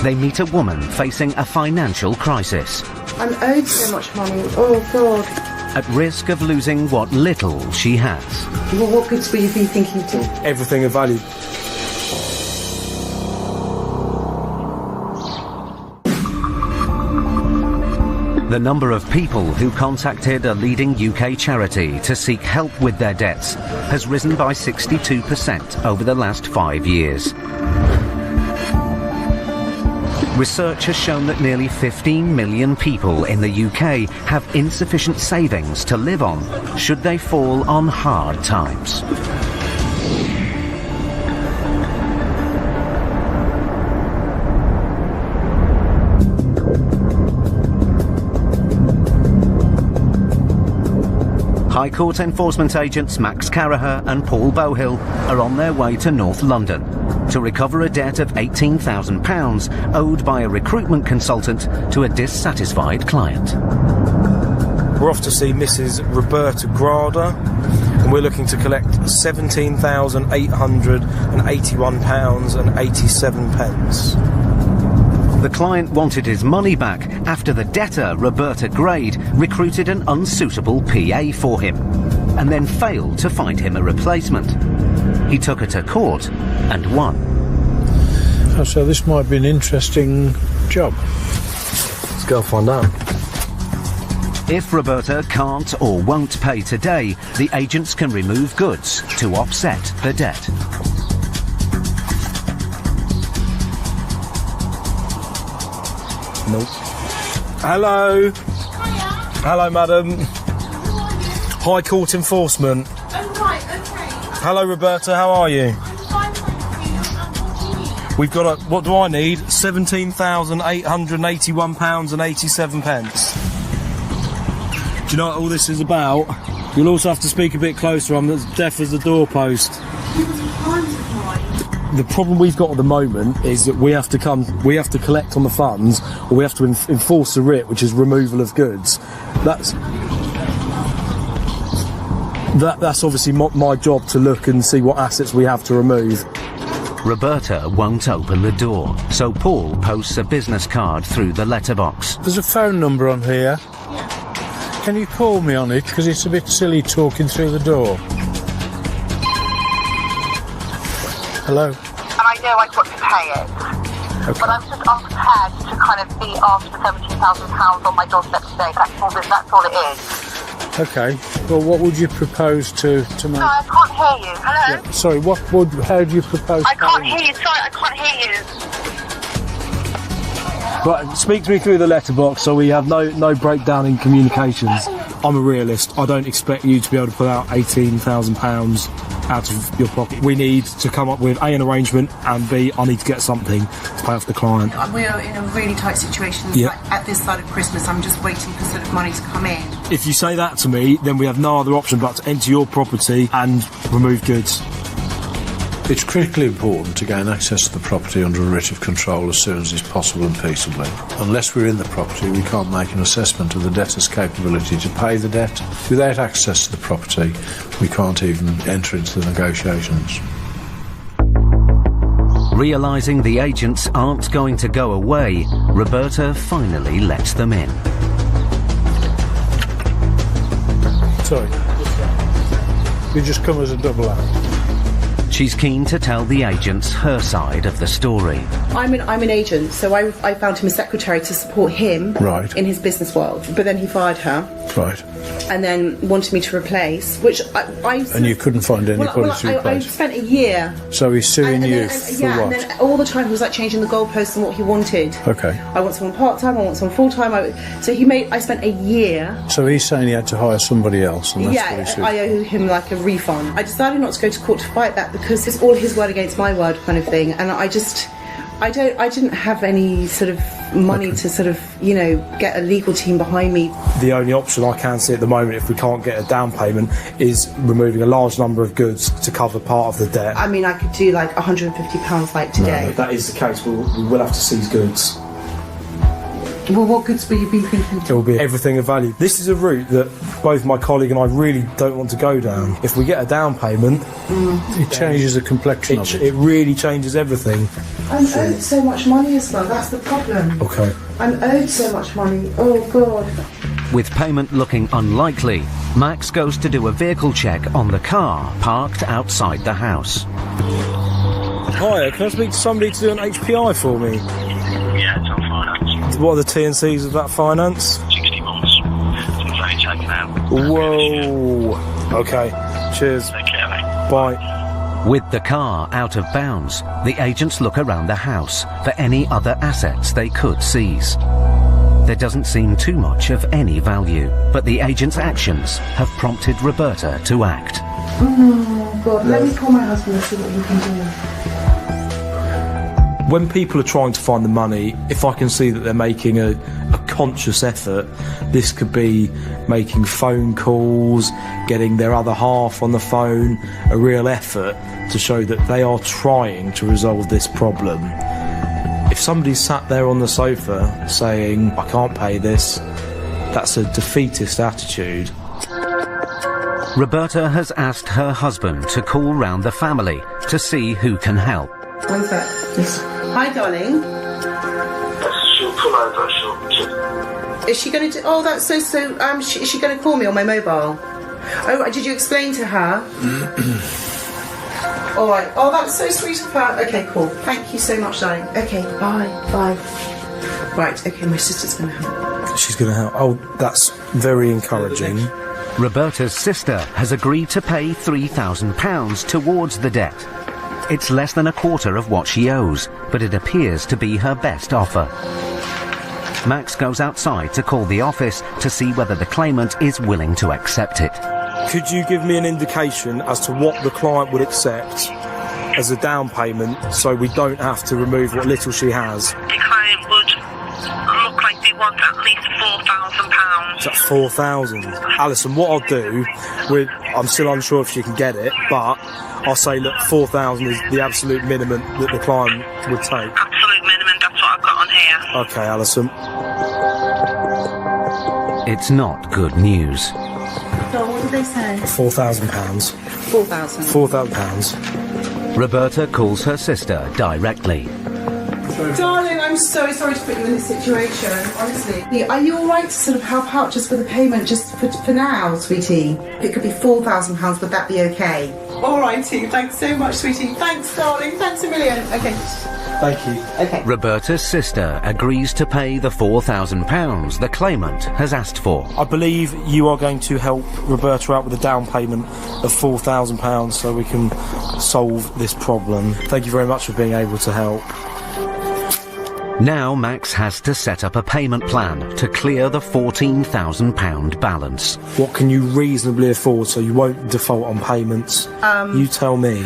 they meet a woman facing a financial crisis. I'm owed so much money. Oh, God. At risk of losing what little she has. Well, what goods will you be thinking to? Everything of value. The number of people who contacted a leading UK charity to seek help with their debts has risen by 62% over the last 5 years. Research has shown that nearly 15 million people in the UK have insufficient savings to live on should they fall on hard times. High Court enforcement agents Max Carraher and Paul Bowhill are on their way to North London to recover a debt of £18,000 owed by a recruitment consultant to a dissatisfied client. We're off to see Mrs. Roberta Grada, and we're looking to collect £17,881.87. The client wanted his money back after the debtor, Roberta Grade, recruited an unsuitable PA for him and then failed to find him a replacement. He took her to court and won. Oh, so this might be an interesting job. Let's go find out. If Roberta can't or won't pay today, the agents can remove goods to offset the debt. Nope. Hello. Hiya. Hello, madam. High Court enforcement. Oh, right, okay. Hello, Roberta. How are you? We've got a. What do I need? £17,881.87. Do you know what all this is about? You'll also have to speak a bit closer. I'm as deaf as the doorpost. The problem we've got at the moment is that we have to collect on the funds, or we have to enforce a writ, which is removal of goods. That's obviously my job to look and see what assets we have to remove. Roberta won't open the door, so Paul posts a business card through the letterbox. There's a phone number on here. Can you call me on it? Because it's a bit silly talking through the door. Hello? And I know I've got to pay it. Okay. But I'm just unprepared to kind of be after £17,000 on my doorstep today. That's all it is. Okay. Well, what would you propose to make? No, I can't hear you. Hello? Yeah, sorry, how do you propose I can't paying? hear you. Sorry, I can't hear you. Right, speak to me through the letterbox so we have no breakdown in communications. I'm a realist. I don't expect you to be able to pull out £18,000 out of your pocket. We need to come up with A, an arrangement, and B, I need to get something to pay off the client. We are in a really tight situation. Yep. Like at this side of Christmas, I'm just waiting for sort of money to come in. If you say that to me, then we have no other option but to enter your property and remove goods. It's critically important to gain access to the property under a writ of control as soon as is possible and peaceably. Unless we're in the property, we can't make an assessment of the debtor's capability to pay the debt. Without access to the property, we can't even enter into the negotiations. Realising the agents aren't going to go away, Roberta finally lets them in. Sorry. You just come as a double act. She's keen to tell the agents her side of the story. I'm an agent, so I found him a secretary to support him in his business world. But then he fired her. Right. And then wanted me to replace, which I And you couldn't find anybody to I replace? spent a year. So he's suing you for yeah, what? and then all the time he was like changing the goalposts and what he wanted. Okay. I want someone part-time, I want someone full-time. I spent a year. So he's saying he had to hire somebody else, and that's what he Yeah, sued. I owe him like a refund. I decided not to go to court to fight that because it's all his word against my word kind of thing, and I didn't have any sort of money to sort of, get a legal team behind me. The only option I can see at the moment, if we can't get a down payment, is removing a large number of goods to cover part of the debt. I mean, I could do like £150 like today. No, if that is the case, we will have to seize goods. Well, what goods will you be thinking? It will be everything of value. This is a route that both my colleague and I really don't want to go down. If we get a down payment, it changes the complexion of it. It really changes everything. I'm owed so much money as well, that's the problem. Okay. I'm owed so much money, oh God. With payment looking unlikely, Max goes to do a vehicle check on the car parked outside the house. Hiya, can I speak to somebody to do an HPI for me? Yeah, it's on finance. What are the T&Cs of that finance? 60 months. It's only taken out. Whoa. Okay, cheers. Take care, mate. Bye. With the car out of bounds, the agents look around the house for any other assets they could seize. There doesn't seem too much of any value, but the agents' actions have prompted Roberta to act. Oh God, let me call my husband and see what we can do. When people are trying to find the money, if I can see that they're making a conscious effort, this could be making phone calls, getting their other half on the phone, a real effort to show that they are trying to resolve this problem. If somebody's sat there on the sofa saying, I can't pay this, that's a defeatist attitude. Roberta has asked her husband to call round the family to see who can help. One sec. Hi, darling. She'll pull over. Is she going to do... Oh, that's so... is she going to call me on my mobile? Oh, did you explain to her? All right. Oh, that's so sweet of her. Okay, cool. Thank you so much, darling. Okay, bye. Right, okay, my sister's going to help. She's going to help. Oh, that's very encouraging. Roberta's sister has agreed to pay £3,000 towards the debt. It's less than a quarter of what she owes, but it appears to be her best offer. Max goes outside to call the office to see whether the claimant is willing to accept it. Could you give me an indication as to what the client would accept as a down payment so we don't have to remove what little she has? The client would look like they want at least £4,000. Is that 4,000? Alison, what I'll do, I'm still unsure if she can get it, but I'll say, look, 4,000 is the absolute minimum that the client would take. Absolute minimum, that's what I've got on here. Okay, Alison. It's not good news. So what did they say? £4,000. £4,000. Roberta calls her sister directly. Darling, I'm so sorry to put you in this situation, honestly. Are you alright to sort of help out just for the payment, just for now, sweetie? It could be £4,000, would that be okay? Alrighty, thanks so much, sweetie. Thanks, darling, thanks a million. Okay. Thank you. Okay. Roberta's sister agrees to pay the £4,000 the claimant has asked for. I believe you are going to help Roberta out with a down payment of £4,000 so we can solve this problem. Thank you very much for being able to help. Now Max has to set up a payment plan to clear the £14,000 balance. What can you reasonably afford so you won't default on payments? You tell me.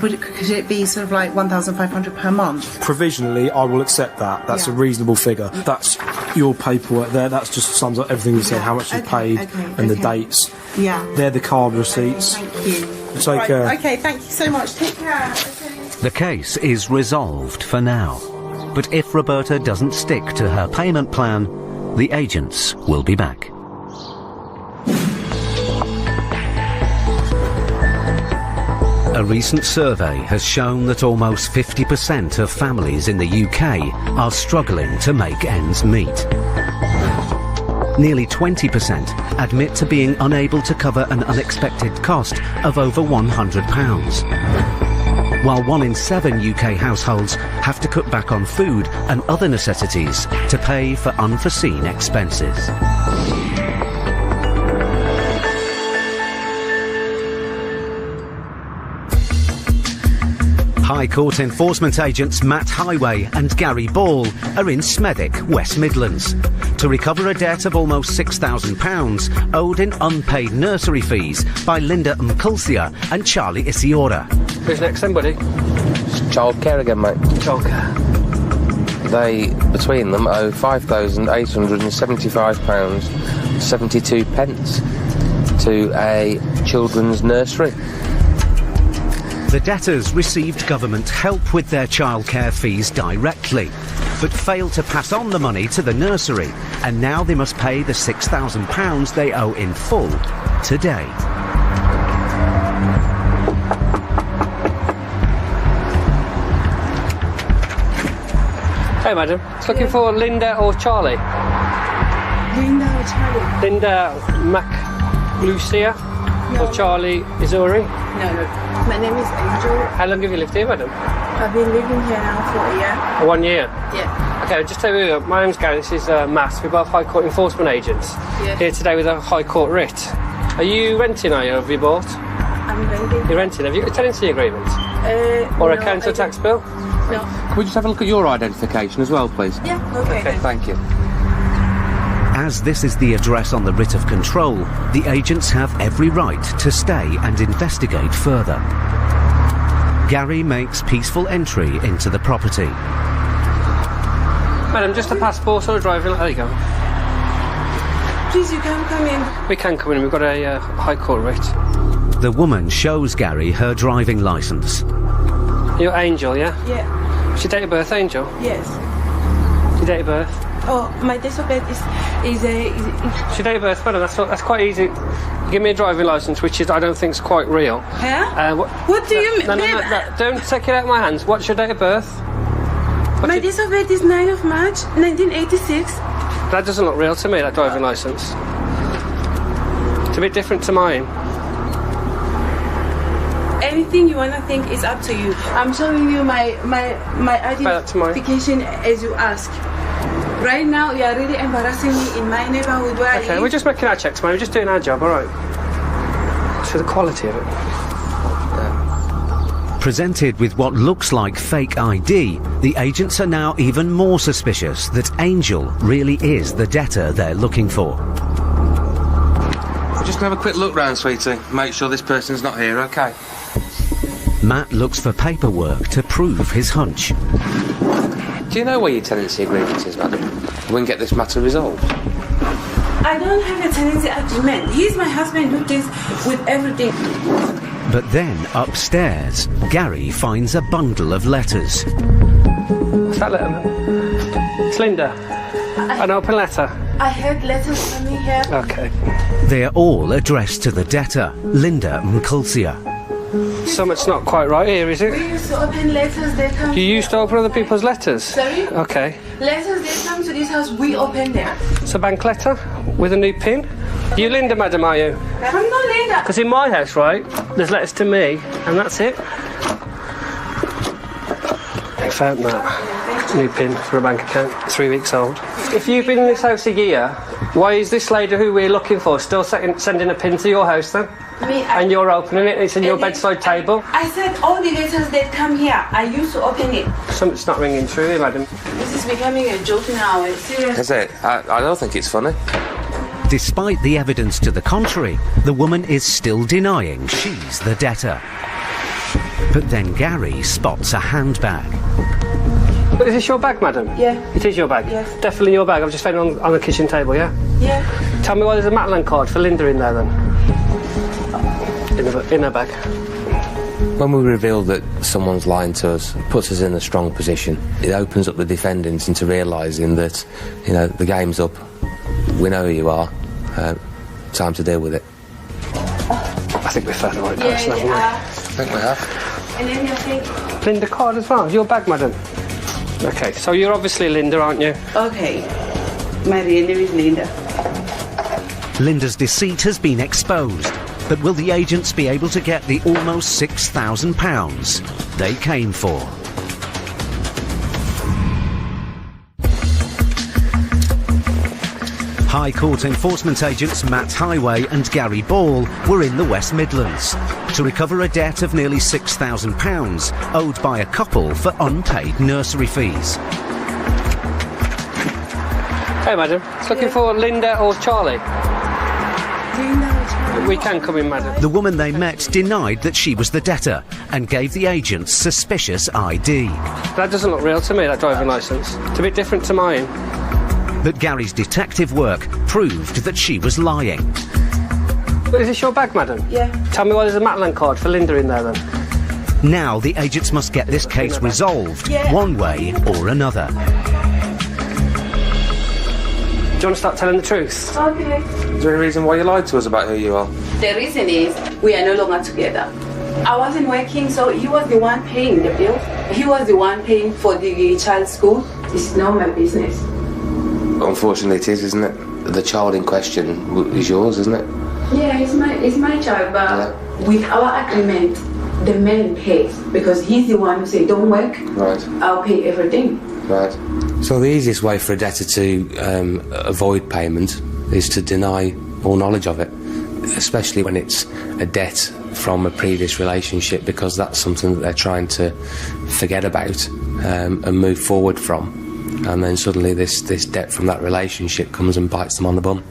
Could it be sort of like £1,500 per month? Provisionally, I will accept that. That's a reasonable figure. That's your paperwork there. That's just sums up everything you said, how much you paid and the dates. Yeah. They're the card receipts. Thank you. Take care. Okay, thank you so much. Take care. Okay. The case is resolved for now. But if Roberta doesn't stick to her payment plan, the agents will be back. A recent survey has shown that almost 50% of families in the UK are struggling to make ends meet. Nearly 20% admit to being unable to cover an unexpected cost of over £100. While 1 in 7 UK households have to cut back on food and other necessities to pay for unforeseen expenses. High Court enforcement agents Matt Highway and Gary Ball are in Smethwick, West Midlands, to recover a debt of almost £6,000 owed in unpaid nursery fees by Linda Mkulsia and Charlie Isiora. Who's next, somebody? Childcare again, mate. Childcare. They, between them, owe £5,875.72 to a children's nursery. The debtors received government help with their childcare fees directly, but failed to pass on the money to the nursery, and now they must pay the £6,000 they owe in full today. Hey, madam. It's looking for Linda or Charlie. Linda or Charlie? Linda Mkulsia or Charlie Isiora? No. My name is Angel. How long have you lived here, madam? I've been living here now for a year. 1 year? Yeah. Okay, just tell you, my name's Gary, this is Matt. We're both High Court enforcement agents. Yeah. Here today with a High Court writ. Are you renting, are you? Have you bought? I'm renting. You're renting. Have you got a tenancy agreement? Or a council tax bill? No. Can we just have a look at your identification as well, please? Yeah, okay. Thank you. As this is the address on the writ of control, the agents have every right to stay and investigate further. Gary makes peaceful entry into the property. Madam, just a passport or a driving... There you go. Please, you can come in. We can come in. We've got a High Court writ. The woman shows Gary her driving licence. You're Angel, yeah? Yeah. What's your date of birth, Angel? Yes. Your date of birth? Oh, my date of birth is What's your date of birth, madam? That's quite easy. Give me a driving licence, which is I don't think is quite real. Huh? What do you mean? No, don't take it out of my hands. What's your date of birth? My date of birth is 9 of March, 1986. That doesn't look real to me, that driving licence. It's a bit different to mine. Anything you wanna think is up to you. I'm showing you my identification as you ask. Right now, you are really embarrassing me in my neighborhood where I Okay, live. we're just making our checks, man. We're just doing our job, all right? It's for the quality of it. Presented with what looks like fake ID, the agents are now even more suspicious that Angel really is the debtor they're looking for. We're just going to have a quick look round, sweetie. Make sure this person's not here, OK? Matt looks for paperwork to prove his hunch. Do you know where your tenancy agreement is, madam? We can get this matter resolved. I don't have a tenancy agreement. He's my husband who deals with everything. But then, upstairs, Gary finds a bundle of letters. What's that letter? It's Linda. An open letter. I had letters coming here. Okay. They're all addressed to the debtor, Linda Mkulsia. Something's not quite right here, is We it? used to open letters that come. You used to open other people's letters? Sorry? Okay. Letters that come to this house, we open them. It's a bank letter with a new pin. You Linda, madam, are you? I'm not Linda. Because in my house, right, there's letters to me, and that's it. I found that. New pin for a bank account, 3 weeks old. If you've been in this house a year, why is this lady who we're looking for still sending a pin to your house then? And you're opening it, and it's in your bedside table? I said all the letters that come here, I used to open it. Something's not ringing true here, madam. This is becoming a joke now. Seriously. Is it? I don't think it's funny. Despite the evidence to the contrary, the woman is still denying she's the debtor. But then Gary spots a handbag. Is this your bag, madam? Yeah. It is your bag? Yes. Definitely your bag. I've just found it on the kitchen table, yeah? Yeah. Tell me why there's a Matlan card for Linda in there then. In her bag. When we reveal that someone's lying to us, it puts us in a strong position. It opens up the defendants into realising that, you know, the game's up. We know who you are. Time to deal with it. I think we found the right person, haven't we? I think we have. And then you think... Linda card as well. Your bag, madam. Okay, so you're obviously Linda, aren't you? Okay. My real name is Linda. Linda's deceit has been exposed, but will the agents be able to get the almost £6,000 they came for? High Court enforcement agents Matt Highway and Gary Ball were in the West Midlands to recover a debt of nearly £6,000 owed by a couple for unpaid nursery fees. Hey, madam. Looking for Linda or Charlie? We can come in, madam. The woman they met denied that she was the debtor and gave the agents suspicious ID. That doesn't look real to me, that driving licence. It's a bit different to mine. But Gary's detective work proved that she was lying. Is this your bag, madam? Yeah. Tell me why there's a Matlan card for Linda in there then. Now the agents must get this case resolved, one way or another. Do you want to start telling the truth? Okay. Is there any reason why you lied to us about who you are? The reason is we are no longer together. I wasn't working, so he was the one paying the bill. He was the one paying for the child's school. It's not my business. Unfortunately it is, isn't it? The child in question is yours, isn't it? Yeah, it's my child, but with our agreement, the man pays because he's the one who said, don't work, right. I'll pay everything. Right. So the easiest way for a debtor to avoid payment is to deny all knowledge of it, especially when it's a debt from a previous relationship, because that's something that they're trying to forget about and move forward from. And then suddenly this debt from that relationship comes and bites them on the bum.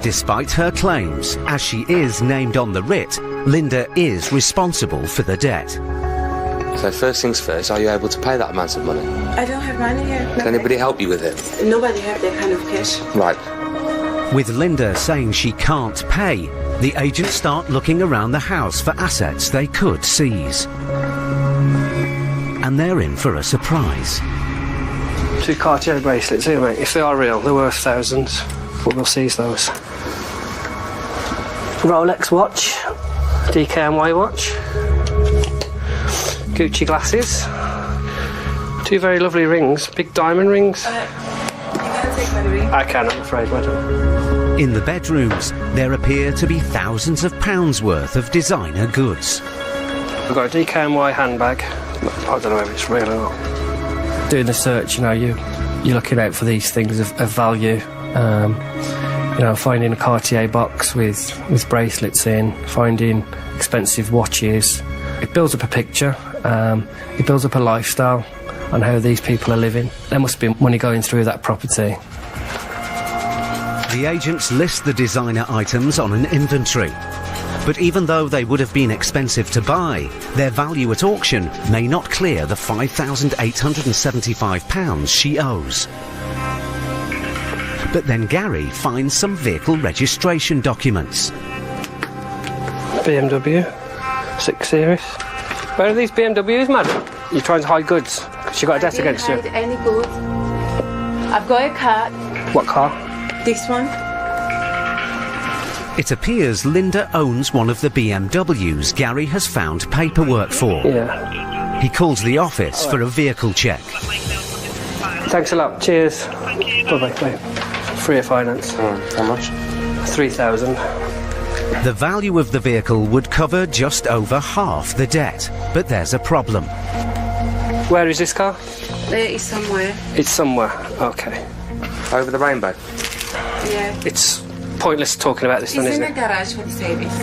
Despite her claims, as she is named on the writ, Linda is responsible for the debt. So first things first, are you able to pay that amount of money? I don't have money here. Can anybody help you with it? Nobody have that kind of cash. Right. With Linda saying she can't pay, the agents start looking around the house for assets they could seize. And they're in for a surprise. 2 Cartier bracelets here, mate. If they are real, they're worth thousands. But we'll seize those. Rolex watch. DKNY watch. Gucci glasses. 2 very lovely rings. Big diamond rings. You gotta take my ring. I can, I'm afraid, madam. In the bedrooms, there appear to be thousands of pounds worth of designer goods. We've got a DKNY handbag. I don't know if it's real or not. Doing the search, you know, you're looking out for these things of value. You know, finding a Cartier box with bracelets in, finding expensive watches. It builds up a picture. It builds up a lifestyle on how these people are living. There must be money going through that property. The agents list the designer items on an inventory. But even though they would have been expensive to buy, their value at auction may not clear the £5,875 she owes. But then Gary finds some vehicle registration documents. BMW 6 Series. Where are these BMWs, madam? You're trying to hide goods because you got a debt against you. I didn't hide any goods. I've got a car. What car? This one. It appears Linda owns one of the BMWs Gary has found paperwork for. Yeah. He calls the office for a vehicle check. Thanks a lot. Cheers. Bye-bye. Bye. Free of finance. How much? 3,000. The value of the vehicle would cover just over half the debt. But there's a problem. Where is this car? It's somewhere. It's somewhere. Okay. Over the rainbow? Yeah. It's pointless talking about this, then, It's in isn't the it? garage for the service.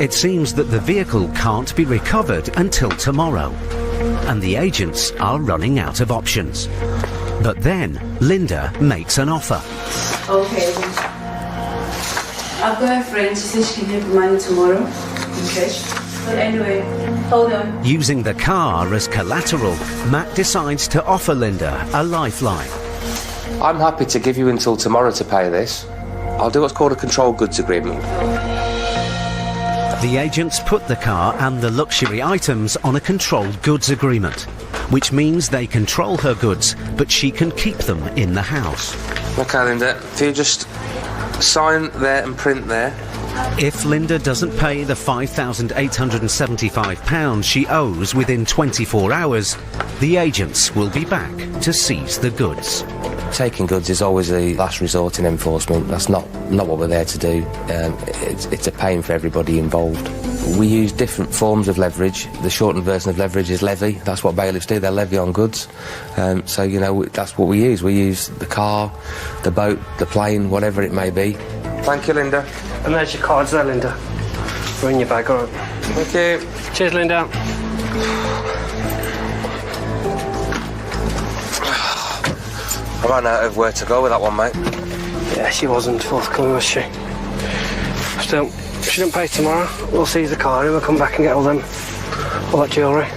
It seems that the vehicle can't be recovered until tomorrow. And the agents are running out of options. But then Linda makes an offer. Okay. I've got a friend, she says she can have money tomorrow. Okay. But anyway, hold on. Using the car as collateral, Matt decides to offer Linda a lifeline. I'm happy to give you until tomorrow to pay this. I'll do what's called a controlled goods agreement. The agents put the car and the luxury items on a controlled goods agreement, which means they control her goods, but she can keep them in the house. Okay, Linda, if you just sign there and print there. If Linda doesn't pay the £5,875 she owes within 24 hours, the agents will be back to seize the goods. Taking goods is always the last resort in enforcement. That's not what we're there to do. It's a pain for everybody involved. We use different forms of leverage. The shortened version of leverage is levy. That's what bailiffs do. They levy on goods. So, you know, that's what we use. We use the car, the boat, the plane, whatever it may be. Thank you, Linda. And there's your cards there, Linda. They're in your bag, all right. Thank you. Cheers, Linda. I ran out of where to go with that one, mate. Yeah, she wasn't forthcoming, was she? Still, if she didn't pay tomorrow, we'll seize the car and we'll come back and get all that jewellery.